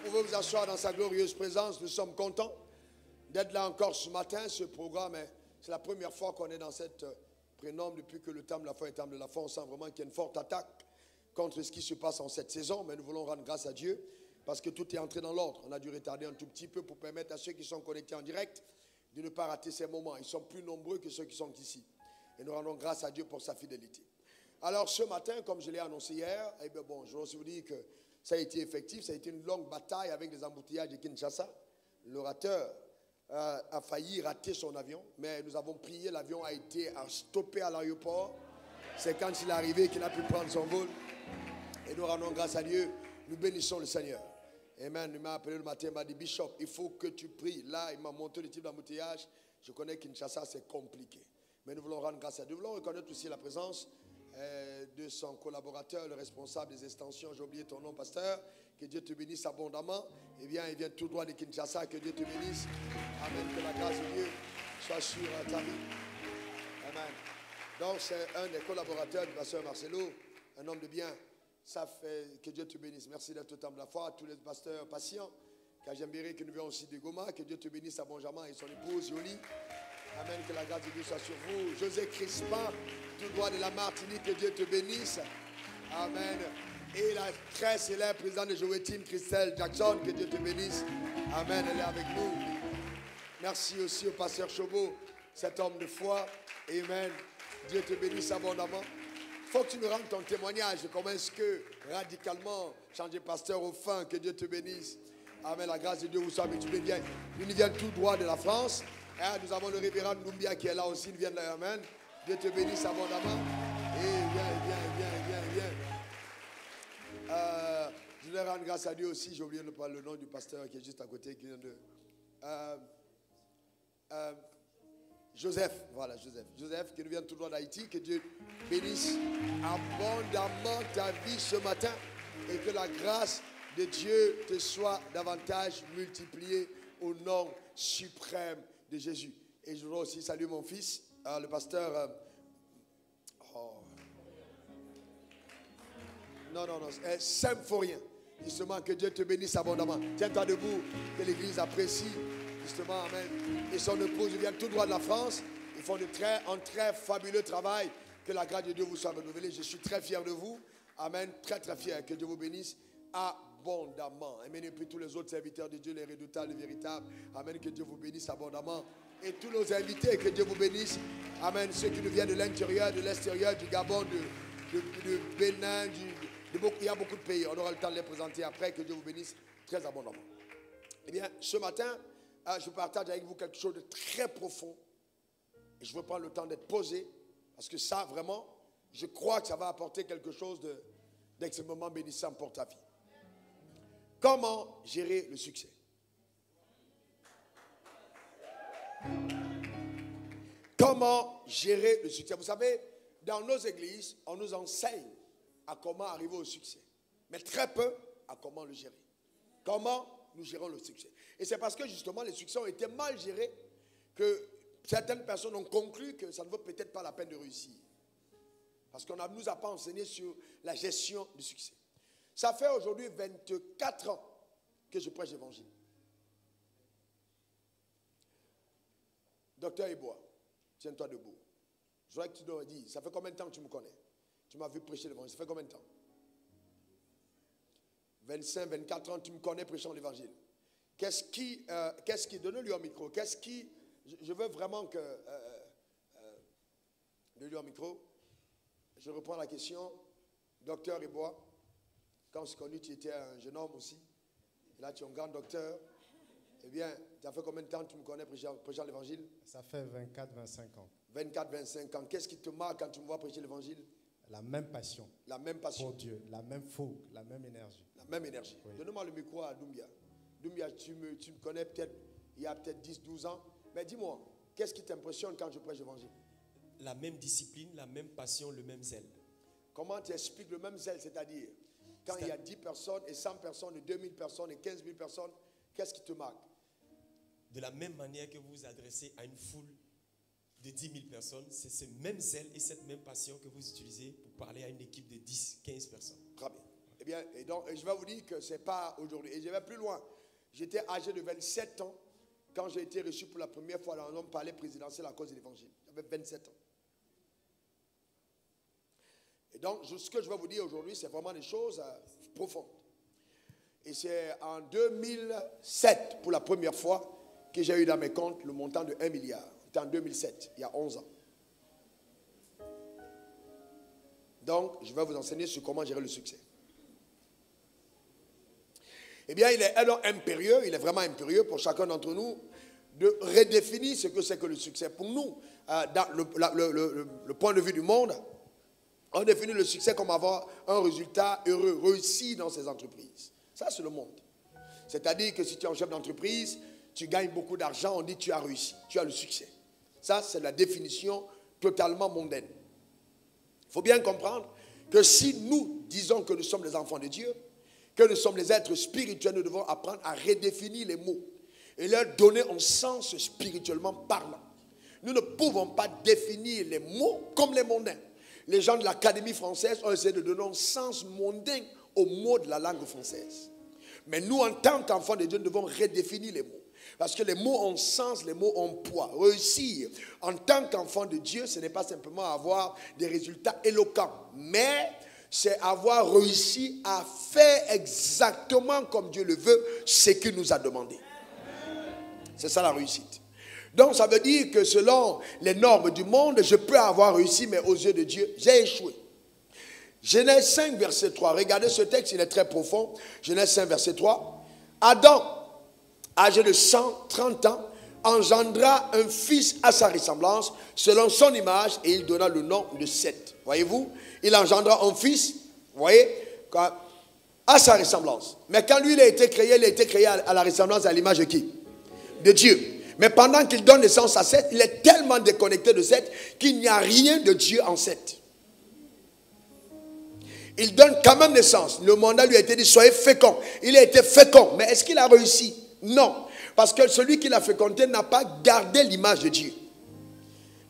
pouvez vous asseoir dans sa glorieuse présence. Nous sommes contents d'être là encore ce matin. Ce programme, c'est la première fois qu'on est dans cette prénom depuis que le temps de la foi est temps de la foi. On sent vraiment qu'il y a une forte attaque contre ce qui se passe en cette saison. Mais nous voulons rendre grâce à Dieu parce que tout est entré dans l'ordre. On a dû retarder un tout petit peu pour permettre à ceux qui sont connectés en direct de ne pas rater ces moments. Ils sont plus nombreux que ceux qui sont ici. Et nous rendons grâce à Dieu pour sa fidélité. Alors ce matin, comme je l'ai annoncé hier, je vais aussi vous dire que ça a été effectif. Ça a été une longue bataille avec les embouteillages de Kinshasa. L'orateur a failli rater son avion, mais nous avons prié. L'avion a été stoppé à l'aéroport. C'est quand il est arrivé qu'il a pu prendre son vol. Et nous rendons grâce à Dieu. Nous bénissons le Seigneur. Amen. Il m'a appelé le matin, il m'a dit, Bishop, il faut que tu pries. Là, il m'a montré le type d'embouteillage. Je connais Kinshasa, c'est compliqué. Mais nous voulons rendre grâce à Dieu. Nous voulons reconnaître aussi la présence de son collaborateur, le responsable des extensions. J'ai oublié ton nom, pasteur. Que Dieu te bénisse abondamment. Eh bien, il vient tout droit de Kinshasa. Que Dieu te bénisse. Amen. Que la grâce de Dieu soit sur ta vie. Amen. Donc, c'est un des collaborateurs du pasteur Marcelo, un homme de bien. Ça fait que Dieu te bénisse. Merci d'être au temple de la foi. Tous les pasteurs patients. Kajambiri, que nous venons aussi de Goma. Que Dieu te bénisse abondamment et son épouse, Yoli. Amen. Que la grâce de Dieu soit sur vous. José Crispin, tout droit de la Martinique. Que Dieu te bénisse. Amen. Et la très célèbre présidente de Joé Team, Christelle Jackson. Que Dieu te bénisse. Amen. Elle est avec nous. Merci aussi au pasteur Chobo, cet homme de foi. Amen. Dieu te bénisse abondamment. Il faut que tu nous rendes ton témoignage de comment est-ce que radicalement changer pasteur au fin. Que Dieu te bénisse. Amen. La grâce de Dieu vous soit multipliée. Bien. Nous viennent tout droit de la France. Et nous avons le révérend Doumbia qui est là aussi. Nous vient de là. Amen. Dieu te bénisse abondamment. Et viens. Je voulais rendre grâce à Dieu aussi. J'ai oublié le nom du pasteur qui est juste à côté. Qui vient de... Joseph, voilà Joseph. Joseph qui nous vient tout droit d'Haïti. Que Dieu bénisse abondamment ta vie ce matin et que la grâce de Dieu te soit davantage multipliée au nom suprême de Jésus. Et je voudrais aussi saluer mon fils, le pasteur. Symphorien. Justement, que Dieu te bénisse abondamment. Tiens-toi debout, que l'Église apprécie. Justement, amen. Et son épouse vient tout droit de la France. Ils font un très fabuleux travail. Que la grâce de Dieu vous soit renouvelée. Je suis très fier de vous. Amen. Très, très fier. Que Dieu vous bénisse abondamment. Amen. Et puis tous les autres serviteurs de Dieu, les redoutables, les véritables. Amen. Que Dieu vous bénisse abondamment. Et tous nos invités, que Dieu vous bénisse. Amen. Ceux qui nous viennent de l'intérieur, de l'extérieur, du Gabon, de Bénin, il y a beaucoup de pays. On aura le temps de les présenter après. Que Dieu vous bénisse très abondamment. Eh bien, ce matin, je partage avec vous quelque chose de très profond. Et je veux prendre le temps d'être posé. Parce que ça, vraiment, je crois que ça va apporter quelque chose d'extrêmement bénissant pour ta vie. Comment gérer le succès? Comment gérer le succès? Vous savez, dans nos églises, on nous enseigne à comment arriver au succès. Mais très peu à comment le gérer. Comment nous gérons le succès. Et c'est parce que justement les succès ont été mal gérés que certaines personnes ont conclu que ça ne vaut peut-être pas la peine de réussir. Parce qu'on ne nous a pas enseigné sur la gestion du succès. Ça fait aujourd'hui 24 ans que je prêche l'évangile. Docteur Ebois, tiens-toi debout. Je voudrais que tu nous dises, ça fait combien de temps que tu me connais? Tu m'as vu prêcher l'évangile, ça fait combien de temps? 25, 24 ans, tu me connais prêchant l'évangile. Qu'est-ce qui, donne-lui un micro, je veux vraiment que, donne-lui un micro. Je reprends la question. Docteur Ebois, quand on s'est connu, tu étais un jeune homme aussi. Et là, tu es un grand docteur. Eh bien, ça fait combien de temps que tu me connais prêchant l'évangile? Ça fait 24-25 ans. 24-25 ans. Qu'est-ce qui te marque quand tu me vois prêcher l'évangile? La même passion. La même passion. Pour Dieu, la même fougue, la même énergie. La même énergie. Oui. Donne-moi le micro à Doumbia. Doumbia, tu me connais peut-être il y a peut-être 10-12 ans. Mais dis-moi, qu'est-ce qui t'impressionne quand je prêche l'évangile? La même discipline, la même passion, le même zèle. Comment tu expliques le même zèle? C'est-à-dire, quand il y a 10 personnes et 100 personnes et 2000 personnes et 15 000 personnes, qu'est-ce qui te marque? De la même manière que vous vous adressez à une foule de 10 000 personnes, c'est ce même zèle et cette même passion que vous utilisez pour parler à une équipe de 10, 15 personnes. Très bien. Eh bien, et donc, je vais vous dire que ce n'est pas aujourd'hui. Et je vais plus loin. J'étais âgé de 27 ans quand j'ai été reçu pour la première fois dans un palais présidentiel à cause de l'évangile. J'avais 27 ans. Et donc, ce que je vais vous dire aujourd'hui, c'est vraiment des choses profondes. Et c'est en 2007, pour la première fois, que j'ai eu dans mes comptes le montant de 1 milliard. C'était en 2007, il y a 11 ans. Donc, je vais vous enseigner sur comment gérer le succès. Eh bien, il est alors impérieux, il est vraiment impérieux pour chacun d'entre nous de redéfinir ce que c'est que le succès. Pour nous, dans le point de vue du monde, on définit le succès comme avoir un résultat heureux, réussi dans ses entreprises. Ça, c'est le monde. C'est-à-dire que si tu es un chef d'entreprise, tu gagnes beaucoup d'argent, on dit que tu as réussi, tu as le succès. Ça, c'est la définition totalement mondaine. Il faut bien comprendre que si nous disons que nous sommes les enfants de Dieu, que nous sommes les êtres spirituels, nous devons apprendre à redéfinir les mots et leur donner un sens spirituellement parlant. Nous ne pouvons pas définir les mots comme les mondains. Les gens de l'Académie française ont essayé de donner un sens mondain aux mots de la langue française. Mais nous, en tant qu'enfants de Dieu, nous devons redéfinir les mots. Parce que les mots ont sens, les mots ont poids. Réussir en tant qu'enfant de Dieu, ce n'est pas simplement avoir des résultats éloquents, mais c'est avoir réussi à faire exactement comme Dieu le veut, ce qu'il nous a demandé. C'est ça la réussite. Donc ça veut dire que selon les normes du monde, je peux avoir réussi, mais aux yeux de Dieu, j'ai échoué. Genèse 5, verset 3. Regardez ce texte, il est très profond. Genèse 5, verset 3. Adam, âgé de 130 ans, engendra un fils à sa ressemblance, selon son image, et il donna le nom de Seth. Voyez-vous, il engendra un fils, vous voyez, à sa ressemblance. Mais quand lui, il a été créé à la ressemblance, à l'image de qui? De Dieu. Mais pendant qu'il donne naissance à Seth, il est tellement déconnecté de Seth qu'il n'y a rien de Dieu en Seth. Il donne quand même naissance. Le mandat lui a été dit, soyez fécond. Il a été fécond. Mais est-ce qu'il a réussi? Non. Parce que celui qui l'a fécondé n'a pas gardé l'image de Dieu.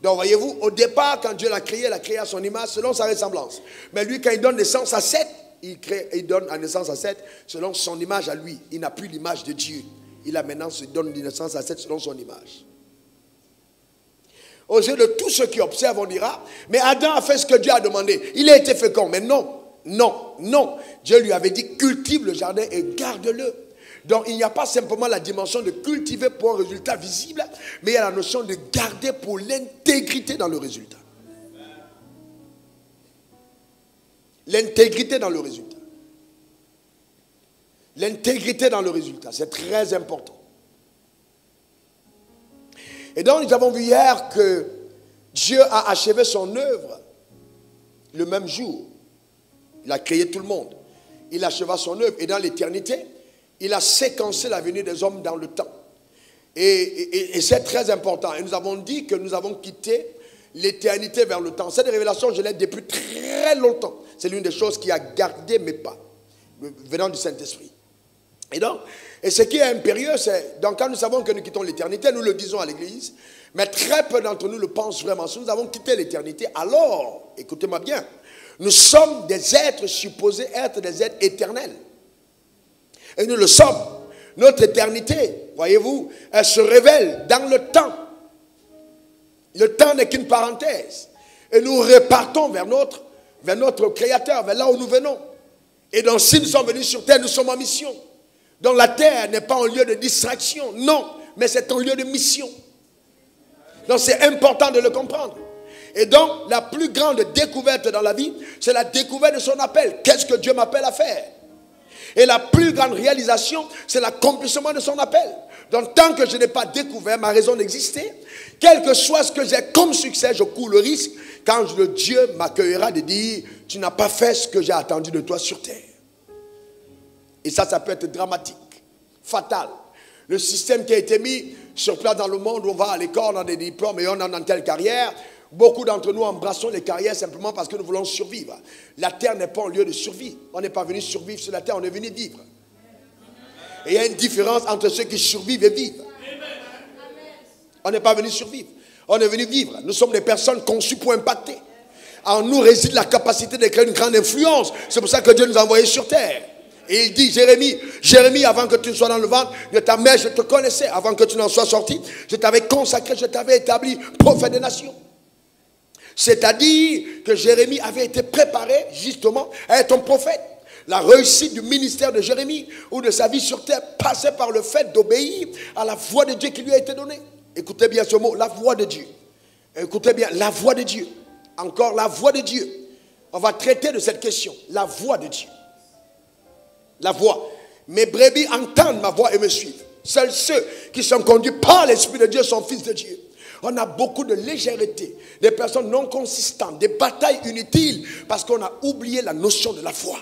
Donc voyez-vous, au départ, quand Dieu l'a créé à son image, selon sa ressemblance. Mais lui, quand il donne naissance à Seth, il donne naissance à Seth selon son image à lui. Il n'a plus l'image de Dieu. Il a maintenant donne naissance à Seth selon son image. Aux yeux de tous ceux qui observent, on dira, mais Adam a fait ce que Dieu a demandé. Il a été fécond. Mais non, non, non. Dieu lui avait dit, cultive le jardin et garde-le. Donc il n'y a pas simplement la dimension de cultiver pour un résultat visible, mais il y a la notion de garder pour l'intégrité dans le résultat. L'intégrité dans le résultat. L'intégrité dans le résultat, c'est très important. Et donc nous avons vu hier que Dieu a achevé son œuvre le même jour. Il a créé tout le monde. Il acheva son œuvre et dans l'éternité, il a séquencé la venue des hommes dans le temps. Et c'est très important. Et nous avons dit que nous avons quitté l'éternité vers le temps. Cette révélation, je l'ai depuis très longtemps. C'est l'une des choses qui a gardé mes pas, venant du Saint-Esprit. Et ce qui est impérieux, c'est, donc quand nous savons que nous quittons l'éternité, nous le disons à l'église, mais très peu d'entre nous le pensent vraiment. Si nous avons quitté l'éternité, alors, écoutez-moi bien, nous sommes des êtres supposés être des êtres éternels. Et nous le sommes. Notre éternité, voyez-vous, elle se révèle dans le temps. Le temps n'est qu'une parenthèse. Et nous repartons vers notre Créateur, vers là où nous venons. Et donc si nous sommes venus sur terre, nous sommes en mission. Donc la terre n'est pas un lieu de distraction, non, mais c'est un lieu de mission. Donc c'est important de le comprendre. Et donc la plus grande découverte dans la vie, c'est la découverte de son appel. Qu'est-ce que Dieu m'appelle à faire? Et la plus grande réalisation, c'est l'accomplissement de son appel. Donc tant que je n'ai pas découvert ma raison d'exister, quel que soit ce que j'ai comme succès, je cours le risque, quand Dieu m'accueillera, de dire, tu n'as pas fait ce que j'ai attendu de toi sur terre. Et ça peut être dramatique, fatal. Le système qui a été mis sur place dans le monde, où on va à l'école, on a des diplômes et on a dans telle carrière. Beaucoup d'entre nous embrassons les carrières simplement parce que nous voulons survivre. La terre n'est pas un lieu de survie. On n'est pas venu survivre sur la terre, on est venu vivre. Et il y a une différence entre ceux qui survivent et vivent. On n'est pas venu survivre, on est venu vivre. Nous sommes des personnes conçues pour impacter. En nous réside la capacité de créer une grande influence. C'est pour ça que Dieu nous a envoyés sur terre. Et il dit, Jérémie, avant que tu sois dans le ventre de ta mère, je te connaissais. Avant que tu n'en sois sorti, je t'avais consacré, je t'avais établi prophète des nations. C'est-à-dire que Jérémie avait été préparé justement à être un prophète. La réussite du ministère de Jérémie ou de sa vie sur terre passait par le fait d'obéir à la voix de Dieu qui lui a été donnée. Écoutez bien ce mot, la voix de Dieu. Écoutez bien, la voix de Dieu. Encore la voix de Dieu. On va traiter de cette question, la voix de Dieu. La voix. Mes brebis entendent ma voix et me suivent. Seuls ceux qui sont conduits par l'Esprit de Dieu sont fils de Dieu. On a beaucoup de légèreté, des personnes non consistantes, des batailles inutiles parce qu'on a oublié la notion de la foi.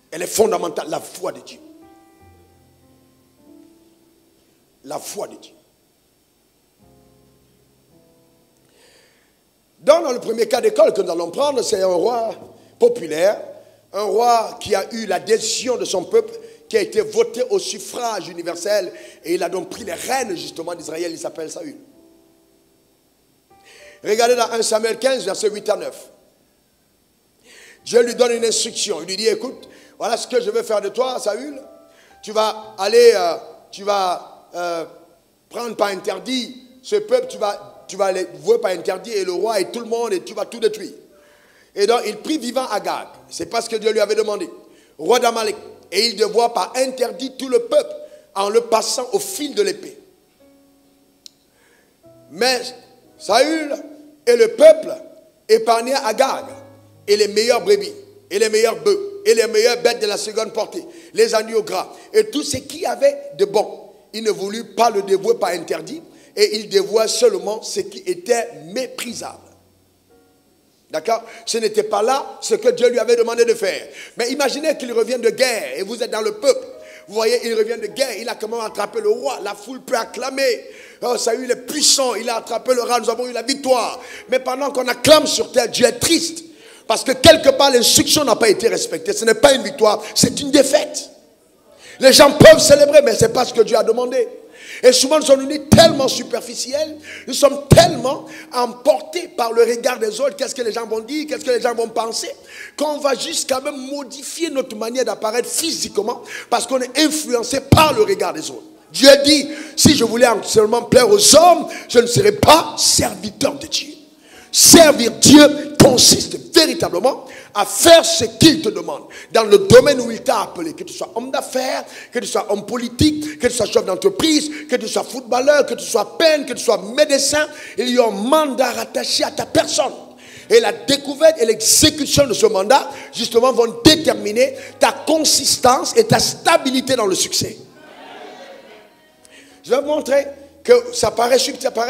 Elle est fondamentale, la foi de Dieu. La foi de Dieu. Dans le premier cas d'école que nous allons prendre, c'est un roi populaire, un roi qui a eu l'adhésion de son peuple, qui a été voté au suffrage universel, et il a donc pris les rênes justement d'Israël, il s'appelle Saül. Regardez dans 1 Samuel 15, versets 8 à 9. Dieu lui donne une instruction, il lui dit, écoute, voilà ce que je veux faire de toi, Saül. Tu vas aller, prendre par interdit ce peuple, tu vas les vouer par interdit et le roi et tout le monde et tu vas tout détruire. Et donc il prit vivant Agag, c'est pas ce que Dieu lui avait demandé, roi d'Amalek, et il devoit par interdit tout le peuple en le passant au fil de l'épée. Mais Saül et le peuple épargnaient Agag et les meilleurs brebis et les meilleurs bœufs et les meilleures bêtes de la seconde portée, les agneaux gras et tout ce qui avait de bon. Il ne voulut pas le dévouer par interdit et il dévoua seulement ce qui était méprisable. D'accord? Ce n'était pas là ce que Dieu lui avait demandé de faire. Mais imaginez qu'il revienne de guerre et vous êtes dans le peuple. Vous voyez, il revient de guerre, il a comment attrapé le roi. La foule peut acclamer. Oh, Saül est puissant, il a attrapé le roi, nous avons eu la victoire. Mais pendant qu'on acclame sur terre, Dieu est triste. Parce que quelque part, l'instruction n'a pas été respectée. Ce n'est pas une victoire, c'est une défaite. Les gens peuvent célébrer, mais ce n'est pas ce que Dieu a demandé. Et souvent, nous sommes devenus tellement superficiels, nous sommes tellement emportés par le regard des autres, qu'est-ce que les gens vont dire, qu'est-ce que les gens vont penser, qu'on va jusqu'à même modifier notre manière d'apparaître physiquement, parce qu'on est influencé par le regard des autres. Dieu dit, si je voulais seulement plaire aux hommes, je ne serais pas serviteur de Dieu. Servir Dieu consiste véritablement à faire ce qu'il te demande dans le domaine où il t'a appelé, que tu sois homme d'affaires, que tu sois homme politique, que tu sois chef d'entreprise, que tu sois footballeur, que tu sois peintre, que tu sois médecin. Il y a un mandat rattaché à ta personne. Et la découverte et l'exécution de ce mandat, justement, vont déterminer ta consistance et ta stabilité dans le succès. Je vais vous montrer que ça paraît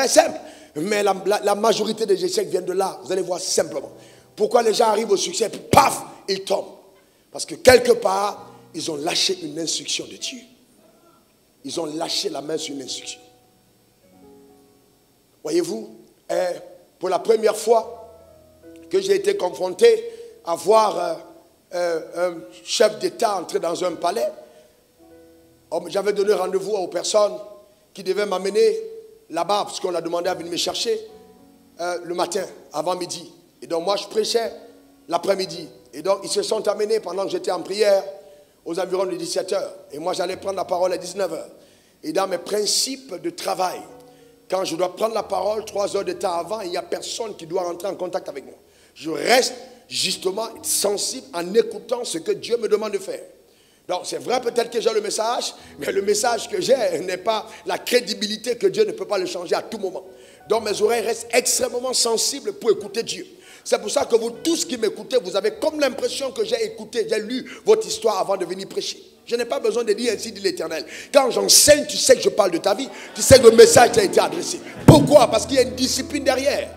simple. Mais la majorité des échecs viennent de là. Vous allez voir simplement. Pourquoi les gens arrivent au succès et puis paf, ils tombent. Parce que quelque part, ils ont lâché une instruction de Dieu. Ils ont lâché la main sur une instruction. Voyez-vous, pour la première fois que j'ai été confronté à voir un chef d'État entrer dans un palais, j'avais donné rendez-vous aux personnes qui devaient m'amener là-bas, parce qu'on l'a demandé à venir me chercher le matin, avant midi. Et donc moi, je prêchais l'après-midi. Et donc, ils se sont amenés pendant que j'étais en prière aux environs de 17h. Et moi, j'allais prendre la parole à 19h. Et dans mes principes de travail, quand je dois prendre la parole 3 heures de temps avant, il n'y a personne qui doit rentrer en contact avec moi. Je reste justement sensible en écoutant ce que Dieu me demande de faire. Donc, c'est vrai peut-être que j'ai le message, mais le message que j'ai n'est pas la crédibilité que Dieu ne peut pas le changer à tout moment. Donc, mes oreilles restent extrêmement sensibles pour écouter Dieu. C'est pour ça que vous tous qui m'écoutez, vous avez comme l'impression que j'ai écouté, j'ai lu votre histoire avant de venir prêcher. Je n'ai pas besoin de dire ainsi dit l'Éternel. Quand j'enseigne, tu sais que je parle de ta vie, tu sais que le message t'a été adressé. Pourquoi? Parce qu'il y a une discipline derrière.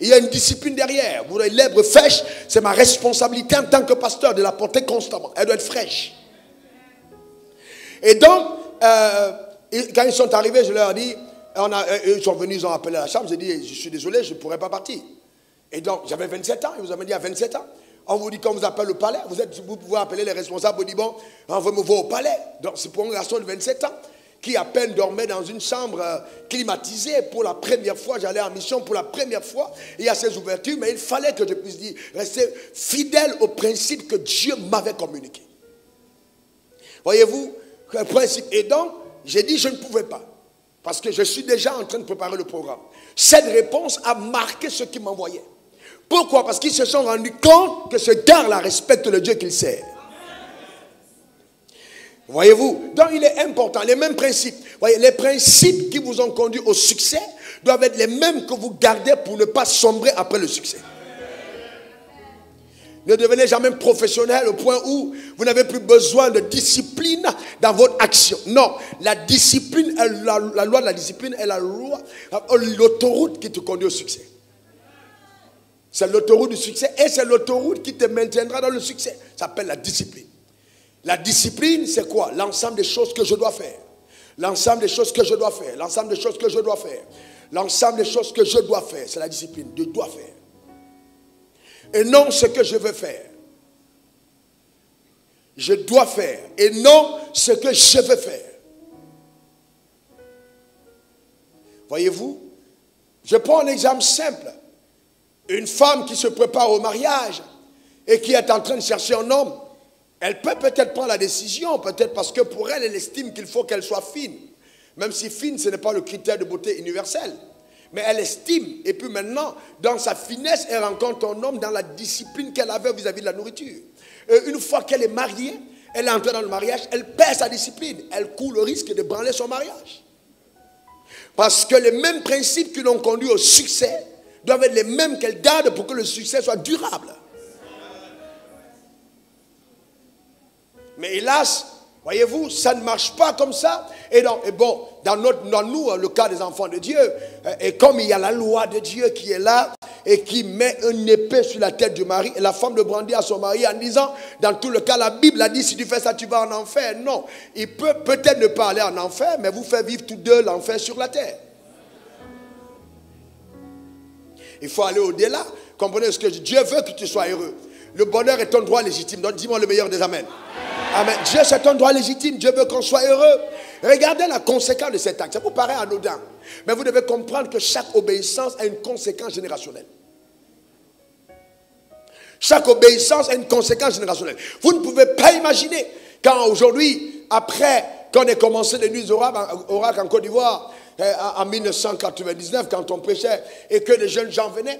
Il y a une discipline derrière. Vous avez lèvres fraîches, c'est ma responsabilité en tant que pasteur de la porter constamment. Elle doit être fraîche. Et donc, quand ils sont arrivés, je leur ai dit, ils sont venus, ils ont appelé à la chambre, j'ai dit, je suis désolé, je ne pourrais pas partir. Et donc, j'avais 27 ans, ils vous ont dit à 27 ans. On vous dit, quand on vous appelle au palais, vous pouvez appeler les responsables, vous dites, bon, on veut me voir au palais. Donc, c'est pour un garçon de 27 ans. qui à peine dormait dans une chambre climatisée. Pour la première fois, j'allais en mission pour la première fois. Il y a ces ouvertures, mais il fallait que je puisse dire, rester fidèle au principe que Dieu m'avait communiqué. Voyez-vous, le principe. Et donc, j'ai dit, je ne pouvais pas. Parce que je suis déjà en train de préparer le programme. Cette réponse a marqué ceux qui m'envoyaient. Pourquoi? Parce qu'ils se sont rendus compte que ce gars-là respecte le Dieu qu'il sert. Voyez-vous, donc il est important, les mêmes principes. Voyez, les principes qui vous ont conduit au succès doivent être les mêmes que vous gardez pour ne pas sombrer après le succès. Ne devenez jamais professionnel au point où vous n'avez plus besoin de discipline dans votre action. Non, la discipline, la loi de la discipline est la loi, l'autoroute qui te conduit au succès. C'est l'autoroute du succès et c'est l'autoroute qui te maintiendra dans le succès. Ça s'appelle la discipline. La discipline, c'est quoi? L'ensemble des choses que je dois faire. L'ensemble des choses que je dois faire. L'ensemble des choses que je dois faire. L'ensemble des choses que je dois faire. C'est la discipline. Je dois faire. Et non ce que je veux faire. Je dois faire. Et non ce que je veux faire. Voyez-vous? Je prends un exemple simple. Une femme qui se prépare au mariage et qui est en train de chercher un homme, elle peut peut-être prendre la décision, peut-être parce que pour elle, elle estime qu'il faut qu'elle soit fine. Même si fine, ce n'est pas le critère de beauté universel. Mais elle estime, et puis maintenant, dans sa finesse, elle rencontre un homme dans la discipline qu'elle avait vis-à-vis de la nourriture. Et une fois qu'elle est mariée, elle est entrée dans le mariage, elle perd sa discipline. Elle court le risque de branler son mariage. Parce que les mêmes principes qui l'ont conduit au succès doivent être les mêmes qu'elle garde pour que le succès soit durable. Mais hélas, voyez-vous, ça ne marche pas comme ça. Et bon, dans nous, le cas des enfants de Dieu, et comme il y a la loi de Dieu qui est là, et qui met une épée sur la tête du mari, et la femme le brandit à son mari en disant, dans tout le cas, la Bible a dit, si tu fais ça, tu vas en enfer. Non, il peut peut-être ne pas aller en enfer, mais vous faire vivre tous deux l'enfer sur la terre. Il faut aller au-delà. Comprenez ce que je dis. Dieu veut que tu sois heureux. Le bonheur est ton droit légitime. Donc dis-moi le meilleur des amens. Amen. Dieu, c'est ton droit légitime. Dieu veut qu'on soit heureux. Regardez la conséquence de cet acte. Ça vous paraît anodin. Mais vous devez comprendre que chaque obéissance a une conséquence générationnelle. Chaque obéissance a une conséquence générationnelle. Vous ne pouvez pas imaginer quand aujourd'hui, après qu'on ait commencé les nuits oracles en Côte d'Ivoire, en 1999, quand on prêchait et que les jeunes gens venaient,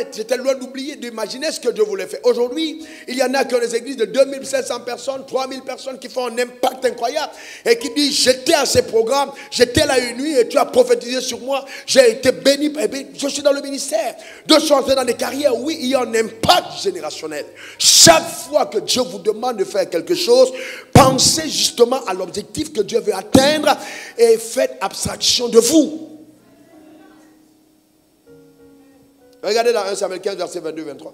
c'était loin d'oublier, d'imaginer ce que Dieu voulait faire. Aujourd'hui, il y en a qui ont des églises de 2700 personnes, 3000 personnes qui font un impact incroyable et qui disent, j'étais à ces programmes, j'étais là une nuit et tu as prophétisé sur moi, j'ai été béni, je suis dans le ministère. D'autres sont entrés dans des carrières, oui, il y a un impact générationnel. Chaque fois que Dieu vous demande de faire quelque chose, pensez justement à l'objectif que Dieu veut atteindre et faites abstraction de vous. Regardez dans 1 Samuel 15, verset 22-23.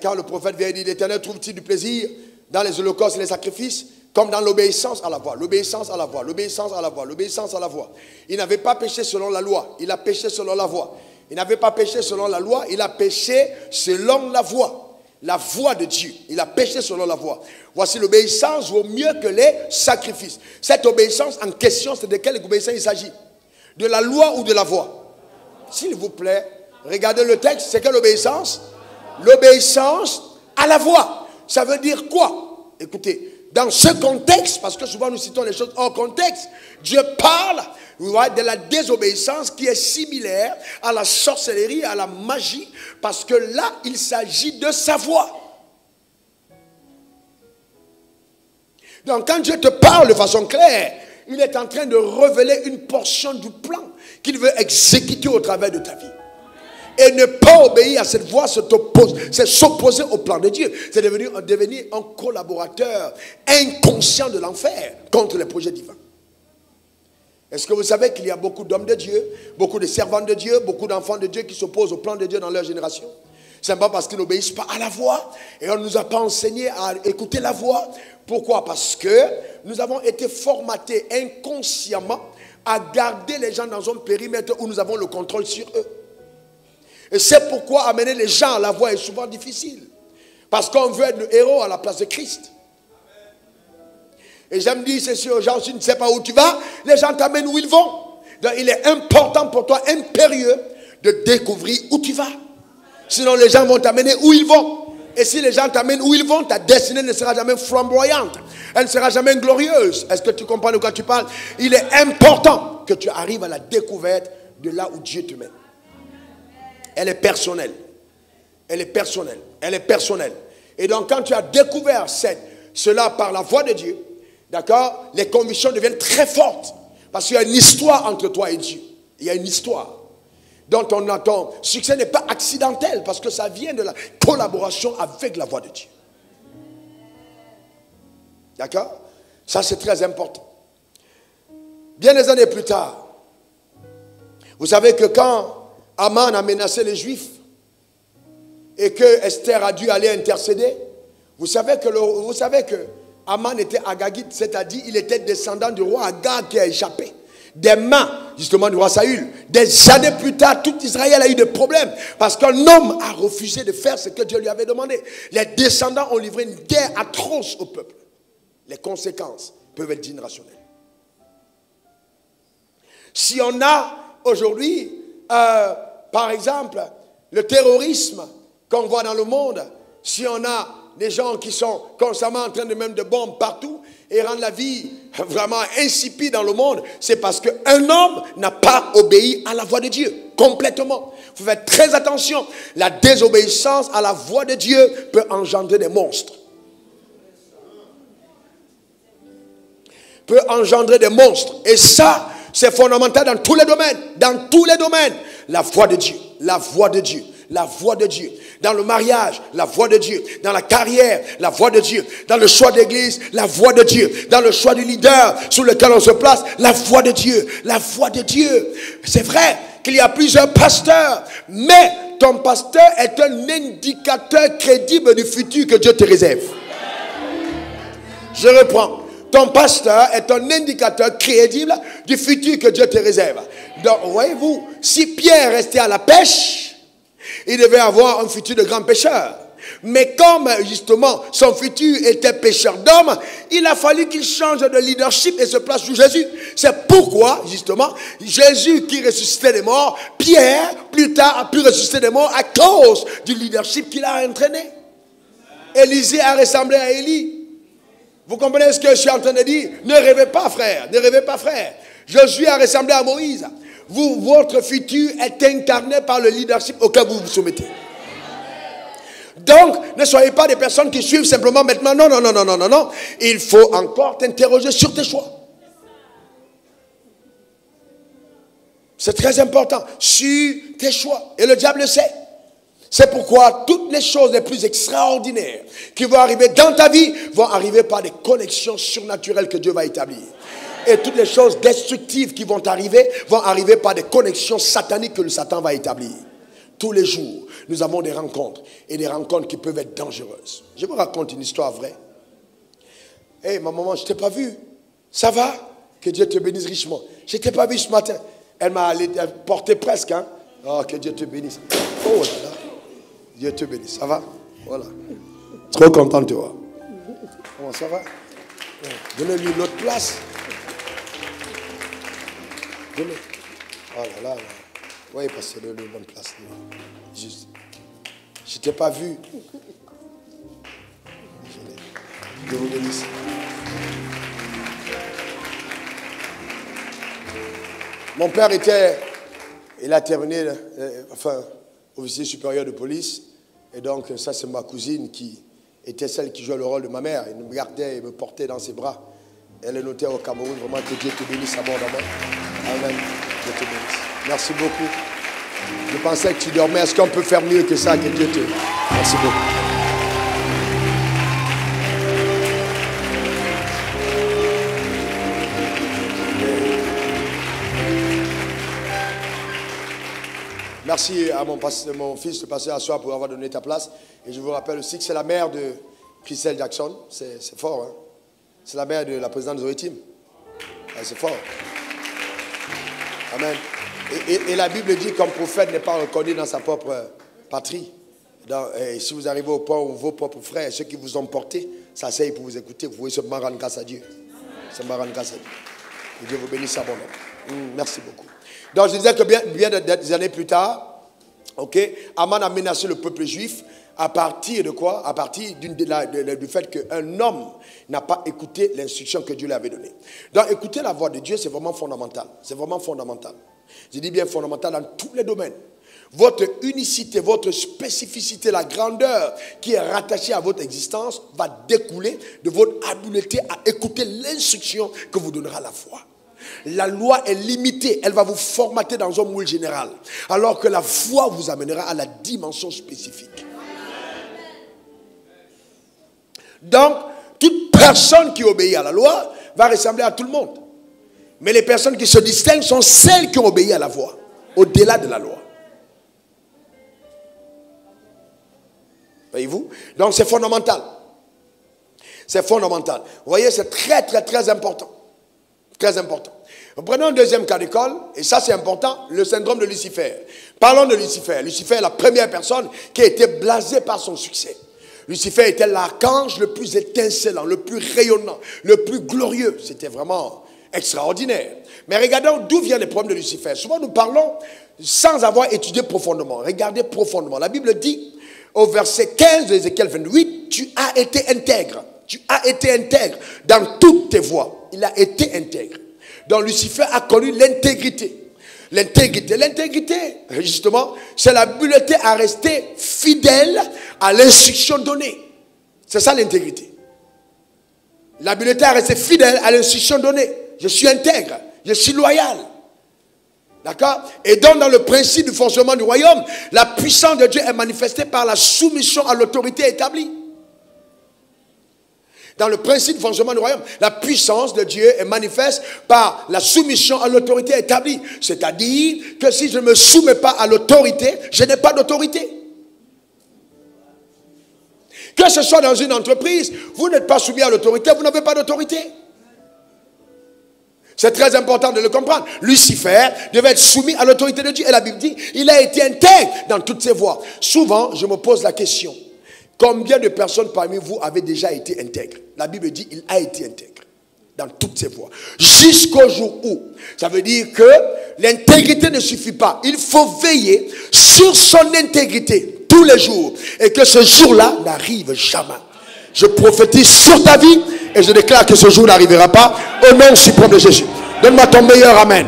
Quand le prophète vient dire, l'Éternel trouve-t-il du plaisir dans les holocaustes et les sacrifices, comme dans l'obéissance à la voix, l'obéissance à la voix, l'obéissance à la voix, l'obéissance à la voix. Il n'avait pas péché selon la loi, il a péché selon la voix. Il n'avait pas péché selon la loi, il a péché selon la voix. La voix de Dieu. Il a péché selon la voix. Voici l'obéissance vaut mieux que les sacrifices. Cette obéissance en question, c'est de quelle obéissance il s'agit? De la loi ou de la voix? S'il vous plaît, regardez le texte. C'est quelle obéissance? L'obéissance à la voix. Ça veut dire quoi? Écoutez, dans ce contexte, parce que souvent nous citons les choses hors contexte, Dieu parle de la désobéissance qui est similaire à la sorcellerie, à la magie, parce que là, il s'agit de sa voix. Donc quand Dieu te parle de façon claire, il est en train de révéler une portion du plan qu'il veut exécuter au travers de ta vie. Et ne pas obéir à cette voix, c'est s'opposer au plan de Dieu. C'est devenir un collaborateur inconscient de l'enfer contre les projets divins. Est-ce que vous savez qu'il y a beaucoup d'hommes de Dieu, beaucoup de servants de Dieu, beaucoup d'enfants de Dieu qui s'opposent au plan de Dieu dans leur génération? Simplement parce qu'ils n'obéissent pas à la voix. Et on ne nous a pas enseigné à écouter la voix. Pourquoi? Parce que nous avons été formatés inconsciemment à garder les gens dans un périmètre où nous avons le contrôle sur eux. Et c'est pourquoi amener les gens à la voix est souvent difficile. Parce qu'on veut être le héros à la place de Christ. Et j'aime dire ceci aux gens, si tu ne sais pas où tu vas, les gens t'amènent où ils vont. Donc il est important pour toi, impérieux, de découvrir où tu vas. Sinon les gens vont t'amener où ils vont. Et si les gens t'amènent où ils vont, ta destinée ne sera jamais flamboyante. Elle ne sera jamais glorieuse. Est-ce que tu comprends de quoi tu parles? Il est important que tu arrives à la découverte de là où Dieu te mène. Elle est personnelle. Elle est personnelle. Elle est personnelle. Et donc quand tu as découvert cela par la voix de Dieu, d'accord, les convictions deviennent très fortes. Parce qu'il y a une histoire entre toi et Dieu. Il y a une histoire. Donc ton succès n'est pas accidentel parce que ça vient de la collaboration avec la voix de Dieu. D'accord? Ça c'est très important. Bien des années plus tard, vous savez que quand Aman a menacé les Juifs et que Esther a dû aller intercéder, vous savez que Aman était Agagite, c'est-à-dire il était descendant du roi Agag qui a échappé des mains justement du roi Saül. Des années plus tard, tout Israël a eu des problèmes parce qu'un homme a refusé de faire ce que Dieu lui avait demandé. Les descendants ont livré une guerre atroce au peuple. Les conséquences peuvent être générationnelles. Si on a aujourd'hui, par exemple, le terrorisme qu'on voit dans le monde, si on a des gens qui sont constamment en train de mettre des bombes partout et rendre la vie vraiment insipide dans le monde, c'est parce qu'un homme n'a pas obéi à la voix de Dieu, complètement. Il faut faire très attention. La désobéissance à la voix de Dieu peut engendrer des monstres. Peut engendrer des monstres. Et ça, c'est fondamental dans tous les domaines. Dans tous les domaines. La voix de Dieu. La voix de Dieu. La voix de Dieu. Dans le mariage, la voix de Dieu. Dans la carrière, la voix de Dieu. Dans le choix d'église, la voix de Dieu. Dans le choix du leader sur lequel on se place, la voix de Dieu. La voix de Dieu. C'est vrai qu'il y a plusieurs pasteurs, mais ton pasteur est un indicateur crédible du futur que Dieu te réserve. Je reprends. Ton pasteur est un indicateur crédible du futur que Dieu te réserve. Donc, voyez-vous, si Pierre restait à la pêche, il devait avoir un futur de grand pêcheur. Mais comme, justement, son futur était pêcheur d'hommes, il a fallu qu'il change de leadership et se place sous Jésus. C'est pourquoi, justement, Jésus qui ressuscitait des morts, Pierre, plus tard, a pu ressusciter des morts à cause du leadership qu'il a entraîné. Élisée a ressemblé à Élie. Vous comprenez ce que je suis en train de dire? Ne rêvez pas, frère. Ne rêvez pas, frère. Josué a ressemblé à Moïse. Votre futur est incarné par le leadership auquel vous vous soumettez. Donc, ne soyez pas des personnes qui suivent simplement maintenant. Non, non, non, non, non, non, non. Il faut encore t'interroger sur tes choix. C'est très important. Sur tes choix. Et le diable le sait. C'est pourquoi toutes les choses les plus extraordinaires qui vont arriver dans ta vie vont arriver par des connexions surnaturelles que Dieu va établir. Et toutes les choses destructives qui vont arriver par des connexions sataniques que le Satan va établir. Tous les jours, nous avons des rencontres et des rencontres qui peuvent être dangereuses. Je vous raconte une histoire vraie. Hey, ma maman, je ne t'ai pas vu. Ça va? Que Dieu te bénisse richement. Je ne t'ai pas vu ce matin. Elle m'a porté presque. Hein? Oh, que Dieu te bénisse. Oh là là. Dieu te bénisse. Ça va? Voilà. Trop content de te voir. Comment ça va? Donnez-lui une autre place. Donnez. Oh là là. Oui, parce que c'est une bonne place. Juste. Je ne t'ai pas vu. Dieu vous bénisse. Mon père il a terminé, officier supérieur de police. Et donc, ça, c'est ma cousine qui était celle qui jouait le rôle de ma mère. Elle me gardait et me portait dans ses bras. Elle est notée au Cameroun. Vraiment, que Dieu te bénisse abondamment. Amen. Dieu te bénisse. Merci beaucoup. Je pensais que tu dormais. Est-ce qu'on peut faire mieux que ça? Que Dieu te... Merci beaucoup. Merci à mon fils de passer à soir pour avoir donné ta place. Et je vous rappelle aussi que c'est la mère de Christelle Jackson. C'est fort, hein? C'est la mère de la présidente Zoé Tim. C'est fort. Amen. Et la Bible dit qu'un prophète n'est pas reconnu dans sa propre patrie. Et si vous arrivez au point où vos propres frères, ceux qui vous ont porté, s'asseyent pour vous écouter, vous pouvez seulement rendre grâce à Dieu. C'est Maran Kassel. Que Dieu vous bénisse abondamment. Merci beaucoup. Donc je disais que bien des années plus tard, Aman a menacé le peuple juif à partir de quoi? À partir du fait qu'un homme n'a pas écouté l'instruction que Dieu lui avait donnée. Donc écouter la voix de Dieu, c'est vraiment fondamental. C'est vraiment fondamental. Je dis bien fondamental dans tous les domaines. Votre unicité, votre spécificité, la grandeur qui est rattachée à votre existence va découler de votre habileté à écouter l'instruction que vous donnera la foi. La loi est limitée, elle va vous formater dans un moule général, alors que la foi vous amènera à la dimension spécifique. Donc, toute personne qui obéit à la loi va ressembler à tout le monde. Mais les personnes qui se distinguent sont celles qui ont obéi à la voix, au-delà de la loi. Voyez-vous? Donc c'est fondamental. C'est fondamental. Vous voyez, c'est très, très, très important. Très important. Prenons un deuxième cas d'école, et ça c'est important, le syndrome de Lucifer. Parlons de Lucifer. Lucifer est la première personne qui a été blasée par son succès. Lucifer était l'archange le plus étincelant, le plus rayonnant, le plus glorieux. C'était vraiment extraordinaire. Mais regardons d'où viennent les problèmes de Lucifer. Souvent nous parlons sans avoir étudié profondément. Regardez profondément. La Bible dit au verset 15 de Ézéchiel 28, tu as été intègre. Tu as été intègre dans toutes tes voies. Il a été intègre. Donc Lucifer a connu l'intégrité. L'intégrité, justement, c'est l'habileté à rester fidèle à l'instruction donnée. C'est ça l'intégrité. L'habileté à rester fidèle à l'instruction donnée. Je suis intègre, je suis loyal. D'accord? Et donc dans le principe du fonctionnement du royaume, la puissance de Dieu est manifestée par la soumission à l'autorité établie. Dans le principe du fonctionnement du royaume, la puissance de Dieu est manifeste par la soumission à l'autorité établie. C'est-à-dire que si je ne me soumets pas à l'autorité, je n'ai pas d'autorité. Que ce soit dans une entreprise, vous n'êtes pas soumis à l'autorité, vous n'avez pas d'autorité. C'est très important de le comprendre. Lucifer devait être soumis à l'autorité de Dieu. Et la Bible dit, il a été intègre dans toutes ses voies. Souvent, je me pose la question, combien de personnes parmi vous avaient déjà été intègres? La Bible dit, il a été intègre dans toutes ses voies. Jusqu'au jour où, ça veut dire que l'intégrité ne suffit pas. Il faut veiller sur son intégrité tous les jours. Et que ce jour-là n'arrive jamais. Je prophétise sur ta vie et je déclare que ce jour n'arrivera pas au nom suprême de Jésus. Donne-moi ton meilleur amen.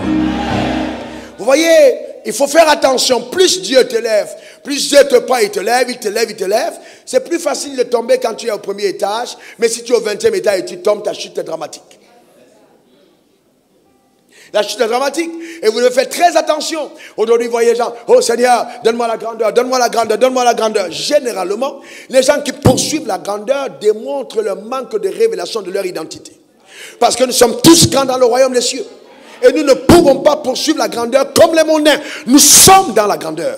Vous voyez, il faut faire attention. Plus Dieu te lève, plus Dieu te prend, il te lève, il te lève, il te lève. C'est plus facile de tomber quand tu es au premier étage. Mais si tu es au 20e étage et tu tombes, ta chute est dramatique. La chute est dramatique. Et vous devez faire très attention. Aujourd'hui, vous voyez les gens, oh Seigneur, donne-moi la grandeur, donne-moi la grandeur, donne-moi la grandeur. Généralement, les gens qui poursuivent la grandeur démontrent le manque de révélation de leur identité. Parce que nous sommes tous grands dans le royaume des cieux. Et nous ne pouvons pas poursuivre la grandeur comme les mondains. Nous sommes dans la grandeur.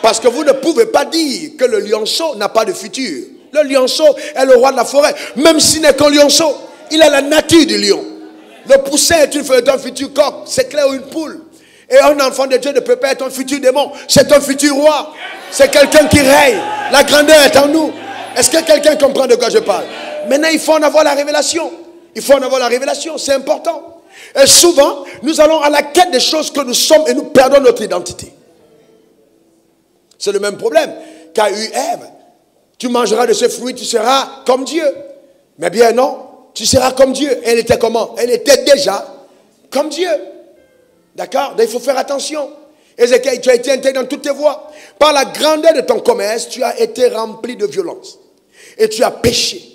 Parce que vous ne pouvez pas dire que le lionceau n'a pas de futur. Le lionceau est le roi de la forêt. Même s'il n'est qu'un lionceau, il a la nature du lion. Le poussin est un futur coq, c'est clair, ou une poule. Et un enfant de Dieu ne peut pas être un futur démon. C'est un futur roi. C'est quelqu'un qui règne. La grandeur est en nous. Est-ce que quelqu'un comprend de quoi je parle? Maintenant, il faut en avoir la révélation. Il faut en avoir la révélation, c'est important. Et souvent, nous allons à la quête des choses que nous sommes et nous perdons notre identité. C'est le même problème qu'a eu Ève. Tu mangeras de ce fruit, tu seras comme Dieu. Mais bien non. Tu seras comme Dieu. Elle était comment? Elle était déjà comme Dieu. D'accord? Donc il faut faire attention. Ézéchiel, tu as été intègre dans toutes tes voies. Par la grandeur de ton commerce, tu as été rempli de violence. Et tu as péché.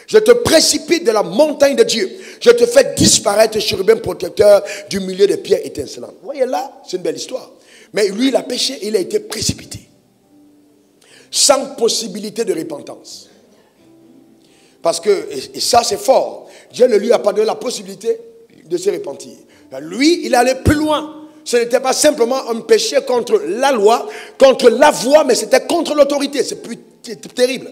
Je te précipite de la montagne de Dieu. Je te fais disparaître, chérubin protecteur, du milieu des pierres étincelantes. Vous voyez là, c'est une belle histoire. Mais lui, il a péché, il a été précipité. Sans possibilité de repentance. Parce que, et ça c'est fort, Dieu ne lui a pas donné la possibilité de se repentir. Lui, il allait plus loin. Ce n'était pas simplement un péché contre la loi, contre la voie, mais c'était contre l'autorité. C'est plus terrible.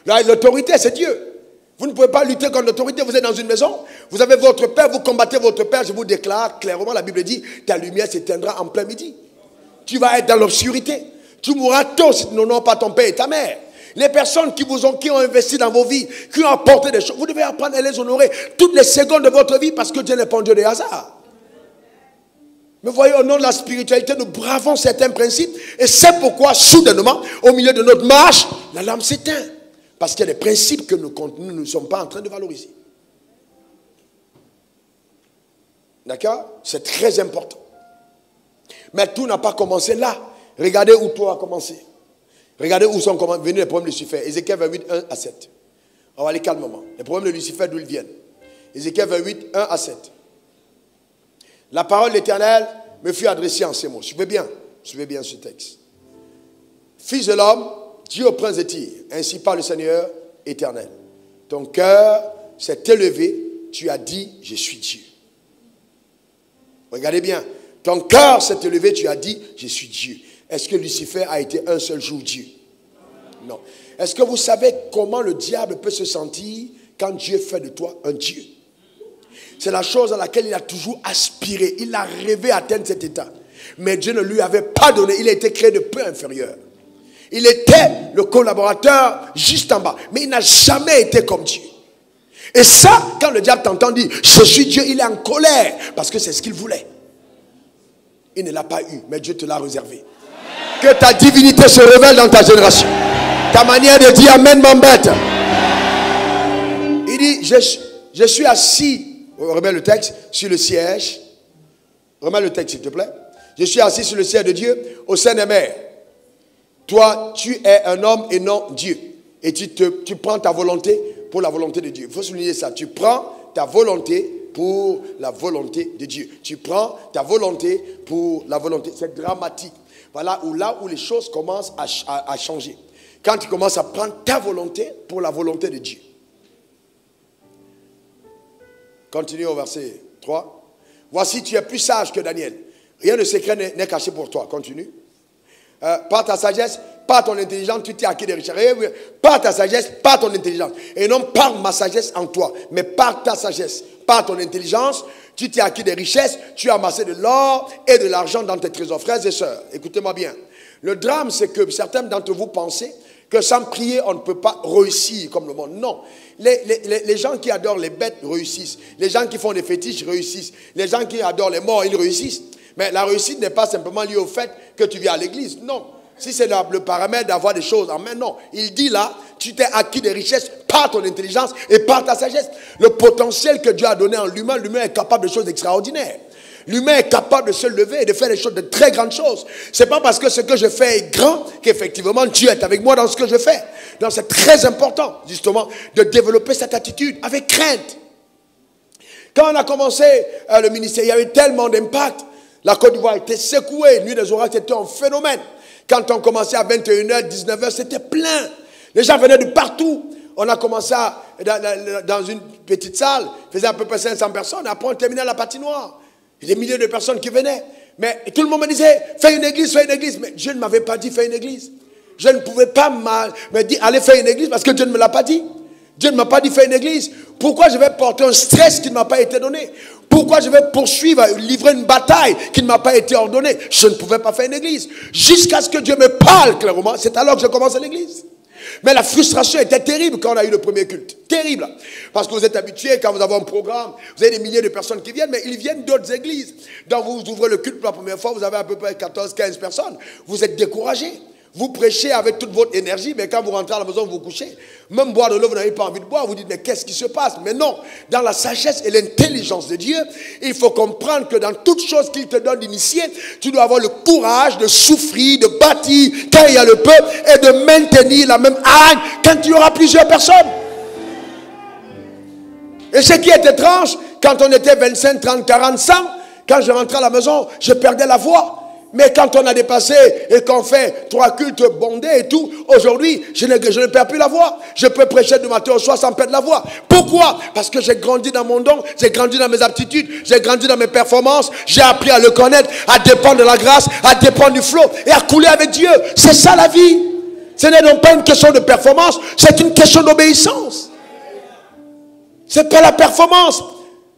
L'autorité, c'est Dieu. Vous ne pouvez pas lutter contre l'autorité. Vous êtes dans une maison, vous avez votre père, vous combattez votre père. Je vous déclare clairement, la Bible dit, ta lumière s'éteindra en plein midi. Tu vas être dans l'obscurité. Tu mourras tôt si tu n'honores pas ton père et ta mère. Les personnes qui ont investi dans vos vies, qui ont apporté des choses, vous devez apprendre à les honorer toutes les secondes de votre vie parce que Dieu n'est pas un Dieu de hasard. Mais voyez, au nom de la spiritualité, nous bravons certains principes et c'est pourquoi, soudainement, au milieu de notre marche, la lampe s'éteint. Parce qu'il y a des principes que nous ne sommes pas en train de valoriser. D'accord? C'est très important. Mais tout n'a pas commencé là. Regardez où tout a commencé. Regardez où sont venus les problèmes de Lucifer. Ézéchiel 28, 1 à 7. On va aller calmement. Les problèmes de Lucifer, d'où ils viennent. Ézéchiel 28, 1 à 7. La parole de l'Éternel me fut adressée en ces mots. Suivez bien ce texte. Fils de l'homme, dis au prince de Tyr, ainsi parle le Seigneur éternel. Ton cœur s'est élevé, tu as dit, je suis Dieu. Regardez bien. Ton cœur s'est élevé, tu as dit, je suis Dieu. Est-ce que Lucifer a été un seul jour Dieu? Non. Est-ce que vous savez comment le diable peut se sentir quand Dieu fait de toi un Dieu? C'est la chose à laquelle il a toujours aspiré. Il a rêvé atteindre cet état. Mais Dieu ne lui avait pas donné. Il a été créé de peu inférieur. Il était le collaborateur juste en bas. Mais il n'a jamais été comme Dieu. Et ça, quand le diable t'entend dire, je suis Dieu, il est en colère. Parce que c'est ce qu'il voulait. Il ne l'a pas eu, mais Dieu te l'a réservé. Que ta divinité se révèle dans ta génération. Ta manière de dire Amen m'embête. Il dit, je suis assis, remets le texte, sur le siège. Remets le texte s'il te plaît. Je suis assis sur le siège de Dieu au sein des mers. Toi, tu es un homme et non Dieu. Et tu prends ta volonté pour la volonté de Dieu. Il faut souligner ça. Tu prends ta volonté pour la volonté de Dieu. Tu prends ta volonté pour la volonté. C'est dramatique. Voilà là où les choses commencent à changer. Quand tu commences à prendre ta volonté pour la volonté de Dieu. Continue au verset 3. Voici, tu es plus sage que Daniel. Rien de secret n'est caché pour toi. Continue. Par ta sagesse, par ton intelligence, tu t'es acquis des richesses. Par ta sagesse, par ton intelligence. Et non par ma sagesse en toi, mais par ta sagesse, par ton intelligence, tu t'es acquis des richesses, tu as amassé de l'or et de l'argent dans tes trésors. Frères et sœurs, écoutez-moi bien. Le drame, c'est que certains d'entre vous pensez que sans prier, on ne peut pas réussir comme le monde. Non. Les gens qui adorent les bêtes réussissent. Les gens qui font des fétiches réussissent. Les gens qui adorent les morts, ils réussissent. Mais la réussite n'est pas simplement liée au fait que tu viens à l'église. Non. Si c'est le paramètre d'avoir des choses en main, non. Il dit là, tu t'es acquis des richesses par ton intelligence et par ta sagesse. Le potentiel que Dieu a donné en l'humain est capable de choses extraordinaires. L'humain est capable de se lever et de faire des choses, de très grandes choses. C'est pas parce que ce que je fais est grand qu'effectivement Dieu est avec moi dans ce que je fais. Donc c'est très important, justement, de développer cette attitude avec crainte. Quand on a commencé le ministère, il y avait tellement d'impact. La Côte d'Ivoire était secouée. Nuit des orages, c'était un phénomène. Quand on commençait à 21h, 19h, c'était plein. Les gens venaient de partout. On a commencé dans une petite salle, faisait à peu près 500 personnes. Après, on terminait à la patinoire. Il y a des milliers de personnes qui venaient. Mais tout le monde me disait, fais une église, fais une église. Mais Dieu ne m'avait pas dit, fais une église. Je ne pouvais pas me dire, allez faire une église parce que Dieu ne me l'a pas dit. Dieu ne m'a pas dit, fais une église. Pourquoi je vais porter un stress qui ne m'a pas été donné? Pourquoi je vais poursuivre, livrer une bataille qui ne m'a pas été ordonnée? Je ne pouvais pas faire une église. Jusqu'à ce que Dieu me parle clairement, c'est alors que je commence l'église. Mais la frustration était terrible quand on a eu le premier culte. Terrible. Parce que vous êtes habitués, quand vous avez un programme, vous avez des milliers de personnes qui viennent, mais ils viennent d'autres églises. Donc vous ouvrez le culte pour la première fois, vous avez à peu près 14-15 personnes. Vous êtes découragés. Vous prêchez avec toute votre énergie, mais quand vous rentrez à la maison, vous vous couchez. Même boire de l'eau, vous n'avez pas envie de boire. Vous dites, mais qu'est-ce qui se passe? Mais non, dans la sagesse et l'intelligence de Dieu, il faut comprendre que dans toute chose qu'il te donne d'initier, tu dois avoir le courage de souffrir, de bâtir quand il y a le peu et de maintenir la même hargne quand il y aura plusieurs personnes. Et ce qui est étrange, quand on était 25, 30, 40, 100, quand je rentrais à la maison, je perdais la voix. Mais quand on a dépassé et qu'on fait 3 cultes bondés et tout, aujourd'hui, je ne perds plus la voix. Je peux prêcher du matin au soir sans perdre la voix. Pourquoi? Parce que j'ai grandi dans mon don, j'ai grandi dans mes aptitudes, j'ai grandi dans mes performances, j'ai appris à le connaître, à dépendre de la grâce, à dépendre du flot et à couler avec Dieu. C'est ça la vie. Ce n'est donc pas une question de performance, c'est une question d'obéissance. Ce n'est pas la performance,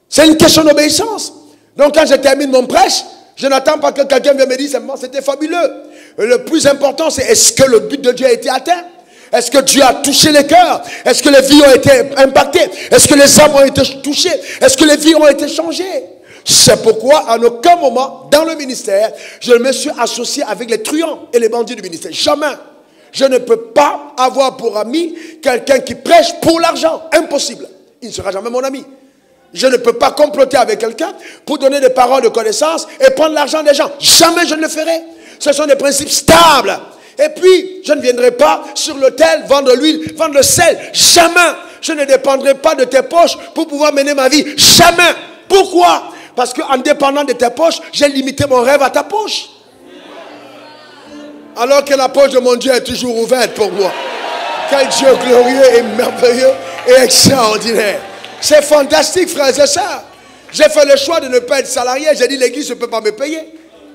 c'est une question d'obéissance. Donc quand je termine mon prêche, je n'attends pas que quelqu'un vienne me dire simplement c'était fabuleux. Le plus important, c'est est-ce que le but de Dieu a été atteint? Est-ce que Dieu a touché les cœurs? Est-ce que les vies ont été impactées? Est-ce que les âmes ont été touchées? Est-ce que les vies ont été changées? C'est pourquoi, à aucun moment, dans le ministère, je me suis associé avec les truands et les bandits du ministère. Jamais. Je ne peux pas avoir pour ami quelqu'un qui prêche pour l'argent. Impossible. Il ne sera jamais mon ami. Je ne peux pas comploter avec quelqu'un pour donner des paroles de connaissance et prendre l'argent des gens. Jamais je ne le ferai. Ce sont des principes stables. Et puis, je ne viendrai pas sur l'autel vendre l'huile, vendre le sel. Jamais. Je ne dépendrai pas de tes poches pour pouvoir mener ma vie. Jamais. Pourquoi? Parce qu'en dépendant de tes poches, j'ai limité mon rêve à ta poche. Alors que la poche de mon Dieu est toujours ouverte pour moi. Quel Dieu glorieux et merveilleux et extraordinaire. C'est fantastique, frères et sœurs. J'ai fait le choix de ne pas être salarié. J'ai dit, l'église ne peut pas me payer.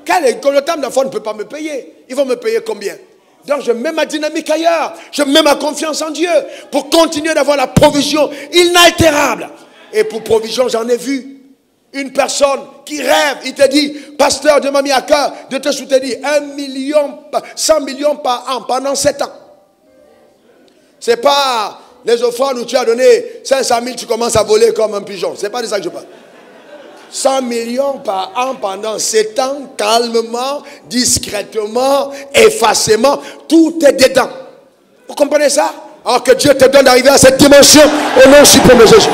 Quand le temps d'enfant ne peut pas me payer, ils vont me payer combien? Donc je mets ma dynamique ailleurs. Je mets ma confiance en Dieu pour continuer d'avoir la provision inaltérable. Et pour provision, j'en ai vu. Une personne qui rêve, il te dit, pasteur, Dieu m'a mis à cœur de te soutenir 1 million, 100 millions par an pendant 7 ans. Ce n'est pas les offrandes où tu as donné 500 000, tu commences à voler comme un pigeon. Ce n'est pas de ça que je parle. 100 millions par an pendant 7 ans, calmement, discrètement, effacément, tout est dedans. Vous comprenez ça? Alors que Dieu te donne d'arriver à cette dimension au nom suprême de Jésus.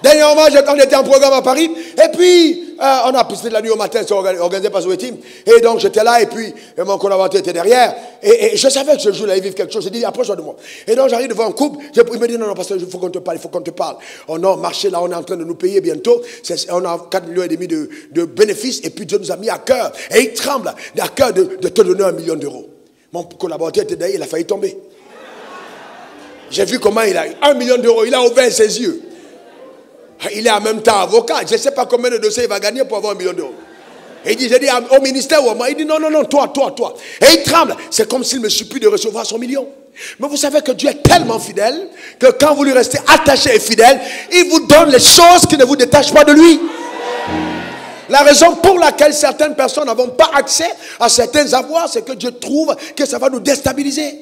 Dernièrement, on était en programme à Paris, et puis on a passé de la nuit au matin, c'est organisé par Zoé Team, et donc j'étais là, et puis mon collaborateur était derrière, et je savais que ce jour-là, il vivait quelque chose. J'ai dit, approche-toi de moi. Et donc j'arrive devant un couple, il me dit, non, pasteur, il faut qu'on te parle, il faut qu'on te parle. On a marché là, on est en train de nous payer bientôt, on a 4,5 millions de bénéfices, et puis Dieu nous a mis à cœur, et il tremble à cœur de te donner 1 million d'euros. Mon collaborateur était derrière, il a failli tomber. J'ai vu comment il a eu 1 million d'euros, il a ouvert ses yeux. Il est en même temps avocat. Je ne sais pas combien de dossiers il va gagner pour avoir 1 million d'euros. Et il dit, j'ai dit au ministère ou à moi. Il dit, non, toi. Et il tremble. C'est comme s'il me supplie de recevoir son million. Mais vous savez que Dieu est tellement fidèle que quand vous lui restez attaché et fidèle, il vous donne les choses qui ne vous détachent pas de lui. La raison pour laquelle certaines personnes n'ont pas accès à certains avoirs, c'est que Dieu trouve que ça va nous déstabiliser.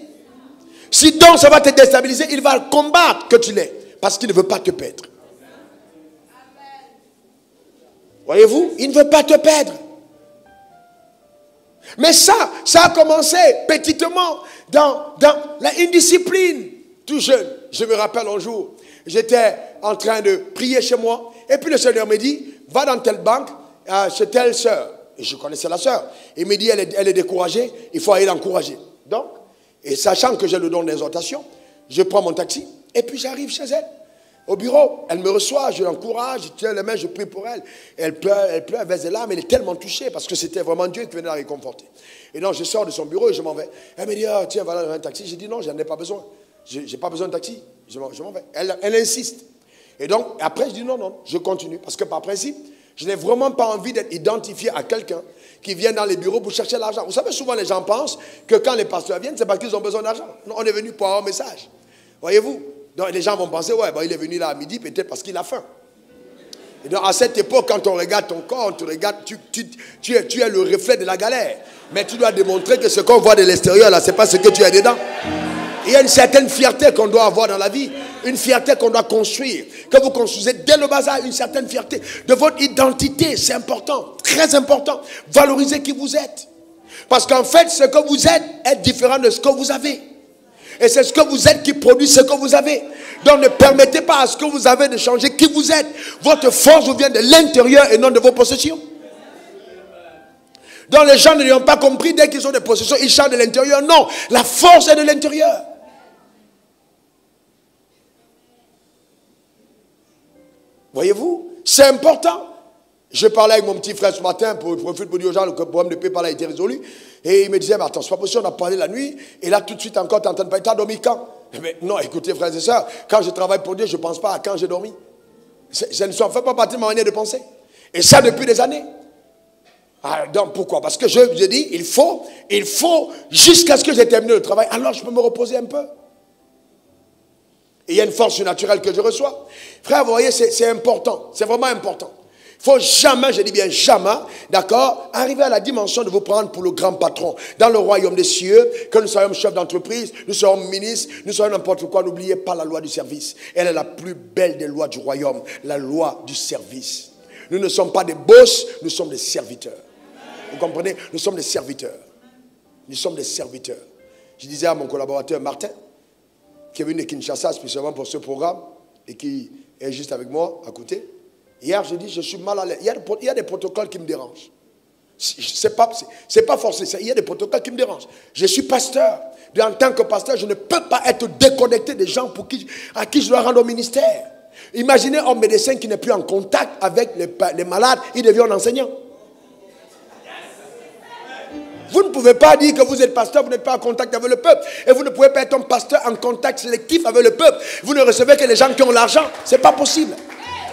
Si donc ça va te déstabiliser, il va combattre que tu l'aies. Parce qu'il ne veut pas te perdre. Voyez-vous, il ne veut pas te perdre. Mais ça a commencé petitement dans une discipline. Tout jeune, je me rappelle un jour, j'étais en train de prier chez moi, et puis le Seigneur me dit, va dans telle banque, chez telle sœur. Et je connaissais la sœur. Il me dit, elle est découragée, il faut aller l'encourager. Donc, et sachant que j'ai le don d'exhortation, je prends mon taxi, et puis j'arrive chez elle. Au bureau, elle me reçoit, je l'encourage, je tiens les mains, je prie pour elle. Elle pleure, elle verse des larmes, elle est tellement touchée parce que c'était vraiment Dieu qui venait la réconforter. Et donc je sors de son bureau et je m'en vais. Elle me dit, oh, tiens, voilà un taxi. J'ai dit, non, j'en ai pas besoin. Je n'ai pas besoin de taxi. Je m'en vais. Elle insiste. Et donc, après, je dis, non, je continue. Parce que par principe, je n'ai vraiment pas envie d'être identifié à quelqu'un qui vient dans les bureaux pour chercher l'argent. Vous savez, souvent les gens pensent que quand les pasteurs viennent, c'est parce qu'ils ont besoin d'argent. Non, on est venu pour avoir un message. Voyez-vous? Donc les gens vont penser, ouais, il est venu là à midi, peut-être parce qu'il a faim. Et donc à cette époque, quand on regarde ton corps, on te regarde, tu es le reflet de la galère. Mais tu dois démontrer que ce qu'on voit de l'extérieur, là, ce n'est pas ce que tu as dedans. Il y a une certaine fierté qu'on doit avoir dans la vie, une fierté qu'on doit construire, que vous construisez dès le bas âge, une certaine fierté de votre identité, c'est important, très important. Valorisez qui vous êtes. Parce qu'en fait, ce que vous êtes est différent de ce que vous avez. Et c'est ce que vous êtes qui produit ce que vous avez. Donc ne permettez pas à ce que vous avez de changer qui vous êtes. Votre force vous vient de l'intérieur et non de vos possessions. Donc les gens ne l'ont pas compris, dès qu'ils ont des possessions, ils changent de l'intérieur. Non, la force est de l'intérieur. Voyez-vous, c'est important. Je parlais avec mon petit frère ce matin pour dire aux gens que le problème de PayPal a été résolu. Et il me disait, mais attends, c'est pas possible, on a parlé la nuit. Et là, tout de suite, encore, tu es en train de parler. Tu as dormi quand? Mais non, écoutez, frères et sœurs, quand je travaille pour Dieu, je ne pense pas à quand j'ai dormi. Ça ne fait pas partie de ma manière de penser. Et ça, depuis des années. Alors, donc, pourquoi? Parce que je dis, il faut, jusqu'à ce que j'ai terminé le travail, alors je peux me reposer un peu. Et il y a une force surnaturelle que je reçois. Frère, vous voyez, c'est important. C'est vraiment important. Il ne faut jamais, je dis bien jamais, d'accord, arriver à la dimension de vous prendre pour le grand patron. Dans le royaume des cieux, que nous soyons chefs d'entreprise, nous soyons ministres, nous soyons n'importe quoi, n'oubliez pas la loi du service. Elle est la plus belle des lois du royaume, la loi du service. Nous ne sommes pas des boss, nous sommes des serviteurs. Vous comprenez? Nous sommes des serviteurs. Nous sommes des serviteurs. Je disais à mon collaborateur Martin, qui est venu de Kinshasa spécialement pour ce programme, et qui est juste avec moi à côté. Hier, je dis, je suis mal à l'aise. Il y a des protocoles qui me dérangent. C'est pas forcé. Il y a des protocoles qui me dérangent. Je suis pasteur. En tant que pasteur, je ne peux pas être déconnecté des gens à qui je dois rendre au ministère. Imaginez un médecin qui n'est plus en contact avec les malades, il devient un enseignant. Vous ne pouvez pas dire que vous êtes pasteur, vous n'êtes pas en contact avec le peuple. Et vous ne pouvez pas être un pasteur en contact sélectif avec le peuple. Vous ne recevez que les gens qui ont l'argent. Ce n'est pas possible.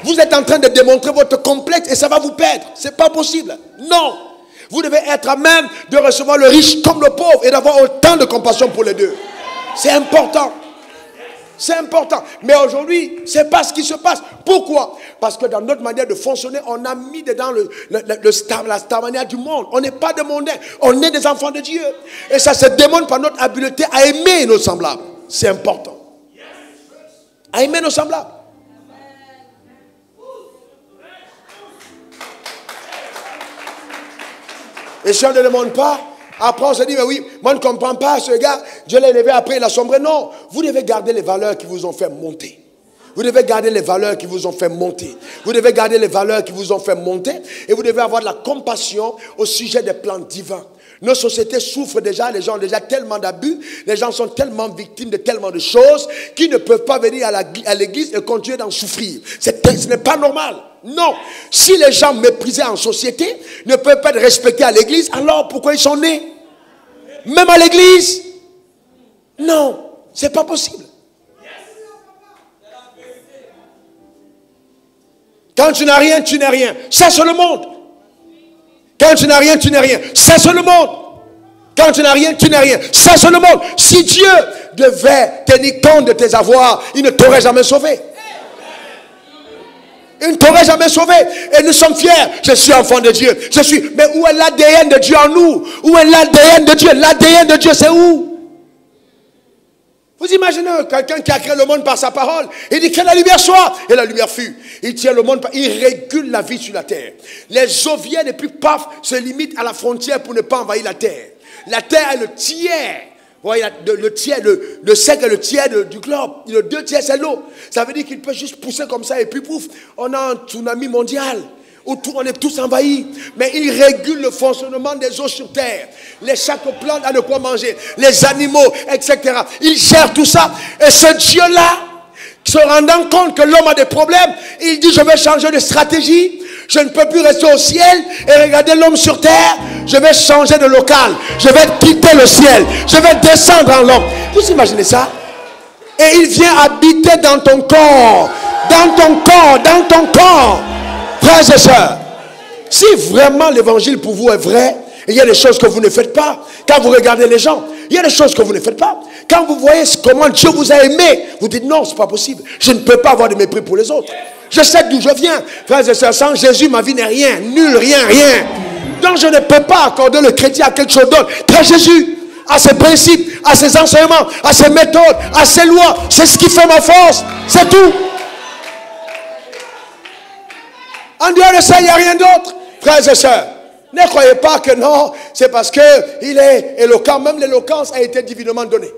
Vous êtes en train de démontrer votre complexe et ça va vous perdre. Ce n'est pas possible. Non. Vous devez être à même de recevoir le riche comme le pauvre et d'avoir autant de compassion pour les deux. C'est important. C'est important. Mais aujourd'hui, ce n'est pas ce qui se passe. Pourquoi? Parce que dans notre manière de fonctionner, on a mis dedans la starmania du monde. On n'est pas des mondains. On est des enfants de Dieu. Et ça se démontre par notre habileté à aimer nos semblables. C'est important. À aimer nos semblables. Et si on ne demande pas, après on se dit, mais oui, moi je ne comprends pas ce gars, Dieu l'a élevé, après il a sombré. Non, vous devez garder les valeurs qui vous ont fait monter. Vous devez garder les valeurs qui vous ont fait monter. Vous devez garder les valeurs qui vous ont fait monter. Et vous devez avoir de la compassion au sujet des plans divins. Nos sociétés souffrent déjà, les gens ont déjà tellement d'abus, les gens sont tellement victimes de tellement de choses qu'ils ne peuvent pas venir à l'église et continuer d'en souffrir. Ce n'est pas normal. Non. Si les gens méprisés en société ne peuvent pas être respectés à l'église, alors pourquoi ils sont nés? Même à l'église? Non, c'est pas possible. Quand tu n'as rien, tu n'es rien. Ça, c'est le monde. Quand tu n'as rien, tu n'es rien. Ça, c'est le monde. Quand tu n'as rien, tu n'es rien. Ça, c'est le monde. Si Dieu devait tenir compte de tes avoirs, il ne t'aurait jamais sauvé. Il ne t'aurait jamais sauvé. Et nous sommes fiers. Je suis enfant de Dieu. Mais où est l'ADN de Dieu en nous? Où est l'ADN de Dieu? L'ADN de Dieu, c'est où? Vous imaginez quelqu'un qui a créé le monde par sa parole. Il dit que la lumière soit. Et la lumière fut. Il tient le monde. Il régule la vie sur la terre. Les eaux viennent et puis paf, se limitent à la frontière pour ne pas envahir la terre. La terre est le tiers. Vous voyez, le cercle est le tiers du globe. Le 2 tiers, c'est l'eau. Ça veut dire qu'il peut juste pousser comme ça et puis pouf, on a un tsunami mondial. Où on est tous envahis. Mais il régule le fonctionnement des eaux sur terre. Chaque plante a de quoi manger. Les animaux, etc. Il gère tout ça. Et ce Dieu-là, se rendant compte que l'homme a des problèmes, il dit, je vais changer de stratégie. Je ne peux plus rester au ciel et regarder l'homme sur terre. Je vais changer de local. Je vais quitter le ciel. Je vais descendre en l'homme. Vous imaginez ça? Et il vient habiter dans ton corps. Dans ton corps. Dans ton corps. Frères et sœurs, si vraiment l'évangile pour vous est vrai, il y a des choses que vous ne faites pas. Quand vous regardez les gens, il y a des choses que vous ne faites pas. Quand vous voyez comment Dieu vous a aimé, vous dites non, c'est pas possible. Je ne peux pas avoir de mépris pour les autres. Je sais d'où je viens. Frères et sœurs, sans Jésus, ma vie n'est rien. Nul, rien, rien. Donc je ne peux pas accorder le crédit à quelque chose d'autre qu'à Jésus, à ses principes, à ses enseignements, à ses méthodes, à ses lois. C'est ce qui fait ma force. C'est tout. En dehors de ça, il n'y a rien d'autre. Frères et sœurs, ne croyez pas que non, c'est parce qu'il est éloquent. Même l'éloquence a été divinement donnée.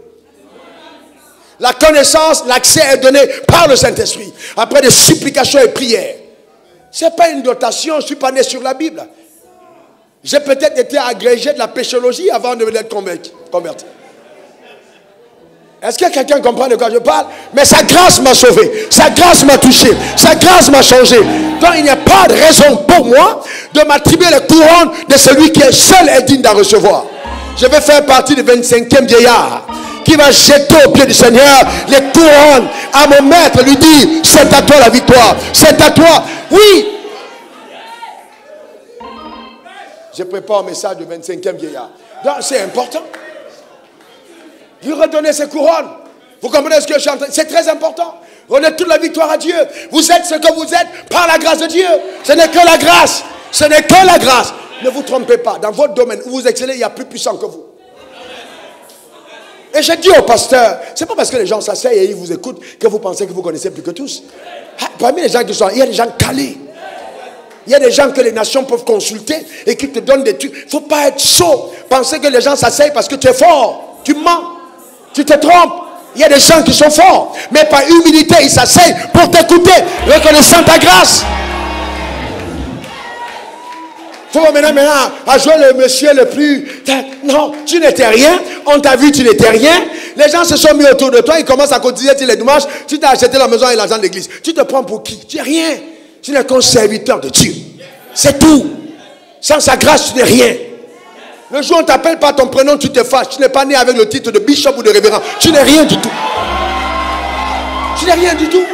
La connaissance, l'accès est donné par le Saint-Esprit. Après des supplications et prières. Ce n'est pas une dotation, je ne suis pas né sur la Bible. J'ai peut-être été agrégé de la péchologie avant de m'être converti. Est-ce que quelqu'un comprend de quoi je parle? Mais sa grâce m'a sauvé. Sa grâce m'a touché. Sa grâce m'a changé. Donc il n'y a pas de raison pour moi de m'attribuer les couronnes de celui qui est seul et digne d'en recevoir. Je vais faire partie du 25e vieillard qui va jeter au pied du Seigneur les couronnes à mon maître, lui dire, c'est à toi la victoire. C'est à toi. Oui. Je prépare un message du 25e vieillard. Donc c'est important. Lui redonner ses couronnes. Vous comprenez ce que je suis en train de dire? C'est très important. Rendez toute la victoire à Dieu. Vous êtes ce que vous êtes par la grâce de Dieu. Ce n'est que la grâce. Ce n'est que la grâce. Ne vous trompez pas. Dans votre domaine où vous excellez, il y a plus puissant que vous. Et j'ai dit au pasteur, c'est pas parce que les gens s'asseyent et ils vous écoutent que vous pensez que vous connaissez plus que tous. Parmi les gens qui sont, il y a des gens calés. Il y a des gens que les nations peuvent consulter et qui te donnent des trucs. Il ne faut pas être sot. Penser que les gens s'asseyent parce que tu es fort. Tu mens. Tu te trompes. Il y a des gens qui sont forts. Mais par humilité, ils s'asseyent pour t'écouter. Reconnaissant ta grâce. Il faut maintenant à jouer le monsieur le plus... Non, tu n'étais rien. On t'a vu, tu n'étais rien. Les gens se sont mis autour de toi. Ils commencent à cotiser les dommages. Tu t'as acheté la maison et l'argent de l'église. Tu te prends pour qui? Tu n'es rien. Tu n'es qu'un serviteur de Dieu. C'est tout. Sans sa grâce, tu n'es rien. Le jour où on ne t'appelle pas ton prénom, tu te fâches. Tu n'es pas né avec le titre de bishop ou de révérend. Tu n'es rien du tout. Tu n'es rien du tout.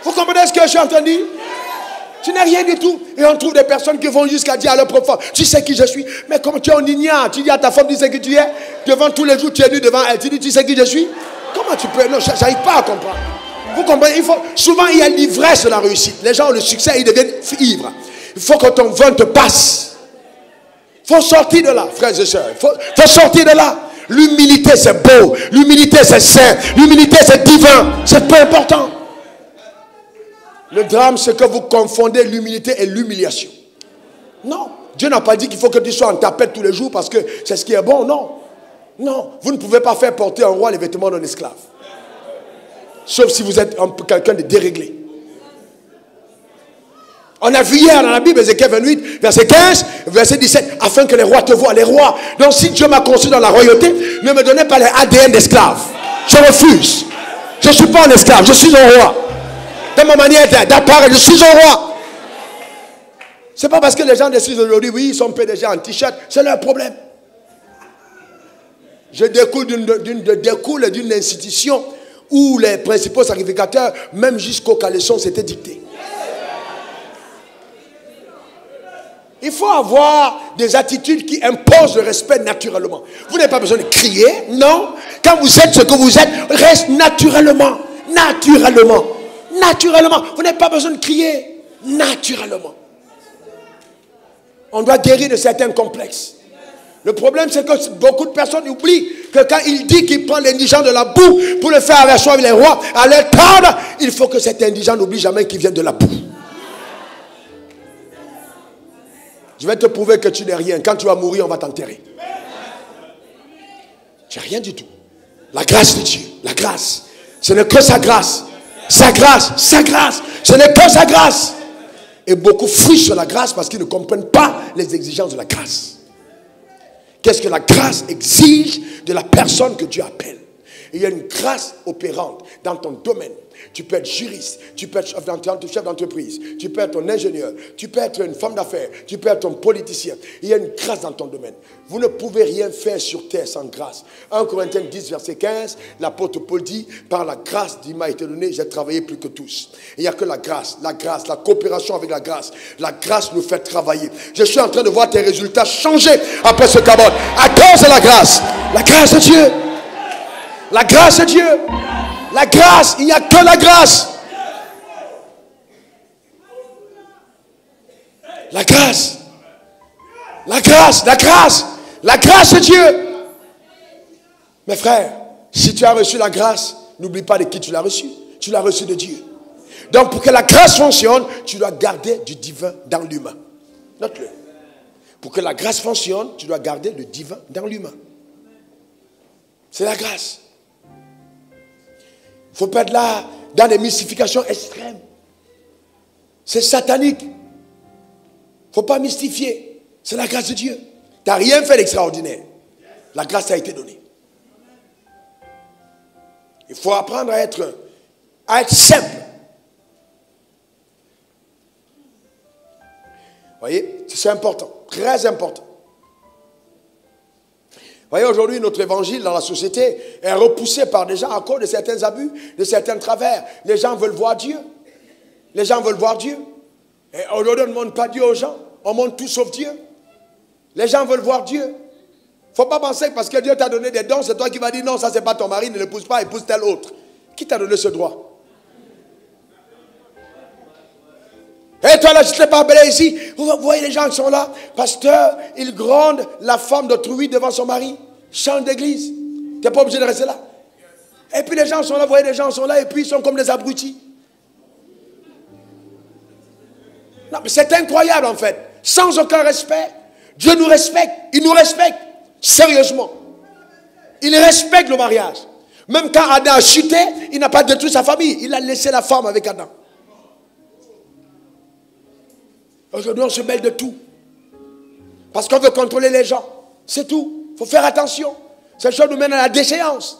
Vous comprenez ce que je suis en train de dire? Tu n'es rien du tout. Et on trouve des personnes qui vont jusqu'à dire à leur propre femme, tu sais qui je suis. Mais comme tu es un ignare, tu dis à ta femme, tu sais qui tu es. Devant tous les jours, tu es nu devant elle. Tu dis, tu sais qui je suis. Comment tu peux? Non, je n'arrive pas à comprendre. Vous comprenez? Souvent, il y a l'ivresse de la réussite. Les gens ont le succès, ils deviennent ivres. Il faut que ton vin te passe. Il faut sortir de là, frères et sœurs. Il faut sortir de là. L'humilité, c'est beau. L'humilité, c'est saint. L'humilité, c'est divin. C'est peu important. Le drame, c'est que vous confondez l'humilité et l'humiliation. Non. Dieu n'a pas dit qu'il faut que tu sois en tapette tous les jours parce que c'est ce qui est bon. Non. Non. Vous ne pouvez pas faire porter un roi les vêtements d'un esclave. Sauf si vous êtes quelqu'un de déréglé. On a vu hier dans la Bible, Ézéchiel 28, verset 15, verset 17, afin que les rois te voient, les rois. Donc si Dieu m'a conçu dans la royauté, ne me donnez pas les ADN d'esclave. Je refuse. Je ne suis pas un esclave, je suis un roi. Dans ma manière d'apparaître, je suis un roi. Ce n'est pas parce que les gens décident aujourd'hui, oui, ils sont PDG en t-shirt, c'est leur problème. Je découle d'une institution où les principaux sacrificateurs, même jusqu'au caleçon, c'était dicté. Il faut avoir des attitudes qui imposent le respect naturellement. Vous n'avez pas besoin de crier, non. Quand vous êtes ce que vous êtes, reste naturellement. Naturellement. Naturellement. Vous n'avez pas besoin de crier. Naturellement. On doit guérir de certains complexes. Le problème, c'est que beaucoup de personnes oublient que quand il dit qu'il prend l'indigent de la boue pour le faire avec les rois, à leur table, il faut que cet indigent n'oublie jamais qu'il vient de la boue. Je vais te prouver que tu n'es rien. Quand tu vas mourir, on va t'enterrer. Tu n'es rien du tout. La grâce de Dieu, la grâce. Ce n'est que sa grâce. Sa grâce, sa grâce. Ce n'est que sa grâce. Et beaucoup fuient sur la grâce parce qu'ils ne comprennent pas les exigences de la grâce. Qu'est-ce que la grâce exige de la personne que Dieu appelle? Il y a une grâce opérante dans ton domaine. Tu peux être juriste, tu peux être chef d'entreprise, tu peux être un ingénieur, tu peux être une femme d'affaires, tu peux être un politicien. Il y a une grâce dans ton domaine. Vous ne pouvez rien faire sur terre sans grâce. 1 Corinthiens 10, verset 15, l'apôtre Paul dit, par la grâce qui m'a été donnée, j'ai travaillé plus que tous. Il n'y a que la grâce, la coopération avec la grâce. La grâce nous fait travailler. Je suis en train de voir tes résultats changer après ce cabot. À cause de la grâce de Dieu. La grâce de Dieu. La grâce, il n'y a que la grâce. La grâce. La grâce, la grâce. La grâce de Dieu. Mes frères, si tu as reçu la grâce, n'oublie pas de qui tu l'as reçu. Tu l'as reçu de Dieu. Donc pour que la grâce fonctionne, tu dois garder du divin dans l'humain. Note-le. Pour que la grâce fonctionne, tu dois garder le divin dans l'humain. C'est la grâce. Il ne faut pas être là dans des mystifications extrêmes. C'est satanique. Il ne faut pas mystifier. C'est la grâce de Dieu. Tu n'as rien fait d'extraordinaire. La grâce t'a été donnée. Il faut apprendre à être simple. Vous voyez, c'est important, très important. Vous voyez, aujourd'hui, notre évangile dans la société est repoussé par des gens à cause de certains abus, de certains travers. Les gens veulent voir Dieu. Les gens veulent voir Dieu. Et aujourd'hui, on ne montre pas Dieu aux gens. On montre tout sauf Dieu. Les gens veulent voir Dieu. Il ne faut pas penser que parce que Dieu t'a donné des dons, c'est toi qui vas dire non, ça c'est pas ton mari, ne l'épouse pas, épouse tel autre. Qui t'a donné ce droit? Et toi là, je ne t'ai pas appelé ici. Vous voyez les gens qui sont là. Pasteur, ils grondent la femme d'autrui devant son mari. Chant d'église. Tu n'es pas obligé de rester là. Et puis les gens sont là, vous voyez, les gens sont là et puis ils sont comme des abrutis. Non, mais c'est incroyable en fait. Sans aucun respect. Dieu nous respecte. Il nous respecte. Sérieusement. Il respecte le mariage. Même quand Adam a chuté, il n'a pas détruit sa famille. Il a laissé la femme avec Adam. Aujourd'hui, on se mêle de tout. Parce qu'on veut contrôler les gens. C'est tout. Il faut faire attention. Cette chose nous mène à la déchéance.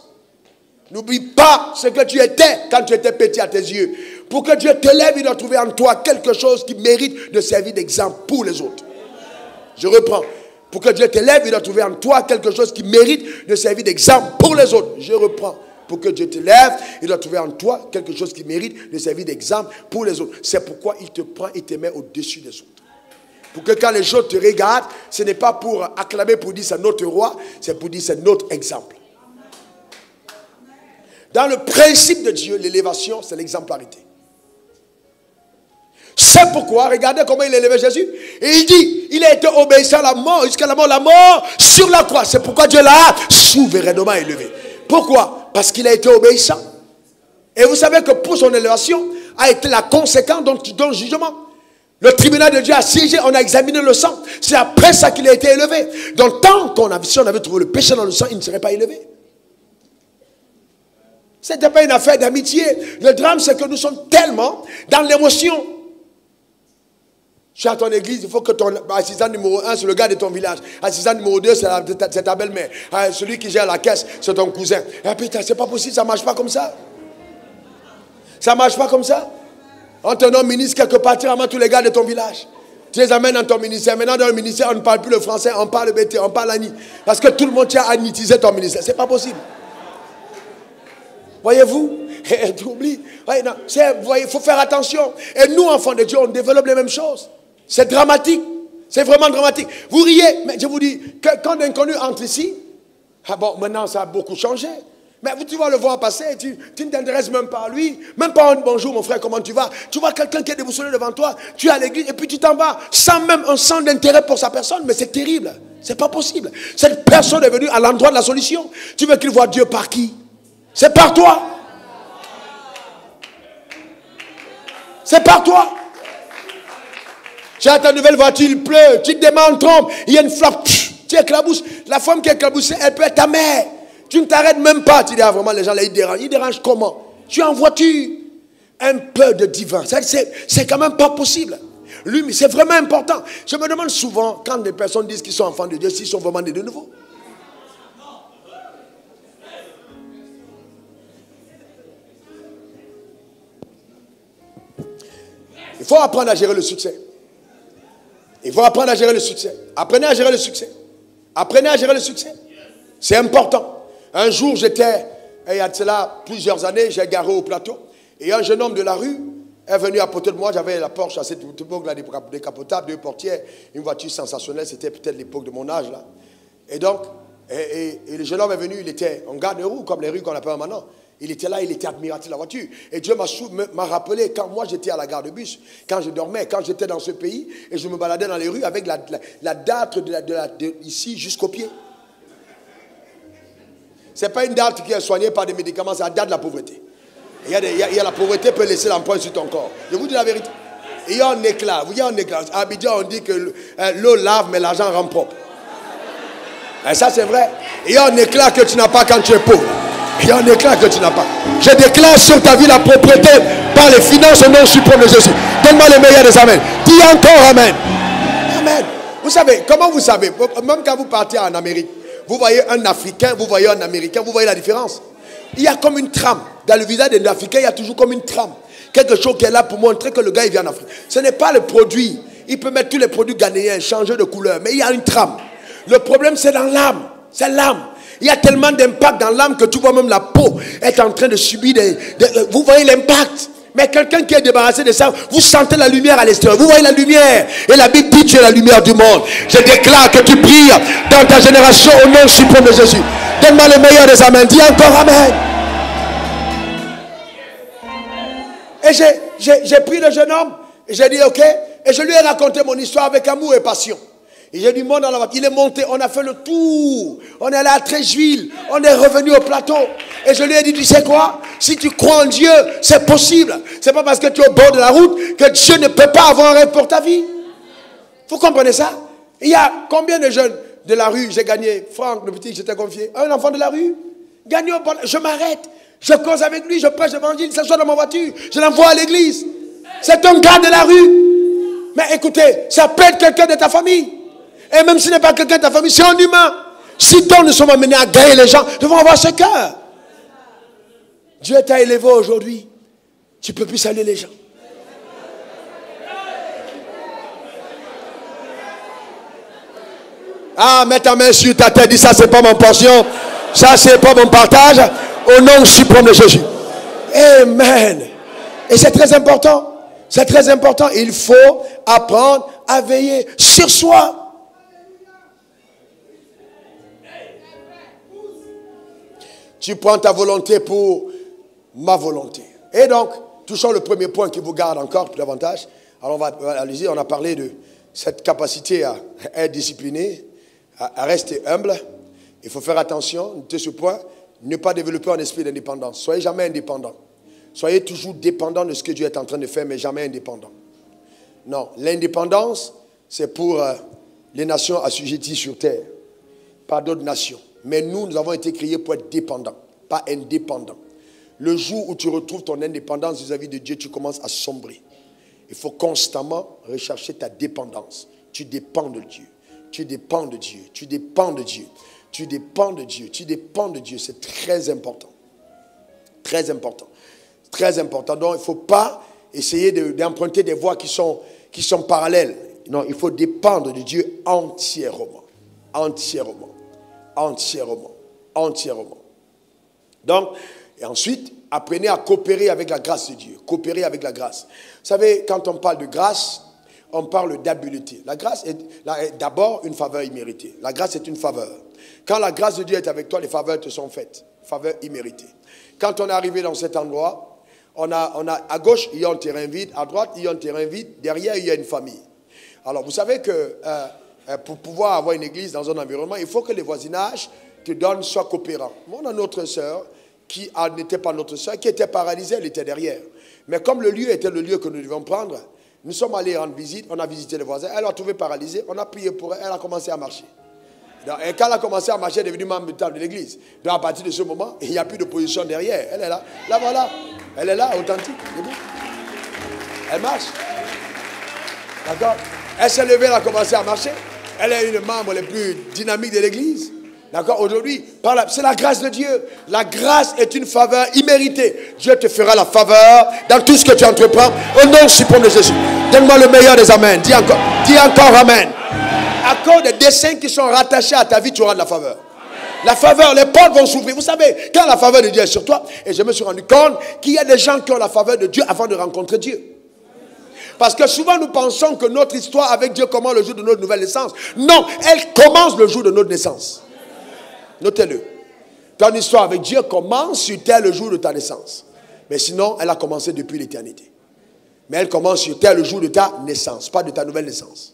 N'oublie pas ce que tu étais quand tu étais petit à tes yeux. Pour que Dieu t'élève, il doit trouver en toi quelque chose qui mérite de servir d'exemple pour les autres. Je reprends. Pour que Dieu t'élève, il doit trouver en toi quelque chose qui mérite de servir d'exemple pour les autres. Je reprends. Pour que Dieu t'élève, il doit trouver en toi quelque chose qui mérite de servir d'exemple pour les autres. C'est pourquoi il te prend et te met au-dessus des autres. Pour que quand les autres te regardent, ce n'est pas pour acclamer, pour dire c'est notre roi, c'est pour dire c'est notre exemple. Dans le principe de Dieu, l'élévation, c'est l'exemplarité. C'est pourquoi, regardez comment il a élevé Jésus. Et il dit, il a été obéissant à la mort, jusqu'à la mort sur la croix. C'est pourquoi Dieu l'a souverainement élevé. Pourquoi? Parce qu'il a été obéissant. Et vous savez que pour son élévation, a été la conséquence d'un jugement. Le tribunal de Dieu a siégé, on a examiné le sang. C'est après ça qu'il a été élevé. Donc tant si on avait trouvé le péché dans le sang, il ne serait pas élevé. Ce n'était pas une affaire d'amitié. Le drame, c'est que nous sommes tellement dans l'émotion. Je suis à ton église, il faut que ton assistant numéro 1, c'est le gars de ton village. Assistant numéro 2, c'est ta belle-mère. Celui qui gère la caisse, c'est ton cousin. Et putain, c'est pas possible, ça ne marche pas comme ça. Ça ne marche pas comme ça. On te nomme ministre quelque part, tu ramènes tous les gars de ton village. Tu les amènes dans ton ministère. Maintenant, dans le ministère, on ne parle plus le français, on parle le BT, on parle l'ANI. Parce que tout le monde tient à anitiser ton ministère. Ce n'est pas possible. Voyez-vous? Tu oublies. Il faut faire attention. Et nous, enfants de Dieu, on développe les mêmes choses. C'est dramatique. C'est vraiment dramatique. Vous riez, mais je vous dis, que quand l'inconnu entre ici, maintenant ça a beaucoup changé. Mais tu vas le voir passer, tu ne t'intéresses même pas à lui, même pas un bonjour mon frère, comment tu vas? Tu vois quelqu'un qui est déboussolé devant toi, tu es à l'église et puis tu t'en vas sans même un sang d'intérêt pour sa personne. Mais c'est terrible, c'est pas possible. Cette personne est venue à l'endroit de la solution. Tu veux qu'il voit Dieu par qui? C'est par toi. C'est par toi. Tu as ta nouvelle voiture, il pleut, tu te démarres en trompe, il y a une flaque, tu éclabousses. La femme qui est éclaboussée, elle peut être ta mère. Tu ne t'arrêtes même pas. Tu dis, vraiment, les gens là, ils dérangent. Ils dérangent comment? Tu es en voiture. Un peu de divin. C'est quand même pas possible. Lui, c'est vraiment important. Je me demande souvent, quand des personnes disent qu'ils sont enfants de Dieu, s'ils sont vraiment nés de nouveau. Il faut apprendre à gérer le succès. Il faut apprendre à gérer le succès. Apprenez à gérer le succès. Apprenez à gérer le succès. C'est important. Un jour, j'étais, il y a de cela plusieurs années, j'ai garé au plateau. Et un jeune homme de la rue est venu à côté de moi. J'avais la Porsche à cette époque-là, décapotable, 2 portières, une voiture sensationnelle. C'était peut-être l'époque de mon âge, là. Et donc, et le jeune homme est venu, il était en garde de roue, comme les rues qu'on appelle maintenant. Il était là, il était admiratif de la voiture. Et Dieu m'a rappelé quand moi j'étais à la gare de bus, quand je dormais, quand j'étais dans ce pays, et je me baladais dans les rues avec la date ici jusqu'au pied. Ce n'est pas une date qui est soignée par des médicaments, c'est la date de la pauvreté. Il y a la pauvreté peut laisser l'empreinte sur ton corps. Je vous dis la vérité. Il y a un éclat. Vous voyez un éclat. À Abidjan, on dit que l'eau lave, mais l'argent rend propre. Et ça, c'est vrai. Il y a un éclat que tu n'as pas quand tu es pauvre. Il y a un éclat que tu n'as pas. Je déclare sur ta vie la propreté par les finances au nom suprême de Jésus. Donne-moi le meilleur des amens. Dis encore amen. Amen. Vous savez, comment vous savez? Même quand vous partez en Amérique, vous voyez un Africain, vous voyez un Américain, vous voyez la différence. Il y a comme une trame. Dans le visage d'un Africain, il y a toujours comme une trame. Quelque chose qui est là pour montrer que le gars, il vient en Afrique. Ce n'est pas le produit. Il peut mettre tous les produits ghanéens, changer de couleur. Mais il y a une trame. Le problème, c'est dans l'âme. C'est l'âme. Il y a tellement d'impact dans l'âme que tu vois même la peau est en train de subir vous voyez l'impact. Mais quelqu'un qui est débarrassé de ça, vous sentez la lumière à l'extérieur. Vous voyez la lumière. Et la Bible dit tu es la lumière du monde. Je déclare que tu brilles dans ta génération au nom suprême de Jésus. Donne-moi le meilleur des amens. Dis encore amen. Et j'ai pris le jeune homme, et j'ai dit ok, et je lui ai raconté mon histoire avec amour et passion. Et j'ai dit, mon dans la voiture, il est monté, on a fait le tour, on est allé à Treichville, on est revenu au plateau. Et je lui ai dit, tu sais quoi, si tu crois en Dieu, c'est possible. C'est pas parce que tu es au bord de la route que Dieu ne peut pas avoir un rêve pour ta vie. Vous comprenez ça? Il y a combien de jeunes de la rue, j'ai gagné, Franck, le petit, j'étais confié, un enfant de la rue, gagné au bord, je m'arrête, je cause avec lui, je prêche l'évangile, il s'assoit dans ma voiture, je l'envoie à l'église. C'est un gars de la rue. Mais écoutez, ça peut être quelqu'un de ta famille. Et même s'il n'est pas quelqu'un de ta famille, c'est un humain. Si tant nous sommes amenés à gagner les gens, devons avoir ce cœur. Dieu t'a élevé aujourd'hui. Tu ne peux plus saluer les gens. Ah, mets ta main sur ta tête, dis ça, c'est pas mon portion. Ça, c'est pas mon partage. Au nom suprême de Jésus. Amen. Et c'est très important. C'est très important. Il faut apprendre à veiller sur soi. Tu prends ta volonté pour ma volonté. Et donc, touchons le premier point qui vous garde encore plus davantage. Alors, allez-y, on a parlé de cette capacité à être discipliné, à rester humble. Il faut faire attention, notez ce point, ne pas développer un esprit d'indépendance. Soyez jamais indépendant. Soyez toujours dépendant de ce que Dieu est en train de faire, mais jamais indépendant. Non, l'indépendance, c'est pour les nations assujetties sur terre, pas d'autres nations. Mais nous avons été créés pour être dépendants, pas indépendants. Le jour où tu retrouves ton indépendance vis-à-vis de Dieu, tu commences à sombrer. Il faut constamment rechercher ta dépendance. Tu dépends de Dieu. Tu dépends de Dieu. Tu dépends de Dieu. Tu dépends de Dieu. Tu dépends de Dieu. C'est très important. Très important. Très important. Donc, il ne faut pas essayer d'emprunter des voies qui sont parallèles. Non, il faut dépendre de Dieu entièrement. Entièrement. Entièrement. Entièrement. Donc, et ensuite, apprenez à coopérer avec la grâce de Dieu. Coopérer avec la grâce. Vous savez, quand on parle de grâce, on parle d'habileté. La grâce est d'abord une faveur imméritée. La grâce est une faveur. Quand la grâce de Dieu est avec toi, les faveurs te sont faites. Faveurs imméritées. Quand on est arrivé dans cet endroit, on a à gauche, il y a un terrain vide. À droite, il y a un terrain vide. Derrière, il y a une famille. Alors, vous savez que pour pouvoir avoir une église dans un environnement, il faut que les voisinages te donnent, soient coopérants. Moi, on a notre sœur qui n'était pas notre sœur, qui était paralysée, elle était derrière. Mais comme le lieu était le lieu que nous devions prendre, nous sommes allés rendre visite, on a visité les voisins, elle a trouvé paralysée, on a prié pour elle, elle a commencé à marcher. Et quand elle a commencé à marcher, elle est devenue membre de l'église. Donc à partir de ce moment, il n'y a plus d'opposition derrière. Elle est là. Là, voilà. Elle est là, authentique. Elle marche. D'accord? Elle s'est levée, elle a commencé à marcher. Elle est une membre les plus dynamiques de l'église. D'accord? Aujourd'hui, c'est la grâce de Dieu. La grâce est une faveur imméritée. Dieu te fera la faveur dans tout ce que tu entreprends. Au nom suprême de Jésus. Donne-moi le meilleur des amens. Dis encore amen. À cause des desseins qui sont rattachés à ta vie, tu auras de la faveur. La faveur, les portes vont s'ouvrir. Vous savez, quand la faveur de Dieu est sur toi, et je me suis rendu compte qu'il y a des gens qui ont la faveur de Dieu avant de rencontrer Dieu. Parce que souvent nous pensons que notre histoire avec Dieu commence le jour de notre nouvelle naissance. Non, elle commence le jour de notre naissance. Notez-le. Ton histoire avec Dieu commence sur terre le jour de ta naissance. Mais sinon, elle a commencé depuis l'éternité. Mais elle commence sur terre le jour de ta naissance, pas de ta nouvelle naissance.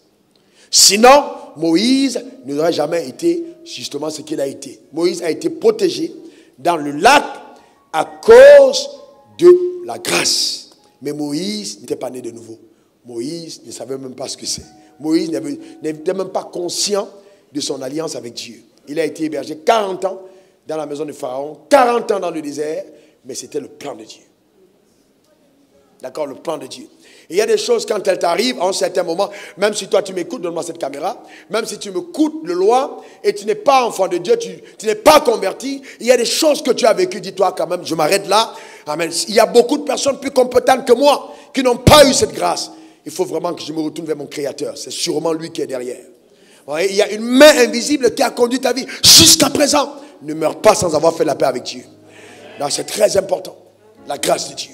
Sinon, Moïse n'aurait jamais été justement ce qu'il a été. Moïse a été protégé dans le lac à cause de la grâce. Mais Moïse n'était pas né de nouveau. Moïse ne savait même pas ce que c'est. Moïse n'était même pas conscient de son alliance avec Dieu. Il a été hébergé 40 ans dans la maison de Pharaon, 40 ans dans le désert, mais c'était le plan de Dieu. D'accord, le plan de Dieu. Et il y a des choses, quand elles t'arrivent, à un certain moment, même si toi tu m'écoutes, donne-moi cette caméra, même si tu m'écoutes le loin, et tu n'es pas enfant de Dieu, tu n'es pas converti, il y a des choses que tu as vécues, dis-toi quand même, je m'arrête là. Amen. Il y a beaucoup de personnes plus compétentes que moi, qui n'ont pas eu cette grâce. Il faut vraiment que je me retourne vers mon Créateur. C'est sûrement lui qui est derrière. Il y a une main invisible qui a conduit ta vie jusqu'à présent. Ne meurs pas sans avoir fait la paix avec Dieu. Donc c'est très important. La grâce de Dieu.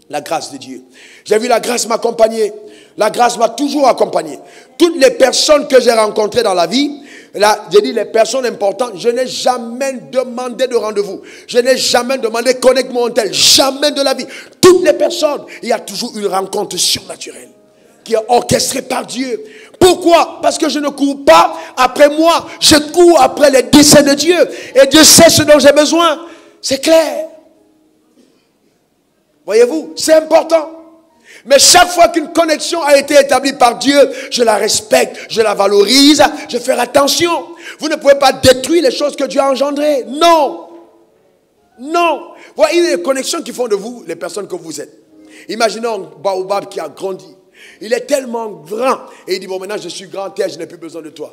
La grâce de Dieu. J'ai vu la grâce m'accompagner. La grâce m'a toujours accompagné. Toutes les personnes que j'ai rencontrées dans la vie, Là, j'ai dit les personnes importantes, je n'ai jamais demandé de rendez-vous. Je n'ai jamais demandé connecte-moi en tel. Jamais de la vie. Toutes les personnes, il y a toujours une rencontre surnaturelle qui est orchestrée par Dieu. Pourquoi? Parce que je ne cours pas après moi. Je cours après les desseins de Dieu. Et Dieu sait ce dont j'ai besoin. C'est clair. Voyez-vous, c'est important. Mais chaque fois qu'une connexion a été établie par Dieu, je la respecte, je la valorise, je fais attention. Vous ne pouvez pas détruire les choses que Dieu a engendrées. Non. Non. Voyez les connexions qui font de vous les personnes que vous êtes. Imaginons un baobab qui a grandi. Il est tellement grand. Et il dit, bon, maintenant je suis grand, terre, je n'ai plus besoin de toi.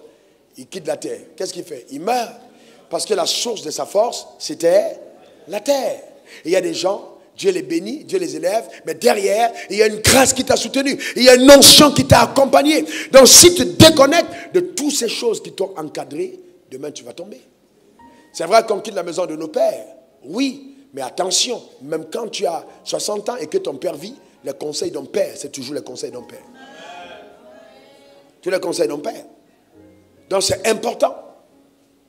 Il quitte la terre. Qu'est-ce qu'il fait? Il meurt. Parce que la source de sa force, c'était la terre. Et il y a des gens, Dieu les bénit, Dieu les élève, mais derrière, il y a une grâce qui t'a soutenu. Il y a une onction qui t'a accompagné. Donc si tu te déconnectes de toutes ces choses qui t'ont encadré, demain tu vas tomber. C'est vrai qu'on quitte la maison de nos pères. Oui, mais attention, même quand tu as 60 ans et que ton père vit, les conseils d'un père, c'est toujours les conseils d'un père. Tous les conseils d'un père. Donc c'est important.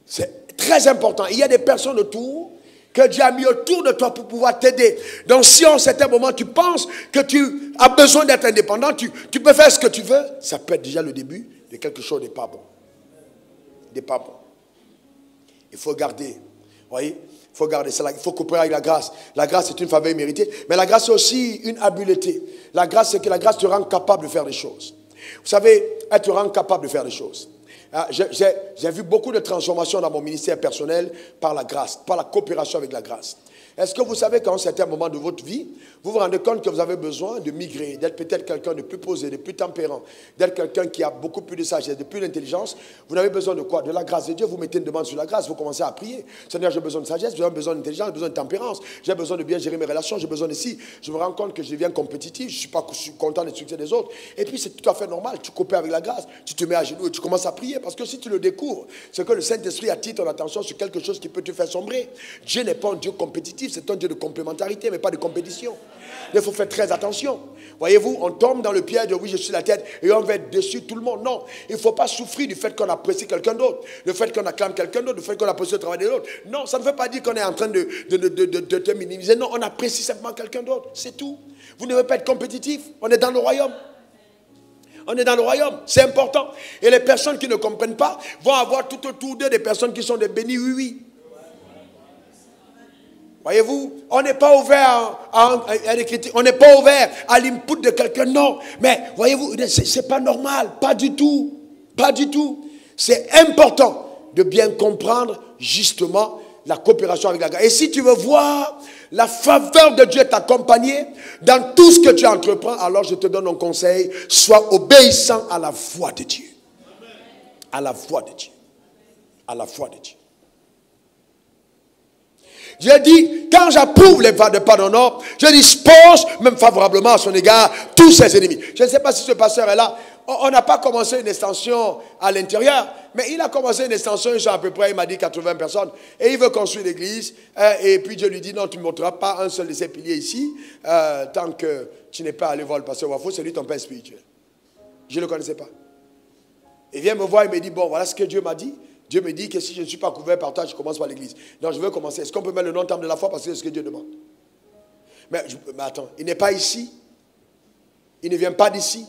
C'est très important. Il y a des personnes autour que Dieu a mis autour de toi pour pouvoir t'aider. Donc si en certain moment tu penses que tu as besoin d'être indépendant, tu peux faire ce que tu veux, ça peut être déjà le début de quelque chose de pas bon. De pas bon. Il faut garder, vous voyez, il faut garder cela, il faut coopérer avec la grâce. La grâce est une faveur méritée, mais la grâce est aussi une habileté. La grâce, c'est que la grâce te rend capable de faire des choses. Vous savez, elle te rend capable de faire des choses. J'ai vu beaucoup de transformations dans mon ministère personnel par la grâce, par la coopération avec la grâce. Est-ce que vous savez qu'à un certain moment de votre vie, vous vous rendez compte que vous avez besoin de migrer, d'être peut-être quelqu'un de plus posé, de plus tempérant, d'être quelqu'un qui a beaucoup plus de sagesse, de plus d'intelligence. Vous n'avez besoin de quoi? De la grâce de Dieu. Vous mettez une demande sur la grâce, vous commencez à prier. Seigneur, j'ai besoin de sagesse, j'ai besoin d'intelligence, j'ai besoin de tempérance, j'ai besoin de bien gérer mes relations, j'ai besoin de ci. Je me rends compte que je deviens compétitif, je ne suis pas content des succès des autres. Et puis c'est tout à fait normal, tu coopères avec la grâce, tu te mets à genoux et tu commences à prier. Parce que si tu le découvres, c'est que le Saint-Esprit attire ton attention sur quelque chose qui peut te faire sombrer. Dieu n'est pas un Dieu compétitif, c'est un Dieu de complémentarité, mais pas de compétition. Il faut faire très attention. Voyez-vous, on tombe dans le piège de oui, je suis la tête et on va être dessus tout le monde. Non, il ne faut pas souffrir du fait qu'on apprécie quelqu'un d'autre, le fait qu'on acclame quelqu'un d'autre, le fait qu'on apprécie le travail de l'autre. Non, ça ne veut pas dire qu'on est en train de te minimiser. Non, on apprécie simplement quelqu'un d'autre. C'est tout. Vous ne devez pas être compétitif. On est dans le royaume. On est dans le royaume, c'est important. Et les personnes qui ne comprennent pas vont avoir tout autour d'eux des personnes qui sont des bénis oui. Voyez-vous, on n'est pas ouvert à des critiques, on n'est pas ouvert à l'input de quelqu'un, non. Mais voyez-vous, c'est pas normal, pas du tout. Pas du tout. C'est important de bien comprendre justement la coopération avec la grâce. Et si tu veux voir la faveur de Dieu t'accompagner dans tout ce que tu entreprends, alors je te donne un conseil, sois obéissant à la voix de Dieu. À la voix de Dieu. À la voix de Dieu. J'ai dit, quand j'approuve les voies de pardon, je dispose même favorablement à son égard tous ses ennemis. Je ne sais pas si ce pasteur est là. On n'a pas commencé une extension à l'intérieur, mais il a commencé une extension, à peu près, il m'a dit 80 personnes, et il veut construire l'église, et puis Dieu lui dit, non, tu ne monteras pas un seul de ces piliers ici, tant que tu n'es pas allé voir le pasteur Wafo, c'est lui ton père spirituel. Je ne le connaissais pas. Il vient me voir, il me dit, bon, voilà ce que Dieu m'a dit. Dieu me dit que si je ne suis pas couvert par toi, je commence par l'église. Donc je veux commencer. Est-ce qu'on peut mettre le nom temple de la foi parce que c'est ce que Dieu demande? Mais attends, il n'est pas ici. Il ne vient pas d'ici.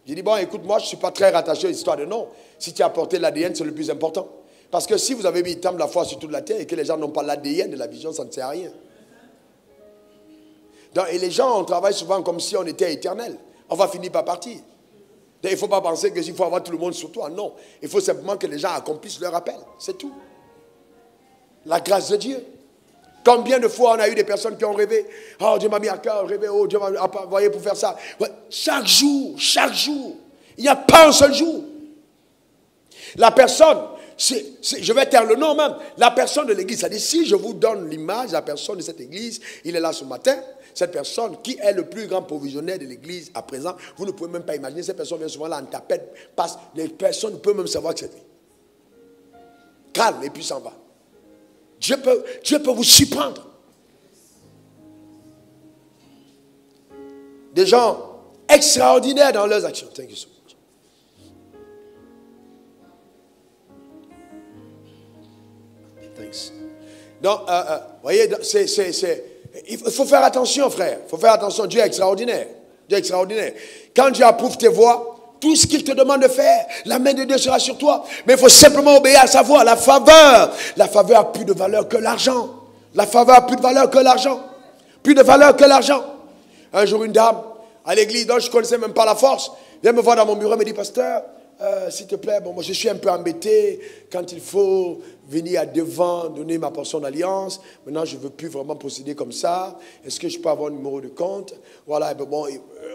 J'ai dit, bon, écoute, moi, je ne suis pas très rattaché à l'histoire de nom. Si tu as apporté l'ADN, c'est le plus important. Parce que si vous avez mis le temple de la foi sur toute la terre et que les gens n'ont pas l'ADN de la vision, ça ne sert à rien. Donc, et les gens, on travaille souvent comme si on était éternel. On va finir par partir. Il ne faut pas penser qu'il faut avoir tout le monde sur toi. Non. Il faut simplement que les gens accomplissent leur appel. C'est tout. La grâce de Dieu. Combien de fois on a eu des personnes qui ont rêvé. Oh, Dieu m'a mis à cœur, rêvé. Oh, Dieu m'a envoyé pour faire ça. Ouais. Chaque jour. Il n'y a pas un seul jour. La personne, je vais taire le nom même. La personne de l'église. C'est-à-dire, si je vous donne l'image de la personne de cette église, il est là ce matin. Cette personne qui est le plus grand provisionnaire de l'église à présent, vous ne pouvez même pas imaginer, cette personne vient souvent là en tapette, passe, les personnes ne peuvent même savoir que c'est lui. Calme et puis s'en va. Dieu peut vous surprendre. Des gens extraordinaires dans leurs actions. Thank you so much. Thanks. Donc, voyez, il faut faire attention, frère. Il faut faire attention. Dieu est extraordinaire. Dieu est extraordinaire. Quand Dieu approuve tes voies, tout ce qu'il te demande de faire, la main de Dieu sera sur toi. Mais il faut simplement obéir à sa voix. La faveur a plus de valeur que l'argent. La faveur a plus de valeur que l'argent. Plus de valeur que l'argent. Un jour, une dame à l'église, dont je ne connaissais même pas la force, vient me voir dans mon bureau et me dit, pasteur, s'il te plaît, bon, moi je suis un peu embêté quand il faut venir à devant, donner ma portion d'alliance. Maintenant, je ne veux plus vraiment procéder comme ça. Est-ce que je peux avoir un numéro de compte? Voilà, bon,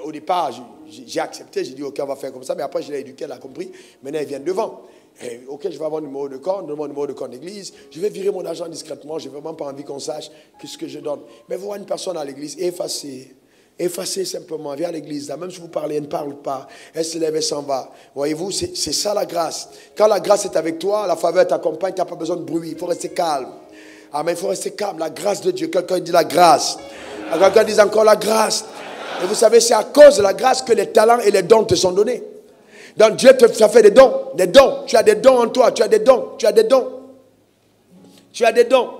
au départ, j'ai accepté, j'ai dit, ok, on va faire comme ça, mais après, je l'ai éduqué, elle a compris. Maintenant, elle vient devant. Et, ok, je vais avoir un numéro de compte, donne-moi un numéro de compte d'église. Je vais virer mon argent discrètement, je n'ai vraiment pas envie qu'on sache ce que je donne. Mais vous voyez une personne à l'église, effacez simplement, viens à l'église, là, même si vous parlez, elle ne parle pas, elle se lève et s'en va. Voyez-vous, c'est ça la grâce. Quand la grâce est avec toi, la faveur t'accompagne, tu n'as pas besoin de bruit, il faut rester calme. Amen, il faut rester calme, la grâce de Dieu. Quelqu'un dit la grâce. Quelqu'un dit encore la grâce. Et vous savez, c'est à cause de la grâce que les talents et les dons te sont donnés. Donc Dieu t'a fait des dons, des dons. Tu as des dons en toi, tu as des dons, tu as des dons. Tu as des dons.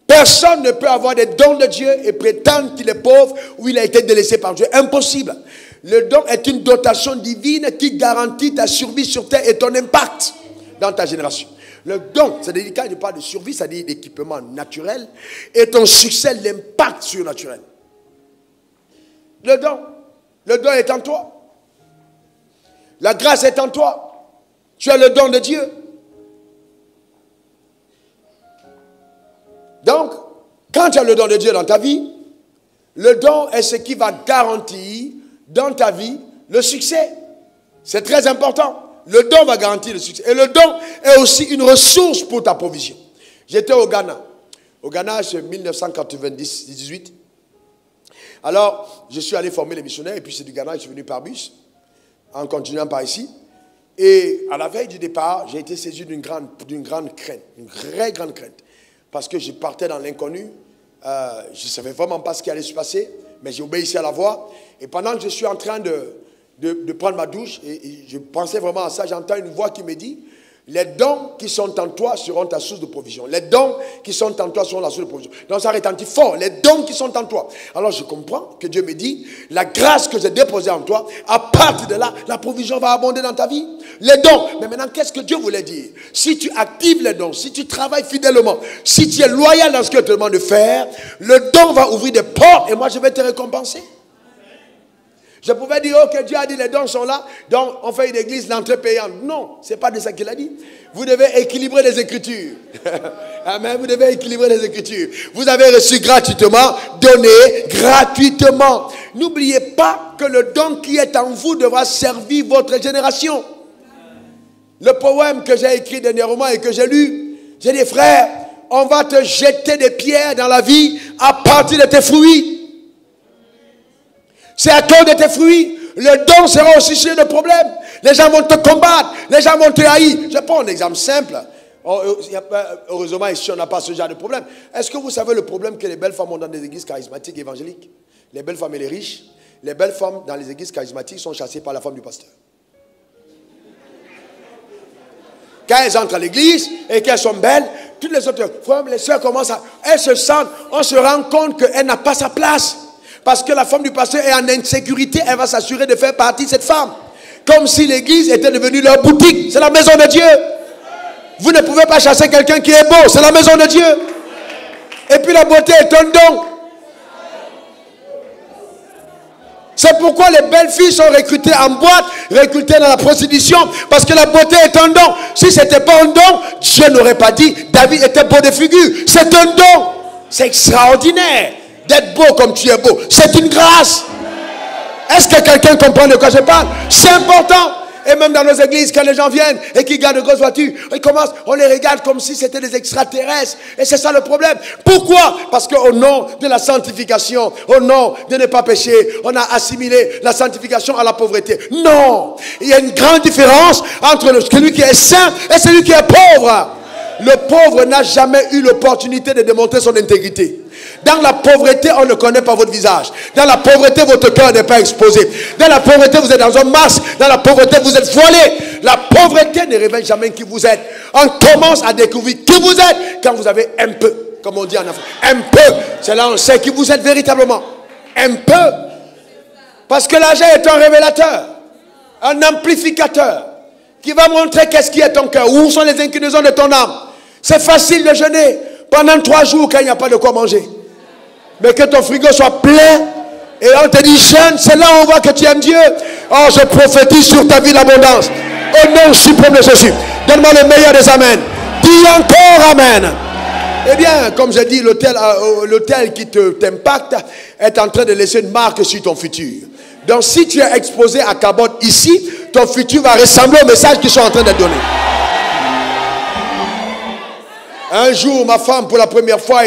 Personne ne peut avoir des dons de Dieu et prétendre qu'il est pauvre ou il a été délaissé par Dieu. Impossible. Le don est une dotation divine qui garantit ta survie sur terre et ton impact dans ta génération. Le don, c'est-à-dire quand je parle de survie, c'est-à-dire l'équipement naturel, et ton succès, l'impact surnaturel. Le don est en toi. La grâce est en toi. Tu as le don de Dieu. Donc, quand tu as le don de Dieu dans ta vie, le don est ce qui va garantir dans ta vie le succès. C'est très important. Le don va garantir le succès. Et le don est aussi une ressource pour ta provision. J'étais au Ghana. Au Ghana, c'est 1998. Alors, je suis allé former les missionnaires. Et puis, c'est du Ghana, je suis venu par bus, en continuant par ici. Et à la veille du départ, j'ai été saisi d'une grande crainte. Une très grande crainte. Parce que je partais dans l'inconnu. Je ne savais vraiment pas ce qui allait se passer. Mais j'ai obéi à la voix. Et pendant que je suis en train de prendre ma douche, et je pensais vraiment à ça, j'entends une voix qui me dit, les dons qui sont en toi seront ta source de provision. Les dons qui sont en toi seront la source de provision. Donc ça retentit fort. Les dons qui sont en toi. Alors je comprends que Dieu me dit, la grâce que j'ai déposée en toi, à partir de là, la provision va abonder dans ta vie. Les dons. Mais maintenant, qu'est-ce que Dieu voulait dire? Si tu actives les dons, si tu travailles fidèlement, si tu es loyal dans ce que tu te demande de faire, le don va ouvrir des portes et moi je vais te récompenser. Je pouvais dire, ok, Dieu a dit les dons sont là, donc on fait une église, l'entrée payante. Non, ce n'est pas de ça qu'il a dit. Vous devez équilibrer les Écritures. Amen, vous devez équilibrer les Écritures. Vous avez reçu gratuitement, donné gratuitement. N'oubliez pas que le don qui est en vous devra servir votre génération. Le poème que j'ai écrit dernièrement et que j'ai lu, j'ai dit, frère, on va te jeter des pierres dans la vie à partir de tes fruits. C'est à cause de tes fruits. Le don sera aussi sujet de problème. Les gens vont te combattre. Les gens vont te haïr. Je prends un exemple simple. Heureusement, ici, on n'a pas ce genre de problème. Est-ce que vous savez le problème que les belles femmes ont dans des églises charismatiques évangéliques? Les belles femmes et les riches. Les belles femmes dans les églises charismatiques sont chassées par la femme du pasteur. Quand elles entrent à l'église et qu'elles sont belles, toutes les autres femmes, les soeurs commencent à... Elles se sentent, on se rend compte qu'elle n'a pas sa place. Parce que la femme du pasteur est en insécurité, elle va s'assurer de faire partie de cette femme. Comme si l'église était devenue leur boutique. C'est la maison de Dieu. Vous ne pouvez pas chasser quelqu'un qui est beau. C'est la maison de Dieu. Et puis la beauté est un don. C'est pourquoi les belles filles sont recrutées en boîte, recrutées dans la prostitution. Parce que la beauté est un don. Si ce n'était pas un don, Dieu n'aurait pas dit David était beau de figure. C'est un don. C'est extraordinaire. D'être beau comme tu es beau, c'est une grâce. Est-ce que quelqu'un comprend de quoi je parle? C'est important. Et même dans nos églises, quand les gens viennent et qu'ils gardent de grosses voitures, on les regarde comme si c'était des extraterrestres. Et c'est ça le problème. Pourquoi? Parce qu'au nom de la sanctification, au nom de ne pas pécher, on a assimilé la sanctification à la pauvreté. Non! Il y a une grande différence entre celui qui est saint et celui qui est pauvre. Le pauvre n'a jamais eu l'opportunité de démontrer son intégrité. Dans la pauvreté, on ne connaît pas votre visage. Dans la pauvreté, votre cœur n'est pas exposé. Dans la pauvreté, vous êtes dans un masque. Dans la pauvreté, vous êtes voilé. La pauvreté ne révèle jamais qui vous êtes. On commence à découvrir qui vous êtes quand vous avez un peu, comme on dit en Afrique. Un peu, c'est là on sait qui vous êtes véritablement. Un peu. Parce que l'argent est un révélateur, un amplificateur, qui va montrer qu'est-ce qui est ton cœur. Où sont les inclinaisons de ton âme. C'est facile de jeûner pendant 3 jours quand il n'y a pas de quoi manger. Mais que ton frigo soit plein et on te dit jeûne, c'est là où on voit que tu aimes Dieu. Oh, je prophétise sur ta vie l'abondance. Au nom suprême de Jésus. Donne-moi le meilleur des amens. Dis encore amen. Eh bien, comme j'ai dit, l'autel qui t'impacte est en train de laisser une marque sur ton futur. Donc si tu es exposé à Cabot ici, ton futur va ressembler au message qu'ils sont en train de donner. Un jour, ma femme, pour la première fois,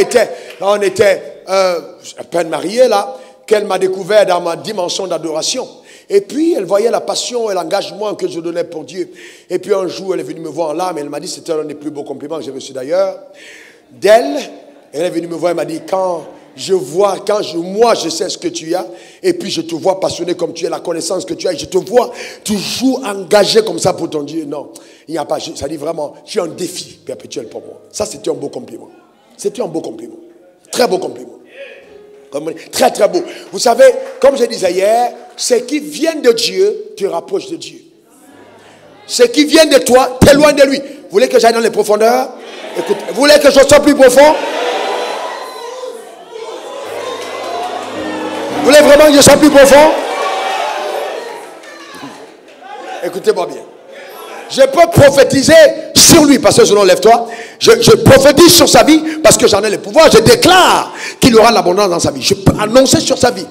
on était à peine mariés là, qu'elle m'a découvert dans ma dimension d'adoration. Et puis, elle voyait la passion et l'engagement que je donnais pour Dieu. Et puis, un jour, elle est venue me voir en larmes. Elle m'a dit, c'était l'un des plus beaux compliments que j'ai reçus d'ailleurs. D'elle, elle est venue me voir, elle m'a dit, moi je sais ce que tu as, et puis je te vois passionné comme tu es, la connaissance que tu as, et je te vois toujours engagé comme ça pour ton Dieu. Non, il n'y a pas, ça dit vraiment, tu es un défi perpétuel pour moi. Ça, c'était un beau compliment. C'était un beau compliment. Très beau compliment. Très, très beau. Vous savez, comme je disais hier, ce qui vient de Dieu te rapproche de Dieu. Ce qui vient de toi t'éloigne de lui. Vous voulez que j'aille dans les profondeurs? Écoute, vous voulez que je sois plus profond? Vous voulez vraiment que je sois plus profond? Écoutez-moi bien. Je peux prophétiser sur lui, parce que sinon lève-toi. Je prophétise sur sa vie parce que j'en ai le pouvoir. Je déclare qu'il aura l'abondance dans sa vie. Je peux annoncer sur sa vie.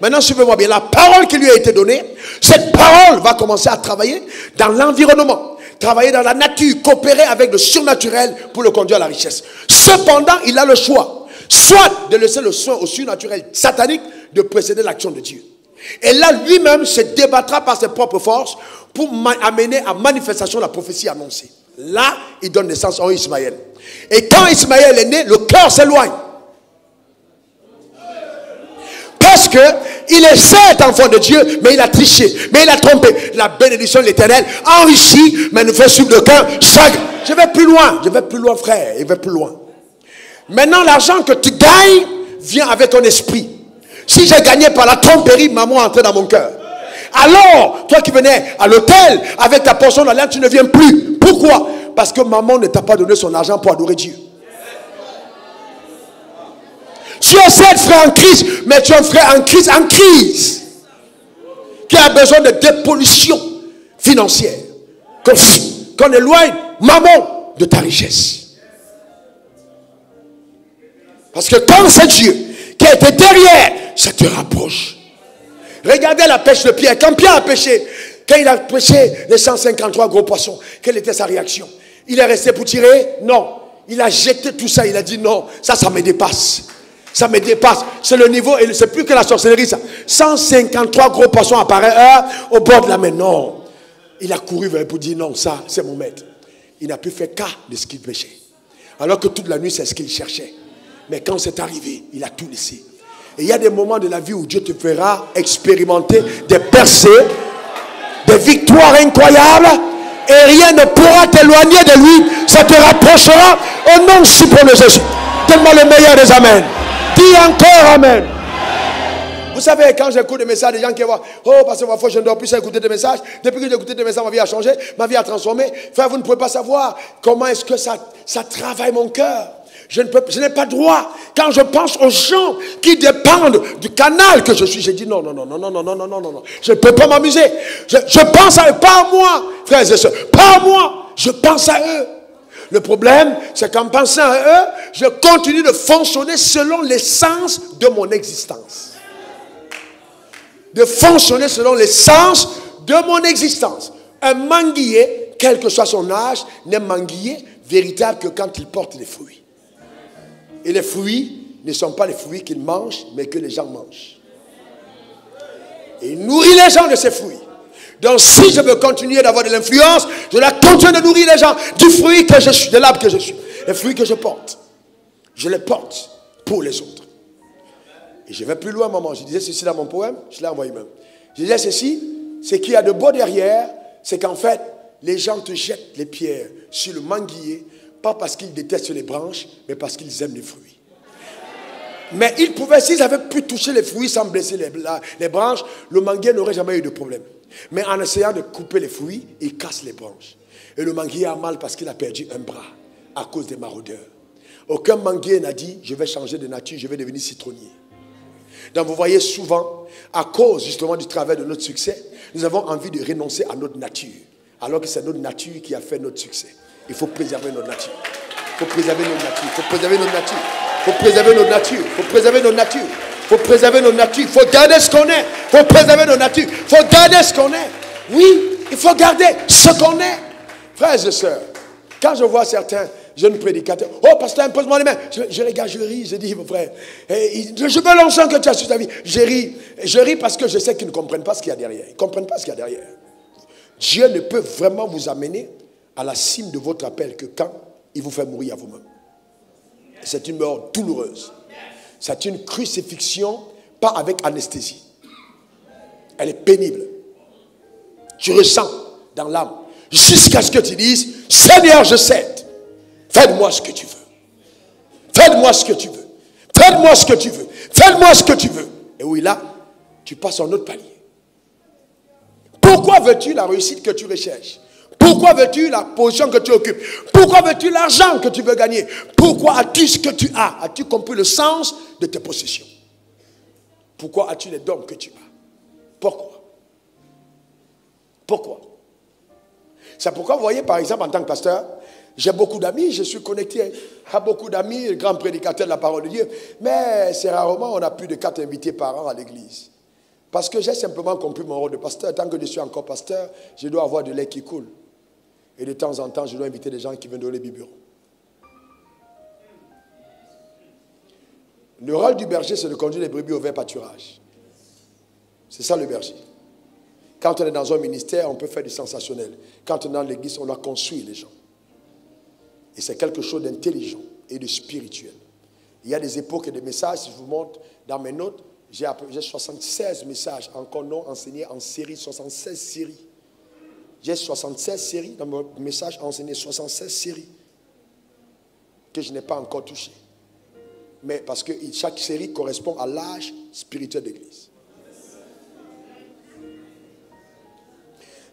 Maintenant, suivez-moi bien. La parole qui lui a été donnée, cette parole va commencer à travailler dans l'environnement, travailler dans la nature, coopérer avec le surnaturel pour le conduire à la richesse. Cependant, il a le choix, soit de laisser le soin au surnaturel satanique de précéder l'action de Dieu. Et là, lui-même se débattra par ses propres forces pour amener à manifestation la prophétie annoncée. Là, il donne naissance à Ismaël. Et quand Ismaël est né, le cœur s'éloigne. Parce qu'il est certes enfant de Dieu, mais il a triché, mais il a trompé. La bénédiction de l'Éternel enrichit, mais nous fait suivre le cœur chagrin. Je vais plus loin, frère, je vais plus loin. Maintenant, l'argent que tu gagnes vient avec ton esprit. Si j'ai gagné par la tromperie, maman est entrée dans mon cœur. Alors, toi qui venais à l'hôtel avec ta portion d'alliance, tu ne viens plus. Pourquoi? Parce que maman ne t'a pas donné son argent pour adorer Dieu. Tu es certes frère en crise, mais tu es un frère en crise, qui a besoin de dépollution financière. Qu'on éloigne maman de ta richesse. Parce que quand c'est Dieu qui était derrière, ça te rapproche. Regardez la pêche de Pierre. Quand Pierre a pêché, quand il a pêché les 153 gros poissons, quelle était sa réaction? Il est resté pour tirer? Non. Il a jeté tout ça. Il a dit non, ça me dépasse. Ça me dépasse. C'est le niveau, et c'est plus que la sorcellerie, ça. 153 gros poissons apparaissent au bord de la mer. Non. Il a couru vers pour dire non, ça, c'est mon maître. Il n'a plus fait cas de ce qu'il pêchait. Alors que toute la nuit, c'est ce qu'il cherchait. Mais quand c'est arrivé, il a tout laissé. Et il y a des moments de la vie où Dieu te fera expérimenter des percées, des victoires incroyables, et rien ne pourra t'éloigner de lui. Ça te rapprochera au nom suprême de Jésus. Donne-moi le meilleur des amens. Dis encore amen. Vous savez, quand j'écoute des messages, des gens qui voient, oh, parce que parfois je ne dois plus écouter des messages. Depuis que j'ai écouté des messages, ma vie a changé, ma vie a transformé. Frère, vous ne pouvez pas savoir comment est-ce que ça travaille mon cœur. Je n'ai pas droit. Quand je pense aux gens qui dépendent du canal que je suis, j'ai dit non. Je ne peux pas m'amuser. Je pense à eux, pas à moi, frères et sœurs. Pas à moi, je pense à eux. Le problème, c'est qu'en pensant à eux, je continue de fonctionner selon l'essence de mon existence. De fonctionner selon l'essence de mon existence. Un manguier, quel que soit son âge, n'est manguier véritable que quand il porte les fruits. Et les fruits ne sont pas les fruits qu'ils mangent, mais que les gens mangent. Et il nourrit les gens de ces fruits. Donc si je veux continuer d'avoir de l'influence, je dois continuer de nourrir les gens du fruit que je suis, de l'arbre que je suis. Les fruits que je porte, je les porte pour les autres. Et je vais plus loin, maman. Je disais ceci dans mon poème, je l'ai envoyé même. Je disais ceci, ce qu'il y a de beau derrière, c'est qu'en fait, les gens te jettent les pierres sur le manguier, pas parce qu'ils détestent les branches, mais parce qu'ils aiment les fruits. Mais ils pouvaient, s'ils avaient pu toucher les fruits sans blesser les branches, le manguier n'aurait jamais eu de problème. Mais en essayant de couper les fruits, il casse les branches. Et le manguier a mal parce qu'il a perdu un bras à cause des maraudeurs. Aucun manguier n'a dit, je vais changer de nature, je vais devenir citronnier. Donc vous voyez souvent, à cause justement du travail de notre succès, nous avons envie de renoncer à notre nature. Alors que c'est notre nature qui a fait notre succès. Il faut préserver notre nature. Il faut préserver notre nature. Il faut préserver notre nature. Il faut préserver notre nature. Il faut préserver notre nature. Il faut préserver notre nature. Il faut garder ce qu'on est. Il faut préserver notre nature. Il faut garder ce qu'on est. Oui, il faut garder ce qu'on est. Frères et sœurs, quand je vois certains jeunes prédicateurs, oh pasteur, impose-moi les mains. Je regarde, je ris, je dis, mon frère, je veux l'ensemble que tu as sur ta vie. Je ris parce que je sais qu'ils ne comprennent pas ce qu'il y a derrière. Ils ne comprennent pas ce qu'il y a derrière. Dieu ne peut vraiment vous amener à la cime de votre appel que quand il vous fait mourir à vous-même. C'est une mort douloureuse. C'est une crucifixion, pas avec anesthésie. Elle est pénible. Tu ressens dans l'âme. Jusqu'à ce que tu dises, Seigneur, je cède. Fais-moi ce que tu veux. Fais-moi ce que tu veux. Fais-moi ce que tu veux. Fais-moi ce que tu veux. Et oui, là, tu passes en autre palier. Pourquoi veux-tu la réussite que tu recherches? Pourquoi veux-tu la position que tu occupes? Pourquoi veux-tu l'argent que tu veux gagner? Pourquoi as-tu ce que tu as? As-tu compris le sens de tes possessions? Pourquoi as-tu les dons que tu as? Pourquoi? Pourquoi? C'est pourquoi, vous voyez, par exemple, en tant que pasteur, j'ai beaucoup d'amis, je suis connecté à beaucoup d'amis, grands prédicateurs de la parole de Dieu, mais c'est rarement on a plus de 4 invités par an à l'église. Parce que j'ai simplement compris mon rôle de pasteur. Tant que je suis encore pasteur, je dois avoir de lait qui coule. Et de temps en temps, je dois inviter des gens qui viennent donner les biberons. Le rôle du berger, c'est de conduire les brebis au vert pâturage. C'est ça le berger. Quand on est dans un ministère, on peut faire du sensationnel. Quand on est dans l'église, on doit construire les gens. Et c'est quelque chose d'intelligent et de spirituel. Il y a des époques et des messages, si je vous montre dans mes notes, j'ai 76 messages encore non enseignés en série, 76 séries. J'ai 76 séries dans mon message enseigné, 76 séries que je n'ai pas encore touchées. Mais parce que chaque série correspond à l'âge spirituel de l'Église.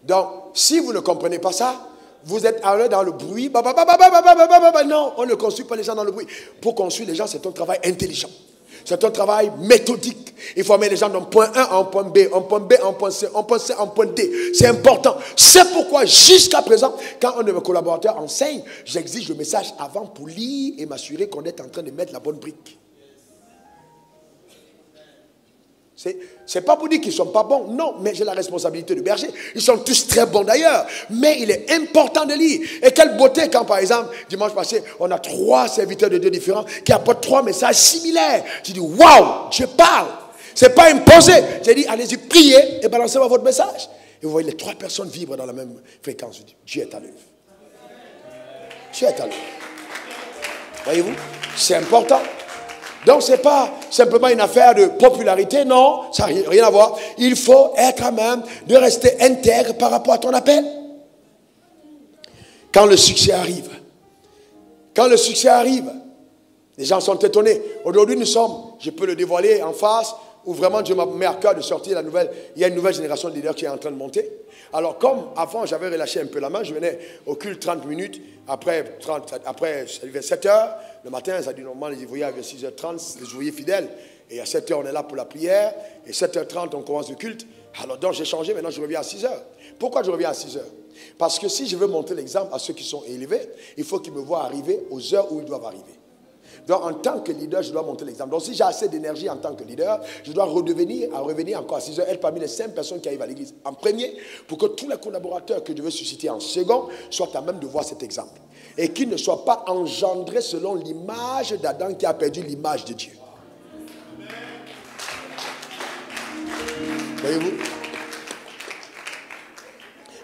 Donc, si vous ne comprenez pas ça, vous êtes allé dans le bruit. Non, on ne construit pas les gens dans le bruit. Pour construire les gens, c'est un travail intelligent. C'est un travail méthodique. Il faut amener les gens d'un point A en point B, en point B en point C, en point C en point D. C'est important. C'est pourquoi jusqu'à présent, quand un de mes collaborateurs enseigne, j'exige le message avant pour lire et m'assurer qu'on est en train de mettre la bonne brique. C'est pas pour dire qu'ils ne sont pas bons, non, mais j'ai la responsabilité de berger. Ils sont tous très bons d'ailleurs, mais il est important de lire. Et quelle beauté quand, par exemple, dimanche passé, on a 3 serviteurs de Dieu différents qui apportent 3 messages similaires. J'ai dit, waouh, Dieu parle. Ce n'est pas imposé. J'ai dit, allez-y, priez et balancez-moi votre message. Et vous voyez, les 3 personnes vibrent dans la même fréquence. Je dis, Dieu est à l'œuvre. Dieu est à l'œuvre. Voyez-vous, c'est important. Donc, ce n'est pas simplement une affaire de popularité, non, ça n'a rien à voir. Il faut être à même de rester intègre par rapport à ton appel. Quand le succès arrive, les gens sont étonnés. Aujourd'hui, nous sommes, je peux le dévoiler en face, où vraiment Dieu m'a mis à cœur de sortir la nouvelle. Il y a une nouvelle génération de leaders qui est en train de monter. Alors, comme avant, j'avais relâché un peu la main, je venais au culte 30 minutes, après ça arrivait 7 heures. Le matin, ça dit normalement, les ouvriers avaient 6h30, les ouvriers fidèles. Et à 7h, on est là pour la prière. Et 7h30, on commence le culte. Alors donc, j'ai changé, maintenant je reviens à 6h. Pourquoi je reviens à 6h? Parce que si je veux montrer l'exemple à ceux qui sont élevés, il faut qu'ils me voient arriver aux heures où ils doivent arriver. Donc, en tant que leader, je dois montrer l'exemple. Donc, si j'ai assez d'énergie en tant que leader, je dois revenir encore à 6 heures, être parmi les 5 personnes qui arrivent à l'église en premier, pour que tous les collaborateurs que je veux susciter en second soient à même de voir cet exemple. Et qu'ils ne soient pas engendrés selon l'image d'Adam qui a perdu l'image de Dieu. Voyez-vous?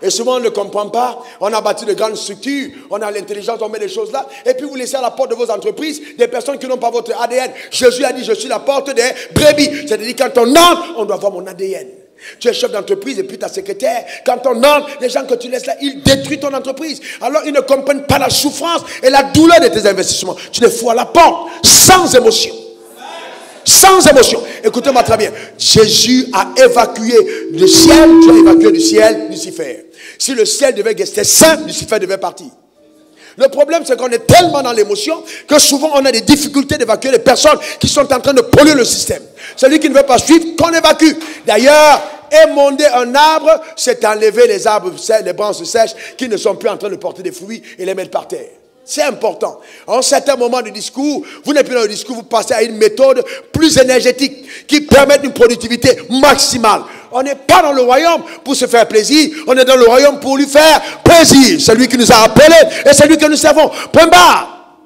Et souvent, on ne comprend pas. On a bâti de grandes structures. On a l'intelligence, on met des choses là. Et puis, vous laissez à la porte de vos entreprises des personnes qui n'ont pas votre ADN. Jésus a dit, je suis la porte des brebis. C'est-à-dire, quand on entre, on doit voir mon ADN. Tu es chef d'entreprise et puis ta secrétaire. Quand on entre, les gens que tu laisses là, ils détruisent ton entreprise. Alors, ils ne comprennent pas la souffrance et la douleur de tes investissements. Tu les fous à la porte, sans émotion. Sans émotion. Écoutez-moi très bien. Jésus a évacué le ciel. Tu as évacué du ciel Lucifer. Si le ciel devait rester saint, Lucifer devait partir. Le problème, c'est qu'on est tellement dans l'émotion que souvent on a des difficultés d'évacuer les personnes qui sont en train de polluer le système. Celui qui ne veut pas suivre, qu'on évacue. D'ailleurs, émonder un arbre, c'est enlever les arbres, les branches sèches qui ne sont plus en train de porter des fruits et les mettre par terre. C'est important. En certains moments du discours, vous n'êtes plus dans le discours, vous passez à une méthode plus énergétique qui permet une productivité maximale. On n'est pas dans le royaume pour se faire plaisir, on est dans le royaume pour lui faire plaisir. C'est lui qui nous a appelés et c'est lui que nous servons. Point barre.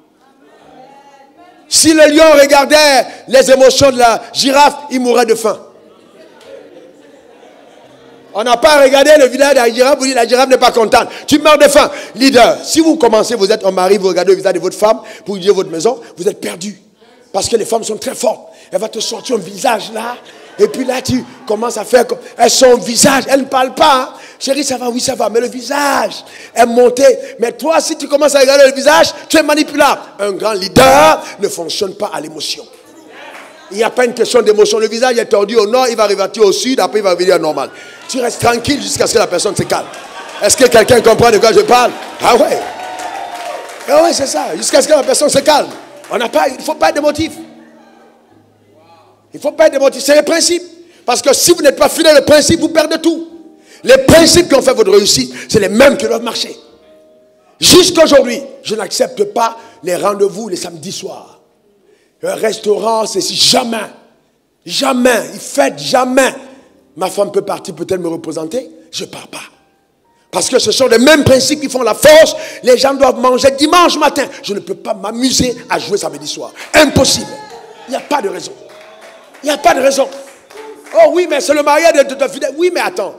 Si le lion regardait les émotions de la girafe, il mourrait de faim. On n'a pas regardé le visage de la girafe, vous dites la girafe n'est pas contente. Tu meurs de faim. Leader, si vous commencez, vous êtes un mari, vous regardez le visage de votre femme, vous dites votre maison, vous êtes perdu. Parce que les femmes sont très fortes. Elle va te sortir un visage là. Et puis là, tu commences à faire comme... Elles sont au visage, elles ne parlent pas. Hein. Chérie, ça va, oui, ça va. Mais le visage est monté. Mais toi, si tu commences à regarder le visage, tu es manipulable. Un grand leader ne fonctionne pas à l'émotion. Il n'y a pas une question d'émotion. Le visage est tordu au nord, il va revertir au sud, après il va revenir normal. Tu restes tranquille jusqu'à ce que la personne se calme. Est-ce que quelqu'un comprend de quoi je parle? Ah ouais. Ah ouais, c'est ça. Jusqu'à ce que la personne se calme. Il ne faut pas être émotif. Il ne faut pas être émotif. C'est le principe. Parce que si vous n'êtes pas fidèle au principe, vous perdez tout. Les principes qui ont fait votre réussite, c'est les mêmes qui doivent marcher. Jusqu'à aujourd'hui, je n'accepte pas les rendez-vous les samedis soirs. Un restaurant, c'est si jamais, il fait jamais. Ma femme peut partir, peut-elle me représenter? Je ne pars pas. Parce que ce sont les mêmes principes qui font la force. Les gens doivent manger dimanche matin. Je ne peux pas m'amuser à jouer samedi soir. Impossible. Il n'y a pas de raison. Il n'y a pas de raison. Oh oui, mais c'est le mariage de ta fidèle. Oui, mais attends.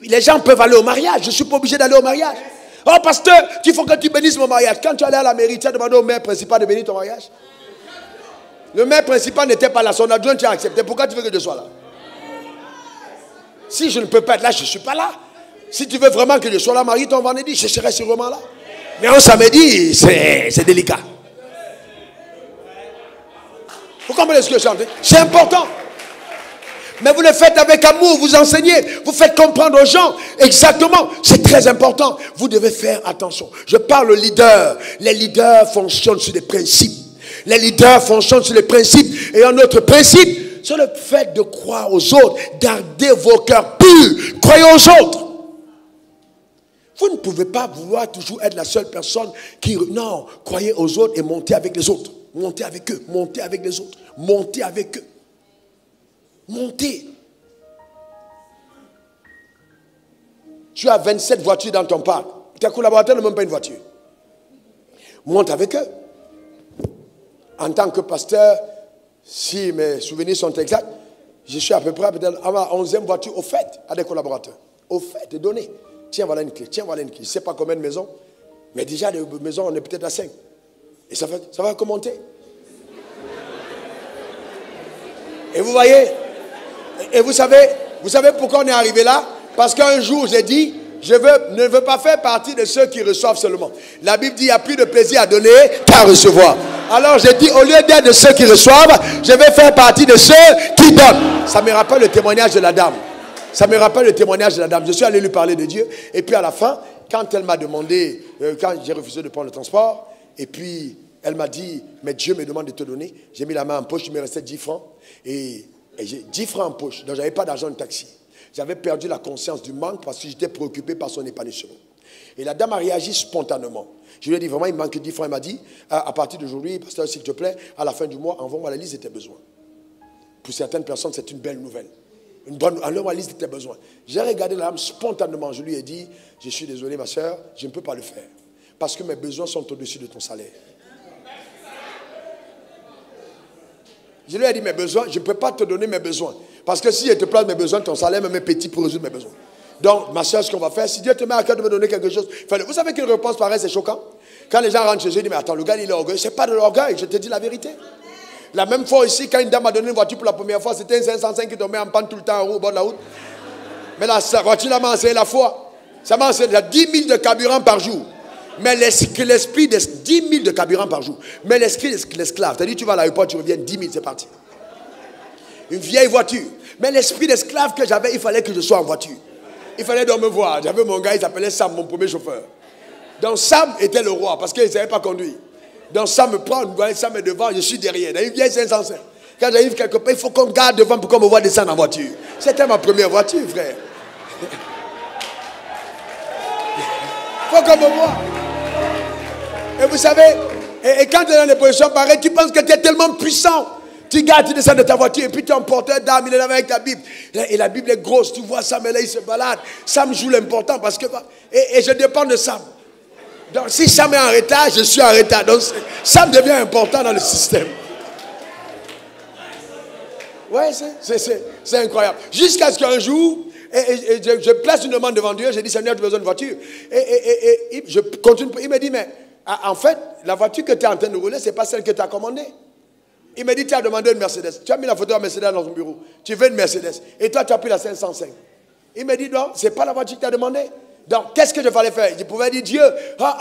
Les gens peuvent aller au mariage. Je ne suis pas obligé d'aller au mariage. Oh, pasteur, il faut que tu bénisses mon mariage. Quand tu allais à la mairie, tu as demandé au maire principal de bénir ton mariage? Le maire principal n'était pas là. Son adjoint, tu as accepté. Pourquoi tu veux que je sois là? Si je ne peux pas être là, je ne suis pas là. Si tu veux vraiment que je sois là, marie ton vendredi, je serai sûrement là. Mais un samedi, c'est délicat. Vous comprenez ce que je chante? C'est important. Mais vous le faites avec amour, vous enseignez, vous faites comprendre aux gens. Exactement, c'est très important. Vous devez faire attention. Je parle aux leaders. Les leaders fonctionnent sur des principes. Les leaders fonctionnent sur les principes. Et un autre principe, c'est le fait de croire aux autres. Gardez vos cœurs purs. Croyez aux autres. Vous ne pouvez pas vouloir toujours être la seule personne qui... Non, croyez aux autres et montez avec les autres. Montez avec eux, montez avec les autres. Montez avec eux. Montez. Tu as 27 voitures dans ton parc. Tes collaborateurs n'ont même pas une voiture. Monte avec eux. En tant que pasteur, si mes souvenirs sont exacts, je suis à peu près peut-être à ma 11e voiture offerte à des collaborateurs. Offerte, donnée. Tiens, voilà une clé. Tiens, voilà une clé. Je ne sais pas combien de maisons, mais déjà, les maisons, on est peut-être à 5. Et ça va commenter. Et vous voyez, et vous savez pourquoi on est arrivé là? Parce qu'un jour, j'ai dit, je ne veux pas faire partie de ceux qui reçoivent seulement. La Bible dit, il n'y a plus de plaisir à donner qu'à recevoir. Alors j'ai dit, au lieu d'être de ceux qui reçoivent, je vais faire partie de ceux qui donnent. Ça me rappelle le témoignage de la dame. Je suis allé lui parler de Dieu. Et puis à la fin, quand elle m'a demandé, quand j'ai refusé de prendre le transport, et puis elle m'a dit, mais Dieu me demande de te donner. J'ai mis la main en poche, il me restait 10 francs. Et j'ai 10 francs en poche, donc je n'avais pas d'argent de taxi. J'avais perdu la conscience du manque parce que j'étais préoccupé par son épanouissement. Et la dame a réagi spontanément. Je lui ai dit, vraiment, il me manque 10 francs. Elle m'a dit, à partir d'aujourd'hui, pasteur, s'il te plaît, à la fin du mois, envoie-moi la liste de tes besoins. Pour certaines personnes, c'est une belle nouvelle. Envoie-moi la liste de tes besoins. J'ai regardé la dame spontanément. Je lui ai dit, je suis désolé, ma soeur, je ne peux pas le faire. Parce que mes besoins sont au-dessus de ton salaire. Je lui ai dit mes besoins, je ne peux pas te donner mes besoins. Parce que si je te place mes besoins, ton salaire me met petit pour résoudre mes besoins. Donc, ma soeur, ce qu'on va faire, si Dieu te met à cœur de me donner quelque chose, fais-le. Vous savez qu'une réponse pareille, c'est choquant. Quand les gens rentrent chez eux, ils disent, mais attends, le gars, il est orgueilleux. Ce n'est pas de l'orgueil, je te dis la vérité. La même fois ici, quand une dame m'a donné une voiture pour la première fois, c'était un 505 qui tombait en panne tout le temps en haut au bord de la route. Mais la voiture, là, m'a enseigné la foi. Ça m'a enseigné 10 000 de carburant par jour. Mais l'esprit, 10 000 de carburant par jour. Mais l'esprit, l'esclave. C'est-à-dire, tu vas à l'aéroport, tu reviens, 10 000, c'est parti. Une vieille voiture. Mais l'esprit d'esclave que j'avais, il fallait que je sois en voiture. Il fallait donc me voir. J'avais mon gars, il s'appelait Sam, mon premier chauffeur. Donc Sam était le roi, parce qu'il ne savait pas conduire. Donc Sam me prend, Sam est devant, je suis derrière. Dans une vieille 505. Quand j'arrive quelque part, il faut qu'on garde devant pour qu'on me voit descendre en voiture. C'était ma première voiture, frère. Il faut qu'on me voit. Et vous savez, et quand tu es dans des positions pareilles, tu penses que tu es tellement puissant. Tu gardes, tu descends de ta voiture et puis tu es un porteur d'âme, il est là avec ta Bible. Et la Bible est grosse, tu vois Sam, et là il se balade. Sam joue l'important parce que... Et je dépends de Sam. Donc si Sam est en retard, je suis en retard. Donc Sam devient important dans le système. Ouais, c'est incroyable. Jusqu'à ce qu'un jour, je place une demande devant Dieu, j'ai dit, Seigneur, tu as besoin d'une voiture. Et je continue, il me dit, mais en fait, la voiture que tu es en train de rouler, ce n'est pas celle que tu as commandée. Il m'a dit, tu as demandé une Mercedes. Tu as mis la photo de la Mercedes dans ton bureau. Tu veux une Mercedes. Et toi, tu as pris la 505. Il m'a dit, non, ce n'est pas la voiture que tu as demandé. Donc, qu'est-ce que je fallait faire? Je pouvais dire, Dieu,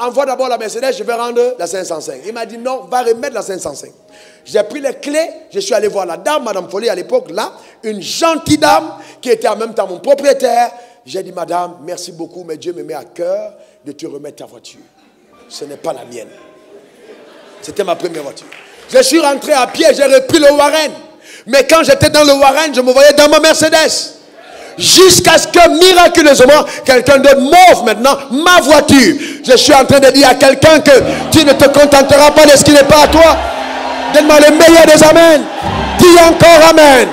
envoie d'abord la Mercedes, je vais rendre la 505. Il m'a dit, non, va remettre la 505. J'ai pris les clés, je suis allé voir la dame, Madame Follet, à l'époque, là, une gentille dame qui était en même temps mon propriétaire. J'ai dit, Madame, merci beaucoup, mais Dieu me met à cœur de te remettre ta voiture. Ce n'est pas la mienne. C'était ma première voiture. Je suis rentré à pied, j'ai repris le Warren. Mais quand j'étais dans le Warren, je me voyais dans ma Mercedes. Jusqu'à ce que miraculeusement, quelqu'un d'autre m'offre maintenant ma voiture. Je suis en train de dire à quelqu'un que tu ne te contenteras pas de ce qui n'est pas à toi. Donne-moi le meilleur des amens. Dis encore amen.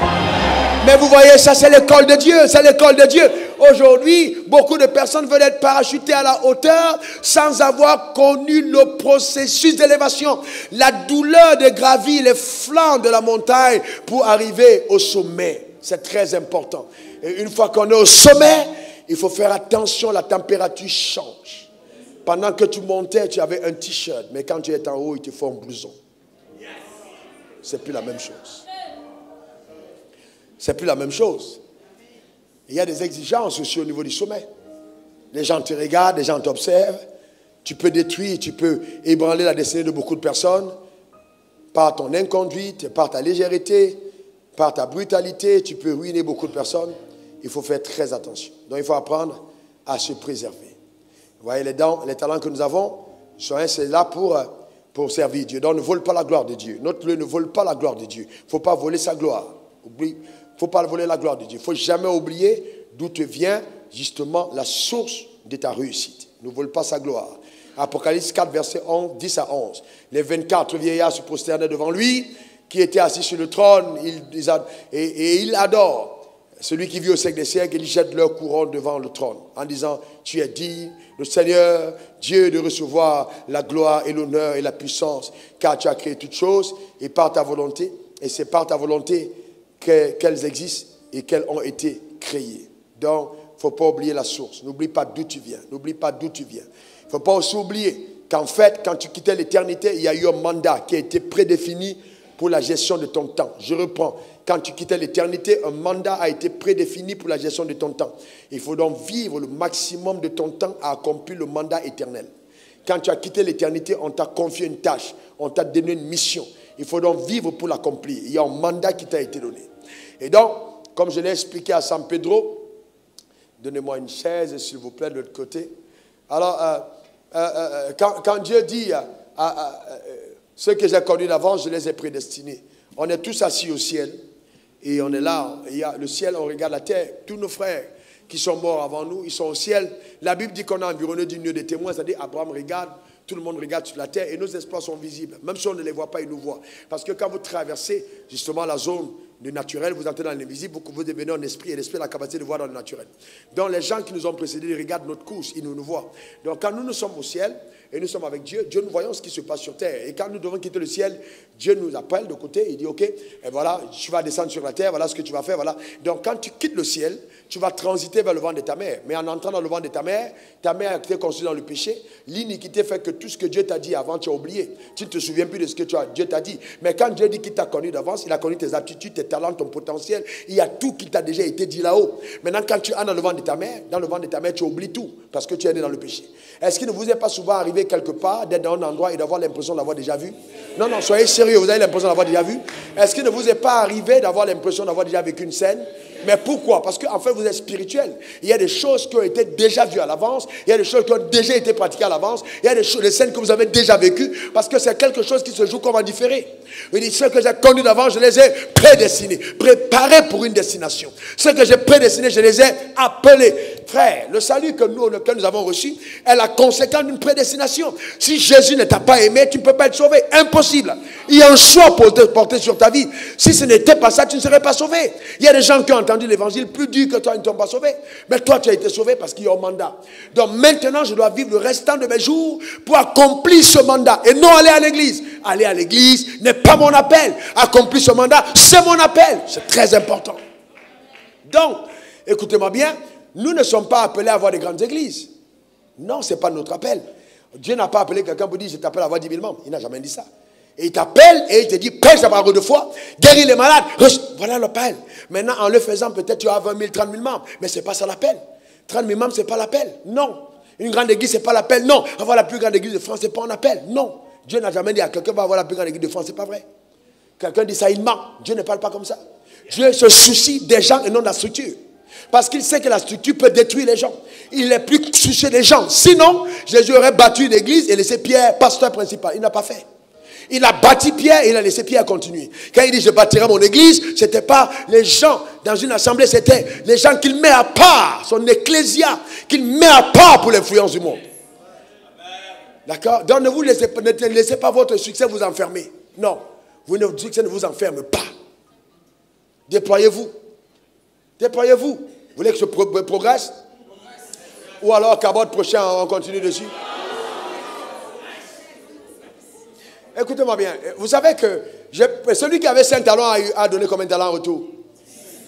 Mais vous voyez, ça c'est l'école de Dieu. C'est l'école de Dieu. Aujourd'hui, beaucoup de personnes veulent être parachutées à la hauteur sans avoir connu le processus d'élévation. La douleur de gravir les flancs de la montagne pour arriver au sommet. C'est très important. Et une fois qu'on est au sommet, il faut faire attention, la température change. Pendant que tu montais, tu avais un t-shirt. Mais quand tu es en haut, il te faut un blouson. C'est plus la même chose. C'est plus la même chose. Il y a des exigences aussi au niveau du sommet. Les gens te regardent, les gens t'observent. Tu peux détruire, tu peux ébranler la destinée de beaucoup de personnes par ton inconduite, par ta légèreté, par ta brutalité. Tu peux ruiner beaucoup de personnes. Il faut faire très attention. Donc il faut apprendre à se préserver. Vous voyez les talents que nous avons, c'est là pour servir Dieu. Donc ne vole pas la gloire de Dieu. Note-le, ne vole pas la gloire de Dieu. Il ne faut pas voler sa gloire. Il ne faut pas voler la gloire de Dieu. Il ne faut jamais oublier d'où te vient justement la source de ta réussite. Ne vole pas sa gloire. Apocalypse 4, verset 10 à 11. Les 24 vieillards se prosternaient devant lui, qui était assis sur le trône, et il adore celui qui vit au siècle des siècles, et ils jettent leur couronne devant le trône, en disant, tu es digne, le Seigneur, Dieu, de recevoir la gloire et l'honneur et la puissance, car tu as créé toutes choses, et par ta volonté, et c'est par ta volonté qu'elles existent et qu'elles ont été créées. Donc, il ne faut pas oublier la source. N'oublie pas d'où tu viens. N'oublie pas d'où tu viens. Il ne faut pas aussi oublier qu'en fait, quand tu quittais l'éternité, il y a eu un mandat qui a été prédéfini pour la gestion de ton temps. Je reprends. Quand tu quittais l'éternité, un mandat a été prédéfini pour la gestion de ton temps. Il faut donc vivre le maximum de ton temps à accomplir le mandat éternel. Quand tu as quitté l'éternité, on t'a confié une tâche, on t'a donné une mission. Il faut donc vivre pour l'accomplir. Il y a un mandat qui t'a été donné. Et donc, comme je l'ai expliqué à San Pedro, donnez-moi une chaise, s'il vous plaît, de l'autre côté. Alors, quand Dieu dit, ceux que j'ai connus d'avance, je les ai prédestinés. On est tous assis au ciel et on est là. Il y a le ciel, on regarde la terre. Tous nos frères qui sont morts avant nous, ils sont au ciel. La Bible dit qu'on est environné d'une nuée de témoins, c'est-à-dire Abraham regarde, tout le monde regarde sur la terre et nos exploits sont visibles. Même si on ne les voit pas, ils nous voient. Parce que quand vous traversez justement la zone du naturel, vous entrez dans l'invisible, vous devenez un esprit et l'esprit a la capacité de voir dans le naturel. Donc les gens qui nous ont précédés, ils regardent notre course, ils nous voient. Donc quand nous sommes au ciel, et nous sommes avec Dieu, Dieu, nous voyons ce qui se passe sur terre. Et quand nous devons quitter le ciel, Dieu nous appelle de côté, il dit, ok, et voilà, tu vas descendre sur la terre, voilà ce que tu vas faire, voilà. Donc quand tu quittes le ciel, tu vas transiter vers le ventre de ta mère. Mais en entrant dans le ventre de ta mère a été conçue dans le péché. L'iniquité fait que tout ce que Dieu t'a dit avant, tu as oublié. Tu ne te souviens plus de ce que Dieu t'a dit. Mais quand Dieu dit qu'il t'a connu d'avance, il a connu tes aptitudes, tes talents, ton potentiel. Il y a tout qui t'a déjà été dit là-haut. Maintenant, quand tu es dans le ventre de ta mère, tu oublies tout parce que tu es né dans le péché. Est-ce qu'il ne vous est pas souvent arrivé quelque part d'être dans un endroit et d'avoir l'impression d'avoir déjà vu? Non, non, soyez sérieux, vous avez l'impression d'avoir déjà vu? Est-ce qu'il ne vous est pas arrivé d'avoir l'impression d'avoir déjà vécu une scène? Mais pourquoi? Parce qu'en fait, vous êtes spirituel. Il y a des choses qui ont été déjà vues à l'avance. Il y a des choses qui ont déjà été pratiquées à l'avance. Il y a des scènes que vous avez déjà vécues. Parce que c'est quelque chose qui se joue comme en différé. Il dit, ceux que j'ai connus d'avance, je les ai prédestinés. Préparés pour une destination. Ceux que j'ai prédestinés, je les ai appelés. Frère, le salut que nous avons reçu est la conséquence d'une prédestination. Si Jésus ne t'a pas aimé, tu ne peux pas être sauvé. Impossible. Il y a un choix pour te porter sur ta vie. Si ce n'était pas ça, tu ne serais pas sauvé. Il y a des gens qui ont entendu l'évangile plus dur que toi, ils ne t'ont pas sauvé. Mais toi, tu as été sauvé parce qu'il y a un mandat. Donc maintenant, je dois vivre le restant de mes jours pour accomplir ce mandat. Et non aller à l'église. Aller à l'église n'est pas mon appel. Accomplir ce mandat, c'est mon appel. C'est très important. Donc, écoutez-moi bien, nous ne sommes pas appelés à avoir des grandes églises. Non, ce n'est pas notre appel. Dieu n'a pas appelé quelqu'un pour dire, je t'appelle à avoir 10 000 membres. Il n'a jamais dit ça. Et il t'appelle et il te dit, prêche la parole de foi, guéris les malades. Voilà l'appel. Maintenant, en le faisant, peut-être tu as 20 000, 30 000 membres. Mais ce n'est pas ça l'appel. 30 000 membres, ce n'est pas l'appel. Non. Une grande église, ce n'est pas l'appel. Non. Avoir la plus grande église de France, ce n'est pas un appel. Non. Dieu n'a jamais dit à quelqu'un va avoir la plus grande église de France. Ce n'est pas vrai. Quelqu'un dit ça, il ment. Dieu ne parle pas comme ça. Dieu se soucie des gens et non de la structure. Parce qu'il sait que la structure peut détruire les gens. Il n'est plus soucieux des gens. Sinon, Jésus aurait battu une église et laissé Pierre pasteur principal. Il n'a pas fait. Il a bâti Pierre et il a laissé Pierre continuer. Quand il dit je bâtirai mon église, ce n'était pas les gens dans une assemblée, c'était les gens qu'il met à part, son ecclésia, qu'il met à part pour l'influence du monde. D'accord? Donc ne laissez pas votre succès vous enfermer. Non, votre succès ne vous enferme pas. Déployez-vous. Déployez-vous. Vous voulez que je progresse? Ou alors qu'à votre prochain, on continue dessus? Écoutez-moi bien. Vous savez que celui qui avait 5 talents a donné combien de talents en retour?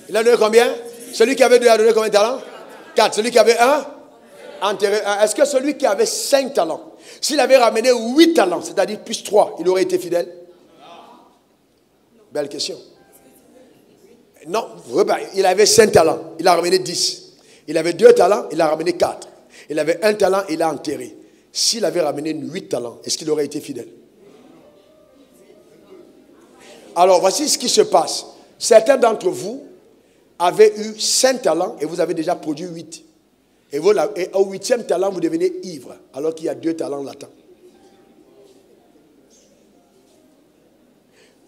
Il a donné combien? Celui qui avait 2 a donné combien de talents? 4. Celui qui avait 1? Enterré 1. Est-ce que celui qui avait 5 talents, s'il avait ramené 8 talents, c'est-à-dire plus 3, il aurait été fidèle? Belle question. Non, il avait 5 talents, il a ramené 10. Il avait 2 talents, il a ramené 4. Il avait 1 talent, il a enterré. S'il avait ramené 8 talents, est-ce qu'il aurait été fidèle? Alors, voici ce qui se passe. Certains d'entre vous avaient eu 5 talents et vous avez déjà produit 8. Et au 8e talent, vous devenez ivre, alors qu'il y a 2 talents latents.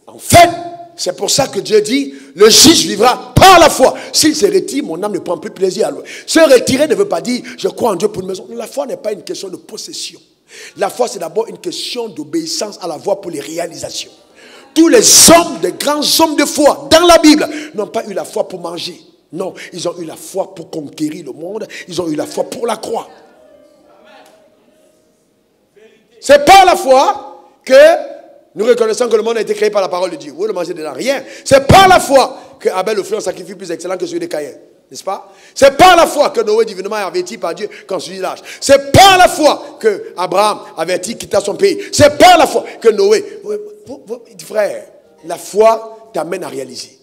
En fait, c'est pour ça que Dieu dit, le juste vivra par la foi. S'il se retire, mon âme ne prend plus plaisir à lui. Se retirer ne veut pas dire, je crois en Dieu pour une maison. La foi n'est pas une question de possession. La foi, c'est d'abord une question d'obéissance à la voix pour les réalisations. Tous les hommes, des grands hommes de foi, dans la Bible, n'ont pas eu la foi pour manger. Non, ils ont eu la foi pour conquérir le monde. Ils ont eu la foi pour la croix. C'est pas la foi que nous reconnaissons que le monde a été créé par la parole de Dieu. Vous ne mangez dedans rien. C'est par la foi que Abel offrit un sacrifice plus excellent que celui de Caïn. N'est-ce pas? C'est par la foi que Noé divinement est averti par Dieu construisit l'arche. C'est par la foi que Abraham averti quitta son pays. C'est par la foi que Noé... Frère, la foi t'amène à réaliser.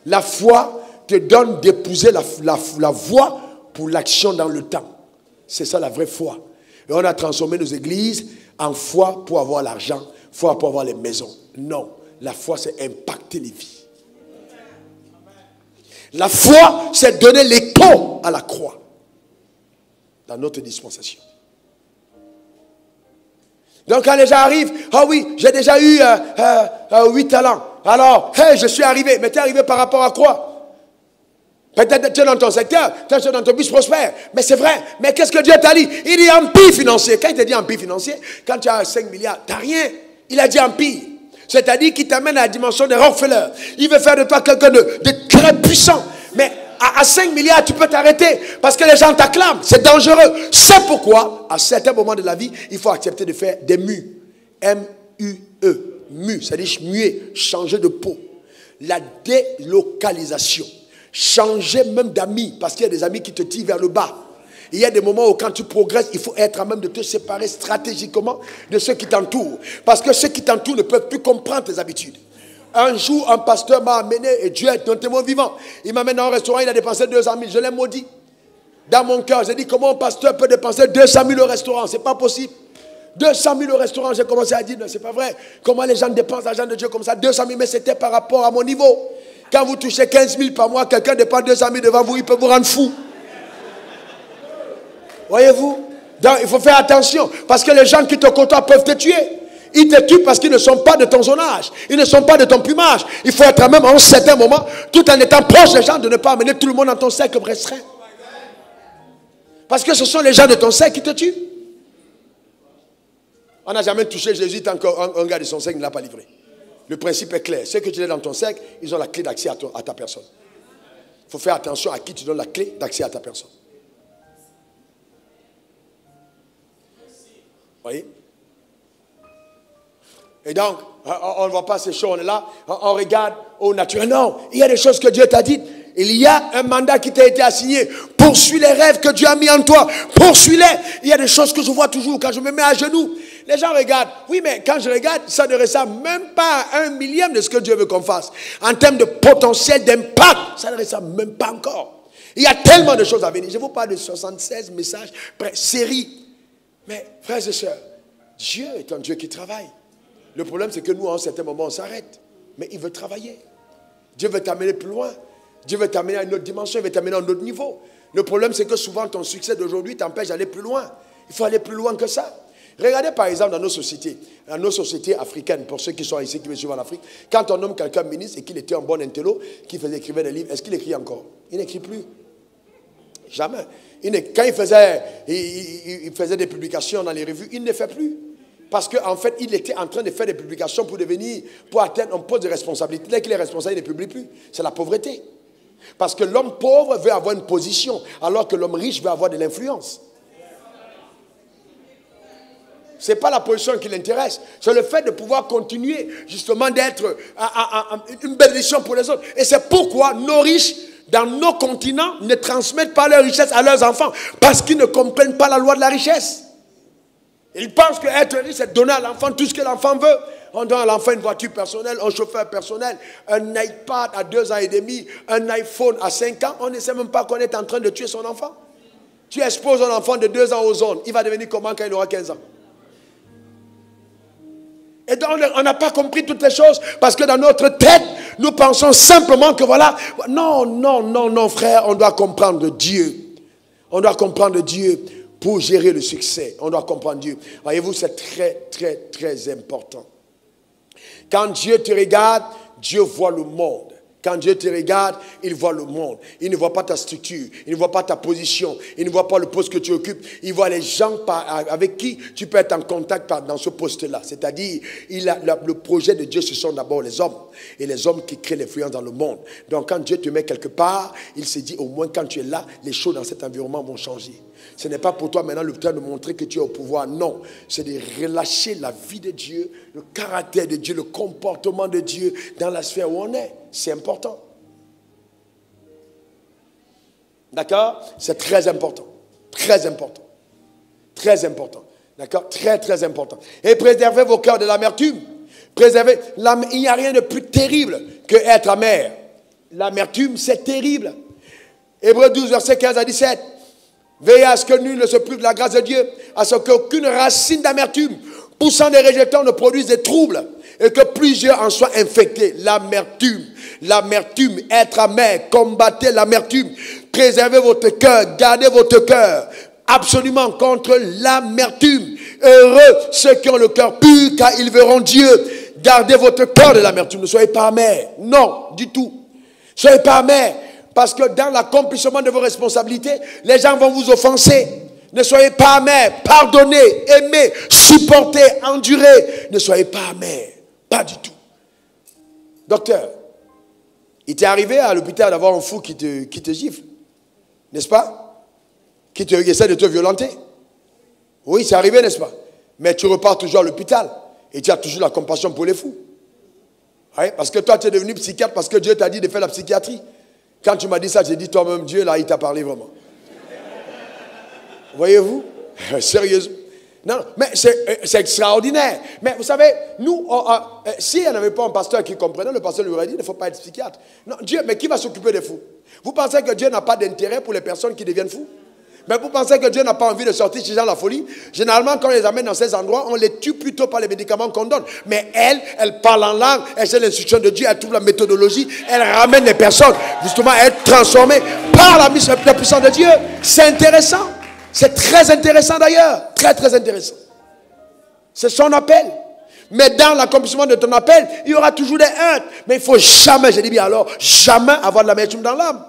La foi te donne d'épouser la voie pour l'action dans le temps. C'est ça la vraie foi. Et on a transformé nos églises en foi pour avoir l'argent, foi pour avoir les maisons. Non, la foi c'est impacter les vies. La foi c'est donner l'écho à la croix dans notre dispensation. Donc quand les gens arrivent, ah oui, j'ai déjà eu 8 talents. Alors, hey, je suis arrivé. Mais tu es arrivé par rapport à quoi? Peut-être tu es dans ton secteur, tu es dans ton bus prospère. Mais c'est vrai. Mais qu'est-ce que Dieu t'a dit? Il dit empire financier. Quand il te dit empire financier, quand tu as 5 milliards, tu n'as rien. Il a dit empire. C'est-à-dire qu'il t'amène à la dimension des Rockefeller. Il veut faire de toi quelqu'un de très puissant. Mais À 5 milliards, tu peux t'arrêter parce que les gens t'acclament. C'est dangereux. C'est pourquoi, à certains moments de la vie, il faut accepter de faire des mues. M-U-E. Mu, c'est-à-dire muer, changer de peau. La délocalisation. Changer même d'amis, parce qu'il y a des amis qui te tirent vers le bas. Il y a des moments où quand tu progresses, il faut être à même de te séparer stratégiquement de ceux qui t'entourent. Parce que ceux qui t'entourent ne peuvent plus comprendre tes habitudes. Un jour, un pasteur m'a amené, et Dieu est un témoin vivant. Il m'amène dans un restaurant, il a dépensé 200 000. Je l'ai maudit. Dans mon cœur, j'ai dit, comment un pasteur peut dépenser 200 000 au restaurant? C'est pas possible. 200 000 au restaurant, j'ai commencé à dire, non, c'est pas vrai. Comment les gens dépensent l'argent de Dieu comme ça? 200 000, mais c'était par rapport à mon niveau. Quand vous touchez 15 000 par mois, quelqu'un dépense 200 000 devant vous, il peut vous rendre fou. Voyez-vous? Donc, il faut faire attention. Parce que les gens qui te côtoient peuvent te tuer. Ils te tuent parce qu'ils ne sont pas de ton zonage. Ils ne sont pas de ton plumage. Il faut être même à un certain moment, tout en étant proche des gens, de ne pas amener tout le monde dans ton cercle restreint. Parce que ce sont les gens de ton cercle qui te tuent. On n'a jamais touché Jésus tant qu'un gars de son cercle ne l'a pas livré. Le principe est clair. Ceux que tu es dans ton cercle, ils ont la clé d'accès à ta personne. Il faut faire attention à qui tu donnes la clé d'accès à ta personne. Vous voyez? Et donc, on ne voit pas ces choses là, on regarde au naturel. Non, il y a des choses que Dieu t'a dites. Il y a un mandat qui t'a été assigné. Poursuis les rêves que Dieu a mis en toi. Poursuis-les. Il y a des choses que je vois toujours quand je me mets à genoux. Les gens regardent. Oui, mais quand je regarde, ça ne ressemble même pas à 1/1000 de ce que Dieu veut qu'on fasse. En termes de potentiel d'impact, ça ne ressemble même pas encore. Il y a tellement de choses à venir. Je vous parle de 76 messages, séries. Mais, frères et sœurs, Dieu est un Dieu qui travaille. Le problème, c'est que nous, à un certain moment, on s'arrête. Mais il veut travailler. Dieu veut t'amener plus loin. Dieu veut t'amener à une autre dimension. Il veut t'amener à un autre niveau. Le problème, c'est que souvent, ton succès d'aujourd'hui t'empêche d'aller plus loin. Il faut aller plus loin que ça. Regardez, par exemple, dans nos sociétés africaines, pour ceux qui sont ici, qui me suivent en Afrique, quand on nomme quelqu'un ministre et qu'il était un bon intello, qui écrivait des livres, est-ce qu'il écrit encore? Il n'écrit plus. Jamais. Quand il faisait des publications dans les revues, il ne fait plus. Parce qu'en fait, il était en train de faire des publications pour atteindre un poste de responsabilité. Dès qu'il est responsable, il ne publie plus. C'est la pauvreté. Parce que l'homme pauvre veut avoir une position, alors que l'homme riche veut avoir de l'influence. Ce n'est pas la position qui l'intéresse. C'est le fait de pouvoir continuer, justement, d'être une bénédiction pour les autres. Et c'est pourquoi nos riches, dans nos continents, ne transmettent pas leur richesse à leurs enfants. Parce qu'ils ne comprennent pas la loi de la richesse. Ils pensent qu'être riche, c'est donner à l'enfant tout ce que l'enfant veut. On donne à l'enfant une voiture personnelle, un chauffeur personnel, un iPad à 2 ans et demi, un iPhone à 5 ans. On ne sait même pas qu'on est en train de tuer son enfant. Tu exposes un enfant de 2 ans aux zones. Il va devenir comment quand il aura 15 ans? Et donc, on n'a pas compris toutes les choses parce que dans notre tête, nous pensons simplement que voilà. Non, non, non, non, frère, on doit comprendre Dieu. On doit comprendre Dieu pour gérer le succès. On doit comprendre Dieu. Voyez-vous, c'est très, très, très important. Quand Dieu te regarde, Dieu voit le monde. Quand Dieu te regarde, il voit le monde. Il ne voit pas ta structure, il ne voit pas ta position, il ne voit pas le poste que tu occupes. Il voit les gens avec qui tu peux être en contact dans ce poste-là. C'est-à-dire, le projet de Dieu, ce sont d'abord les hommes. Et les hommes qui créent l'influence dans le monde. Donc quand Dieu te met quelque part, il se dit au moins quand tu es là, les choses dans cet environnement vont changer. Ce n'est pas pour toi maintenant le temps de montrer que tu es au pouvoir. Non, c'est de relâcher la vie de Dieu, le caractère de Dieu, le comportement de Dieu dans la sphère où on est. C'est important. D'accord? C'est très important. Très important. Très important. D'accord? Très, très important. Et préservez vos cœurs de l'amertume. Préservez. Il n'y a rien de plus terrible que être amer. L'amertume, c'est terrible. Hébreux 12, verset 15 à 17. Veillez à ce que nul ne se prive de la grâce de Dieu, à ce qu'aucune racine d'amertume poussant des rejetons ne produise des troubles et que plusieurs en soient infectés. L'amertume, l'amertume, être amer, combattez l'amertume, préservez votre cœur, gardez votre cœur absolument contre l'amertume. Heureux ceux qui ont le cœur pur car ils verront Dieu. Gardez votre cœur de l'amertume, ne soyez pas amer. Non, du tout. Ne soyez pas amer. Parce que dans l'accomplissement de vos responsabilités, les gens vont vous offenser. Ne soyez pas amer. Pardonnez, aimez, supportez, endurez. Ne soyez pas amer. Pas du tout. Docteur, Il t'est arrivé à l'hôpital d'avoir un fou qui te gifle, n'est-ce pas? Qui essaie de te violenter. Oui, c'est arrivé, n'est-ce pas? Mais tu repars toujours à l'hôpital et tu as toujours la compassion pour les fous. Oui, parce que toi, tu es devenu psychiatre parce que Dieu t'a dit de faire la psychiatrie. Quand tu m'as dit ça, j'ai dit toi-même, Dieu, là, il t'a parlé vraiment. Voyez-vous? Sérieusement. Non, mais c'est extraordinaire. Mais vous savez, nous, s'il n'y en avait pas un pasteur qui comprenait, le pasteur lui aurait dit, il ne faut pas être psychiatre. Non, Dieu, mais qui va s'occuper des fous? Vous pensez que Dieu n'a pas d'intérêt pour les personnes qui deviennent fous? Mais vous pensez que Dieu n'a pas envie de sortir ces gens de la folie? Généralement, quand on les amène dans ces endroits, on les tue plutôt par les médicaments qu'on donne. Mais elle parle en langue, elle sait l'instruction de Dieu, elle trouve la méthodologie, elle ramène les personnes justement à être transformées par la puissance de Dieu. C'est intéressant. C'est très intéressant d'ailleurs. Très, très intéressant. C'est son appel. Mais dans l'accomplissement de ton appel, il y aura toujours des heurts. Mais il ne faut jamais, je dis bien alors, jamais avoir de l'amertume dans l'âme.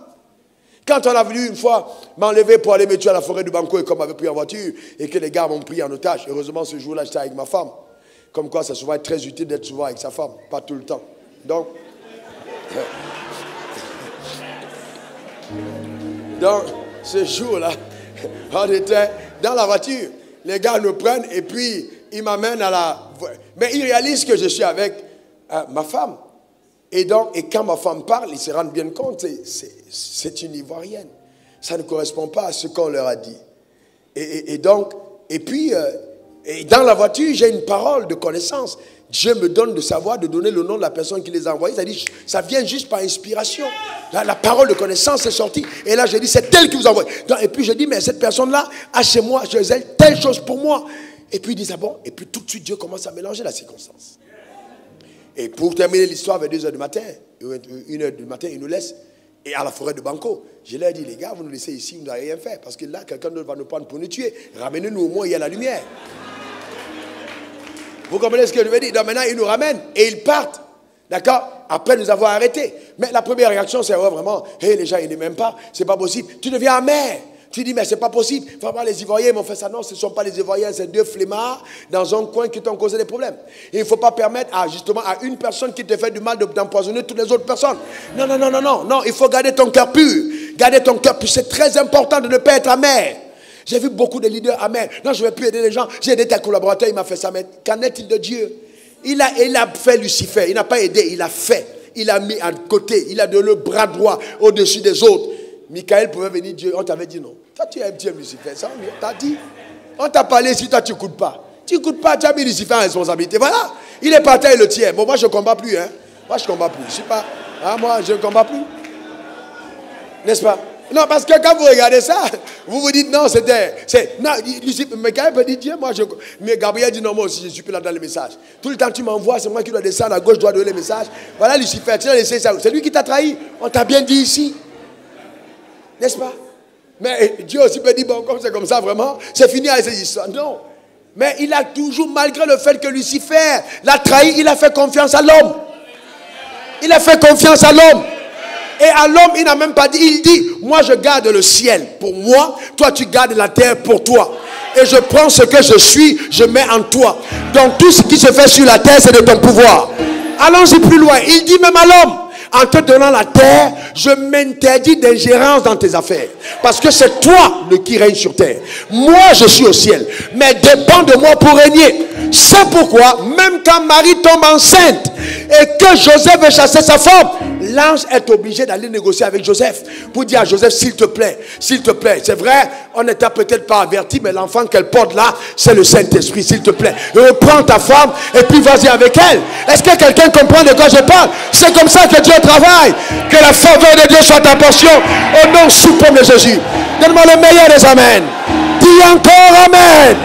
Quand on a voulu une fois m'enlever pour aller me tuer à la forêt du Banco et qu'on m'avait pris en voiture et que les gars m'ont pris en otage, heureusement ce jour-là j'étais avec ma femme. Comme quoi c'est souvent très utile d'être souvent avec sa femme, pas tout le temps. Donc ce jour-là, on était dans la voiture, les gars nous prennent et puis ils m'amènent à la... Mais ils réalisent que je suis avec ma femme. Et quand ma femme parle, ils se rendent bien compte, c'est une Ivoirienne. Ça ne correspond pas à ce qu'on leur a dit. Et puis, dans la voiture, j'ai une parole de connaissance. Dieu me donne de savoir, de donner le nom de la personne qui les a envoyés. C'est-à-dire, ça vient juste par inspiration. La parole de connaissance est sortie. Et là, je dis, c'est elle qui vous envoie. Et puis, je dis, mais cette personne-là a chez moi, chez elle, telle chose pour moi. Et puis, ils disent, ah bon. Et puis, tout de suite, Dieu commence à mélanger la circonstance. Et pour terminer l'histoire, vers 2 h du matin, 1 h du matin, ils nous laissent. Et à la forêt de Banco, je leur ai dit, les gars, vous nous laissez ici, vous n'avez rien fait. Parce que là, quelqu'un d'autre va nous prendre pour nous tuer. Ramenez-nous au moins, il y a la lumière. Vous comprenez ce que je veux dire? Donc maintenant, ils nous ramènent et ils partent. D'accord? Après nous avoir arrêtés. Mais la première réaction, c'est vraiment, hey, les gens, ils ne m'aiment pas, c'est pas possible. Tu deviens amer. Tu dis, mais c'est pas possible. Vraiment, les Ivoiriens m'ont fait ça. Non, ce ne sont pas les Ivoiriens, c'est 2 flemmards dans un coin qui t'ont causé des problèmes. Et il ne faut pas permettre justement à une personne qui te fait du mal d'empoisonner toutes les autres personnes. Non, non, non, non, non, non. Il faut garder ton cœur pur. Garder ton cœur pur. C'est très important de ne pas être amer. J'ai vu beaucoup de leaders amers. Non, je ne vais plus aider les gens. J'ai aidé tes collaborateurs, il m'a fait ça. Mais qu'en est-il de Dieu? Il a fait Lucifer. Il n'a pas aidé, il a fait. Il a mis à côté. Il a donné le bras droit au-dessus des autres. Michael pouvait venir, Dieu, on t'avait dit non. Toi, tu aimes Lucifer, ça, on t'a dit. On t'a parlé, si toi, tu n'écoutes pas. Tu n'écoutes pas, tu as mis Lucifer en responsabilité. Voilà, il est parti et le tient. Bon, moi, je ne combats plus. Hein. Moi, je ne combats plus. Je sais pas. Moi, je ne combats plus. N'est-ce pas? Non, parce que quand vous regardez ça, vous vous dites non, non, Lucifer, Michael peut dire Dieu, moi, mais Gabriel dit non, moi aussi, je suis plus là dans les messages. Tout le temps, tu m'envoies, c'est moi qui dois descendre à gauche, je dois donner les messages. Voilà, Lucifer, tu as laissé ça. C'est lui qui t'a trahi. On t'a bien dit ici. N'est-ce pas? Mais Dieu aussi peut dire, bon, comme c'est comme ça, vraiment, c'est fini avec ces histoires. Non. Mais il a toujours, malgré le fait que Lucifer l'a trahi, il a fait confiance à l'homme. Il a fait confiance à l'homme. Et à l'homme, il n'a même pas dit, il dit, moi je garde le ciel pour moi, toi tu gardes la terre pour toi. Et je prends ce que je suis, je mets en toi. Donc tout ce qui se fait sur la terre, c'est de ton pouvoir. Allons-y plus loin. Il dit même à l'homme, en te donnant la terre, je m'interdis d'ingérence dans tes affaires. Parce que c'est toi qui règne sur terre. Moi, je suis au ciel. Mais dépend de moi pour régner. C'est pourquoi, même quand Marie tombe enceinte et que Joseph veut chasser sa femme, l'ange est obligé d'aller négocier avec Joseph pour dire à Joseph, s'il te plaît, c'est vrai, on n'était peut-être pas averti, mais l'enfant qu'elle porte là, c'est le Saint-Esprit, s'il te plaît. Reprends ta femme et puis vas-y avec elle. Est-ce que quelqu'un comprend de quoi je parle? C'est comme ça que Dieu travaille. Que la faveur de Dieu soit ta portion au nom suprême de Jésus. Donne-moi le meilleur des amens. Dis encore amen.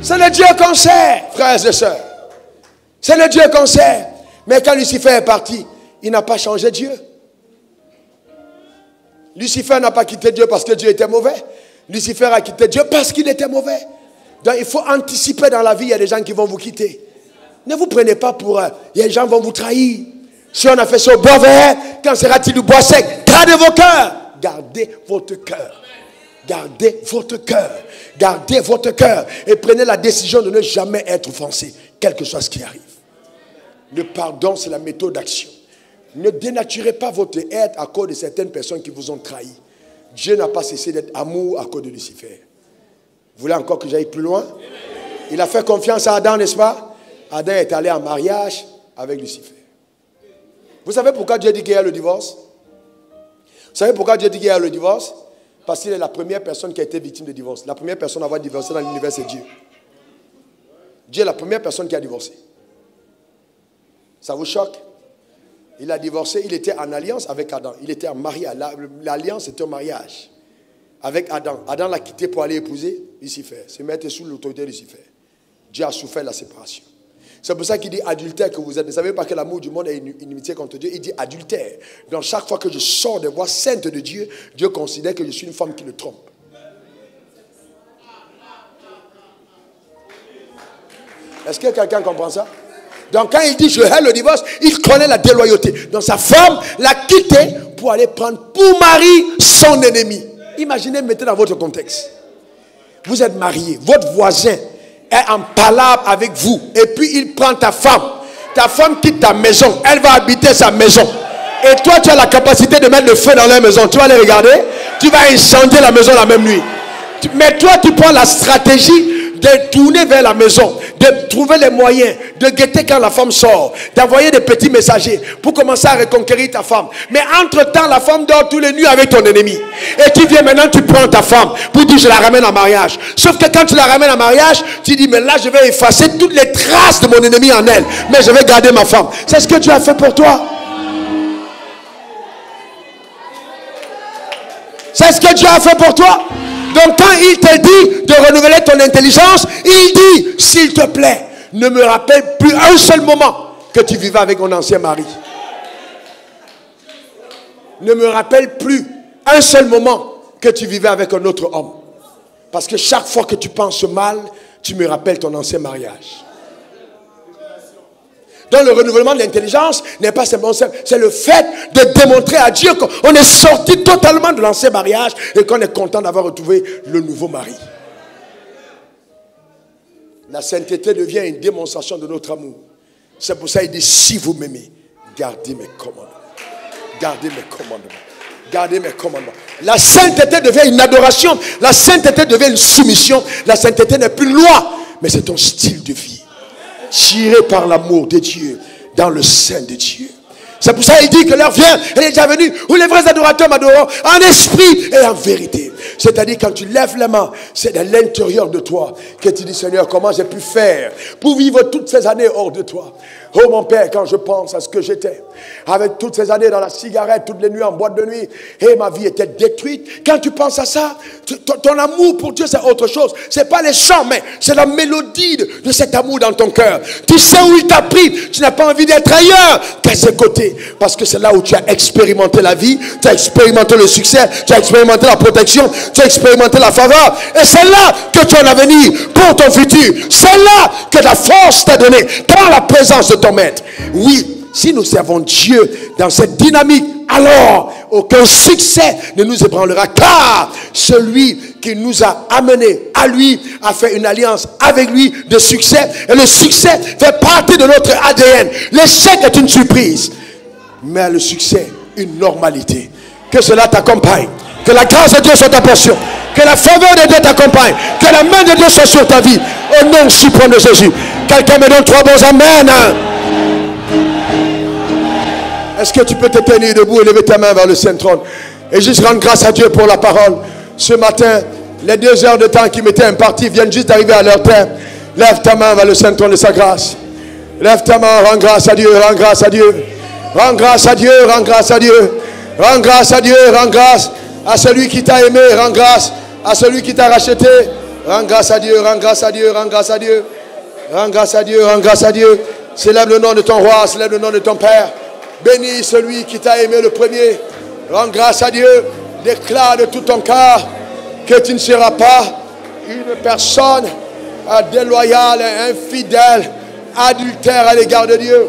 C'est le Dieu qu'on sert, frères et sœurs. C'est le Dieu qu'on sert. Mais quand Lucifer est parti, il n'a pas changé Dieu. Lucifer n'a pas quitté Dieu parce que Dieu était mauvais. Lucifer a quitté Dieu parce qu'il était mauvais. Donc il faut anticiper dans la vie, il y a des gens qui vont vous quitter. Ne vous prenez pas pour... il y a des gens qui vont vous trahir. Si on a fait ça au bois vert, quand sera-t-il du bois sec? Gardez vos cœurs. Gardez votre cœur. Gardez votre cœur. Gardez votre cœur. Et prenez la décision de ne jamais être offensé, quel que soit ce qui arrive. Le pardon, c'est la méthode d'action. Ne dénaturez pas votre être à cause de certaines personnes qui vous ont trahi. Dieu n'a pas cessé d'être amour à cause de Lucifer. Vous voulez encore que j'aille plus loin? Il a fait confiance à Adam, n'est-ce pas? Adam est allé en mariage avec Lucifer. Vous savez pourquoi Dieu dit qu'il y a le divorce? Vous savez pourquoi Dieu dit qu'il y a le divorce? Parce qu'il est la première personne qui a été victime de divorce. La première personne à avoir divorcé dans l'univers, c'est Dieu. Dieu est la première personne qui a divorcé. Ça vous choque? Il a divorcé, il était en alliance avec Adam. Il était en mariage. L'alliance était un mariage avec Adam. Adam l'a quitté pour aller épouser Lucifer, se mettre sous l'autorité de Lucifer. Dieu a souffert la séparation. C'est pour ça qu'il dit adultère que vous êtes. Ne savez pas que l'amour du monde est une inimitié contre Dieu. Il dit adultère. Donc chaque fois que je sors des voies saintes de Dieu, Dieu considère que je suis une femme qui le trompe. Est-ce que quelqu'un comprend ça? Donc quand il dit je hais le divorce, il connaît la déloyauté. Donc sa femme l'a quitté pour aller prendre pour mari son ennemi. Imaginez, mettez dans votre contexte. Vous êtes marié, votre voisin est en palabre avec vous. Et puis il prend ta femme. Ta femme quitte ta maison. Elle va habiter sa maison. Et toi tu as la capacité de mettre le feu dans leur maison. Tu vas les regarder. Tu vas incendier la maison la même nuit. Mais toi tu prends la stratégie de tourner vers la maison, de trouver les moyens, de guetter quand la femme sort, d'envoyer des petits messagers pour commencer à reconquérir ta femme. Mais entre-temps, la femme dort tous les nuits avec ton ennemi. Et tu viens maintenant, tu prends ta femme pour dire je la ramène en mariage. Sauf que quand tu la ramènes en mariage, tu dis mais là je vais effacer toutes les traces de mon ennemi en elle. Mais je vais garder ma femme. C'est ce que Dieu a fait pour toi. C'est ce que Dieu a fait pour toi. Donc quand il te dit de renouveler ton intelligence, il dit, s'il te plaît, ne me rappelle plus un seul moment que tu vivais avec mon ancien mari. Ne me rappelle plus un seul moment que tu vivais avec un autre homme. Parce que chaque fois que tu penses mal, tu me rappelles ton ancien mariage. Donc le renouvellement de l'intelligence n'est pas simplement ça, c'est le fait de démontrer à Dieu qu'on est sorti totalement de l'ancien mariage et qu'on est content d'avoir retrouvé le nouveau mari. La sainteté devient une démonstration de notre amour. C'est pour ça qu'il dit, si vous m'aimez, gardez mes commandements. Gardez mes commandements. Gardez mes commandements. La sainteté devient une adoration. La sainteté devient une soumission. La sainteté n'est plus une loi, mais c'est ton style de vie. Tiré par l'amour de Dieu dans le sein de Dieu. C'est pour ça qu'il dit que l'heure vient, elle est déjà venue, où les vrais adorateurs m'adoreront en esprit et en vérité. C'est-à-dire quand tu lèves la main, c'est dans l'intérieur de toi que tu dis Seigneur, comment j'ai pu faire pour vivre toutes ces années hors de toi. Oh mon Père, quand je pense à ce que j'étais, avec toutes ces années dans la cigarette, toutes les nuits en boîte de nuit, et ma vie était détruite. Quand tu penses à ça, ton amour pour Dieu c'est autre chose. C'est pas les chants, mais c'est la mélodie de cet amour dans ton cœur. Tu sais où il t'a pris, tu n'as pas envie d'être ailleurs qu'à ses côtés. Parce que c'est là où tu as expérimenté la vie, tu as expérimenté le succès, tu as expérimenté la protection, tu as expérimenté la faveur. Et c'est là que tu as un avenir pour ton futur. C'est là que la force t'a donné dans la présence de ton maître. Oui, si nous servons Dieu dans cette dynamique, alors aucun succès ne nous ébranlera, car celui qui nous a amenés à lui a fait une alliance avec lui de succès, et le succès fait partie de notre ADN. L'échec est une surprise, mais le succès une normalité. Que cela t'accompagne, que la grâce de Dieu soit ta portion, que la faveur de Dieu t'accompagne, que la main de Dieu soit sur ta vie, au nom suprême de Jésus. Quelqu'un me donne 3 bons amen. Est-ce que tu peux te tenir debout et lever ta main vers le Saint-Trône et juste rendre grâce à Dieu pour la parole. Ce matin, les 2 heures de temps qui m'étaient imparties viennent juste d'arriver à leur terme. Lève ta main vers le Saint-Trône de sa grâce. Lève ta main, rends grâce à Dieu, rends grâce à Dieu. Rends grâce à Dieu, rends grâce à Dieu. Rends grâce à Dieu, rends grâce à celui qui t'a aimé, rends grâce à celui qui t'a racheté. Rends grâce à Dieu, rends grâce à Dieu, rends grâce à Dieu. Rends grâce à Dieu, rends grâce à Dieu. Célèbre le nom de ton roi, célèbre le nom de ton Père. Bénis celui qui t'a aimé le premier. Rends grâce à Dieu. Déclare de tout ton cœur que tu ne seras pas une personne déloyale, infidèle, adultère à l'égard de Dieu,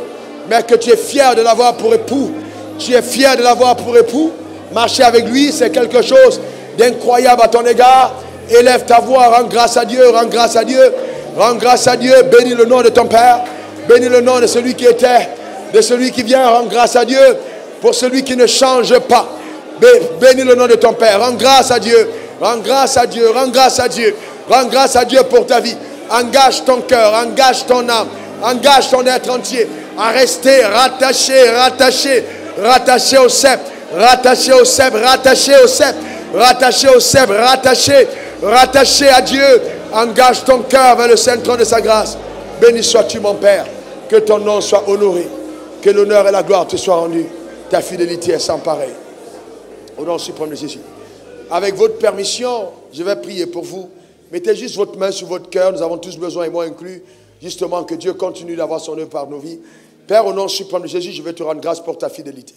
mais que tu es fier de l'avoir pour époux. Tu es fier de l'avoir pour époux. Marcher avec lui, c'est quelque chose d'incroyable à ton égard. Élève ta voix, rends grâce à Dieu, rends grâce à Dieu. Rends grâce à Dieu, bénis le nom de ton Père. Bénis le nom de celui qui était, de celui qui vient, rends grâce à Dieu. pour celui qui ne change pas. Bénis le nom de ton Père. Rends grâce à Dieu. Rends grâce à Dieu. Rends grâce à Dieu. Rends grâce à Dieu pour ta vie. Engage ton cœur. Engage ton âme. Engage ton être entier à rester rattaché, rattaché, rattaché au cep. Rattaché au cep. Rattaché au cep. Rattaché au cep. Rattaché. Rattaché à Dieu. Engage ton cœur vers le centre de sa grâce. Béni sois-tu mon Père. Que ton nom soit honoré. Que l'honneur et la gloire te soient rendus. Ta fidélité est sans pareil. Au nom suprême de Jésus. Avec votre permission, je vais prier pour vous. Mettez juste votre main sur votre cœur. Nous avons tous besoin, et moi inclus, justement, que Dieu continue d'avoir son œuvre par nos vies. Père, au nom suprême de Jésus, je vais te rendre grâce pour ta fidélité.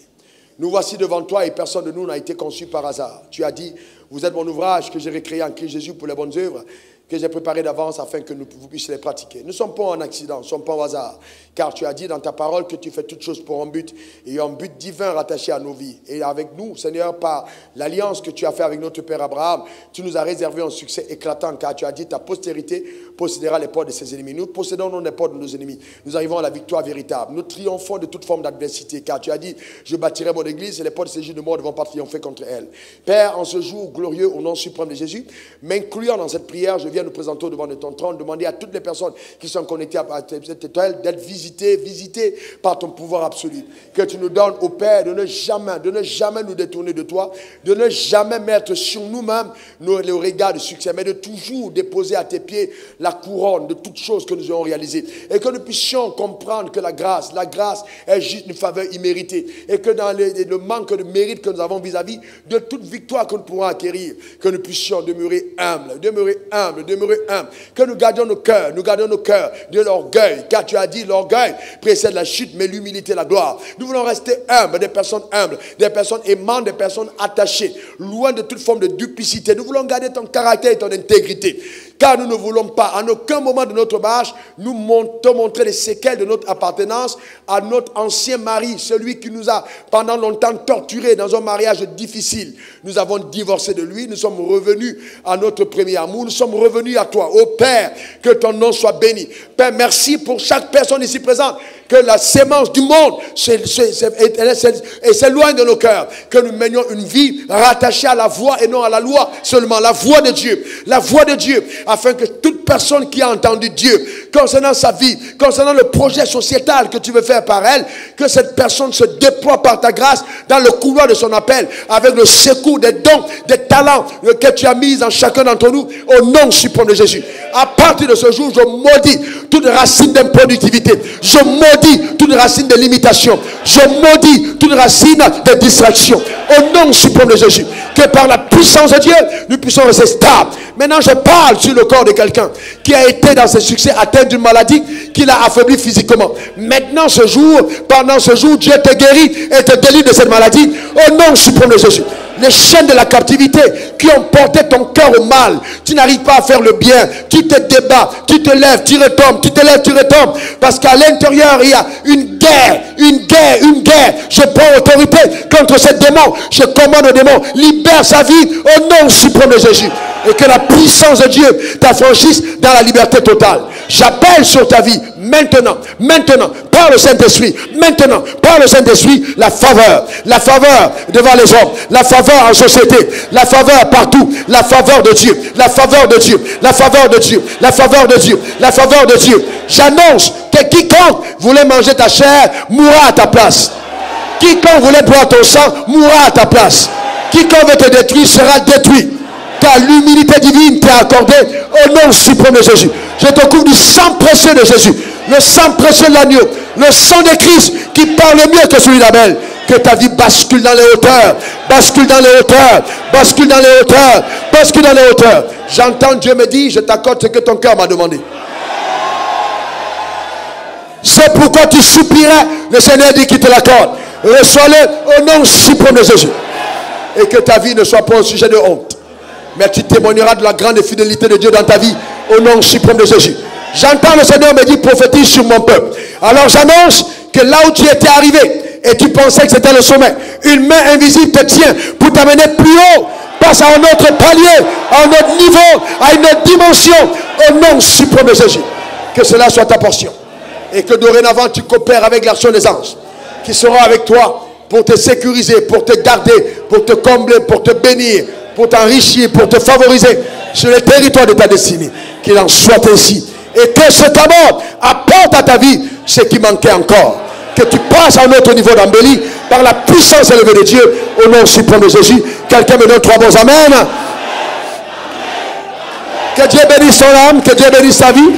Nous voici devant toi et personne de nous n'a été conçu par hasard. Tu as dit, vous êtes mon ouvrage que j'ai recréé en Christ Jésus pour les bonnes œuvres que j'ai préparées d'avance afin que vous puissiez les pratiquer. Nous ne sommes pas en accident, nous ne sommes pas au hasard. Car tu as dit dans ta parole que tu fais toutes choses pour un but et un but divin rattaché à nos vies. Et avec nous, Seigneur, par l'alliance que tu as fait avec notre Père Abraham, tu nous as réservé un succès éclatant car tu as dit ta postérité possédera les portes de ses ennemis. Nous possédons non les portes de nos ennemis. Nous arrivons à la victoire véritable. Nous triomphons de toute forme d'adversité car tu as dit je bâtirai mon église et les portes de ces jours de mort ne vont pas triompher contre elle. Père, en ce jour glorieux au nom suprême de Jésus, m'incluant dans cette prière, je viens nous présenter au devant de ton trône, demander à toutes les personnes qui sont connectées à cette étoile d'être visitées par ton pouvoir absolu. Que tu nous donnes au Père de ne jamais nous détourner de toi, de ne jamais mettre sur nous-mêmes le regard de succès, mais de toujours déposer à tes pieds la couronne de toutes choses que nous avons réalisées. Et que nous puissions comprendre que la grâce est juste une faveur imméritée. Et que dans le manque de mérite que nous avons vis-à-vis de toute victoire que nous pourrons acquérir, que nous puissions demeurer humbles, que nous gardions nos cœurs de l'orgueil, car tu as dit l'orgueil précède la chute, mais l'humilité la gloire. Nous voulons rester humbles, des personnes aimantes, des personnes attachées, loin de toute forme de duplicité. Nous voulons garder ton caractère et ton intégrité, car nous ne voulons pas, en aucun moment de notre marche, nous te montrer les séquelles de notre appartenance à notre ancien mari, celui qui nous a pendant longtemps torturés dans un mariage difficile. Nous avons divorcé de lui, nous sommes revenus à notre premier amour, nous sommes revenus à toi. Ô Père, que ton nom soit béni. Père, merci pour chaque personne ici présente, que la sémence du monde s'éloigne de nos cœurs, que nous menions une vie rattachée à la voix et non à la loi, seulement la voix de Dieu, afin que toute personne qui a entendu Dieu concernant sa vie, concernant le projet sociétal que tu veux faire par elle, que cette personne se déploie par ta grâce dans le couloir de son appel, avec le secours des dons, des talents que tu as mis en chacun d'entre nous, au nom suprême de Jésus. À partir de ce jour, je maudis toute racine d'improductivité, je maudis toute racine de limitation, je maudis toute racine de distraction, au nom suprême de Jésus. Que par la puissance de Dieu, nous puissions rester stables. Maintenant, je parle sur le corps de quelqu'un qui a été dans ses succès atteint d'une maladie qui l'a affaibli physiquement. Maintenant, pendant ce jour, Dieu te guérit et te délivre de cette maladie, au nom suprême de Jésus. Les chaînes de la captivité qui ont porté ton cœur au mal, tu n'arrives pas à faire le bien, tu te débats, tu te lèves, tu retombes, tu te lèves, tu retombes, parce qu'à l'intérieur il y a une guerre. Je prends autorité contre ce démon, je commande au démon, libère sa vie au nom suprême de Jésus, et que la puissance de Dieu t'affranchisse dans la liberté totale. J'appelle sur ta vie maintenant, par le Saint-Esprit, la faveur devant les hommes, la faveur en société, la faveur partout, la faveur de Dieu, la faveur de Dieu. J'annonce que quiconque voulait manger ta chair mourra à ta place. Quiconque voulait boire ton sang mourra à ta place. Quiconque veut te détruire sera détruit, car l'humilité divine t'est accordée au nom suprême de Jésus. Je te couvre du sang précieux de Jésus, le sang précieux de l'agneau, le sang de Christ qui parle mieux que celui d'Abel. Que ta vie bascule dans les hauteurs, J'entends Dieu me dire, je t'accorde ce que ton cœur m'a demandé. C'est pourquoi tu supplierais, le Seigneur dit qu'il te l'accorde. Reçois-le au nom suprême de Jésus. Et que ta vie ne soit pas un sujet de honte, mais tu témoigneras de la grande fidélité de Dieu dans ta vie au nom suprême de Jésus. J'entends le Seigneur me dire, prophétise sur mon peuple. Alors j'annonce que là où tu étais arrivé et tu pensais que c'était le sommet, une main invisible te tient pour t'amener plus haut. Passe à un autre palier, à un autre niveau, à une autre dimension, au nom suprême de Jésus. Que cela soit ta portion. Et que dorénavant tu coopères avec l'action des anges qui seront avec toi pour te sécuriser, pour te garder, pour te combler, pour te bénir, pour t'enrichir, pour te favoriser sur le territoire de ta destinée. Qu'il en soit ainsi. Et que cet amour apporte à ta vie ce qui manquait encore. Que tu passes à un autre niveau d'embellie par la puissance élevée de Dieu au nom suprême de Jésus. Quelqu'un me donne 3 bons amen. Que Dieu bénisse son âme, que Dieu bénisse sa vie.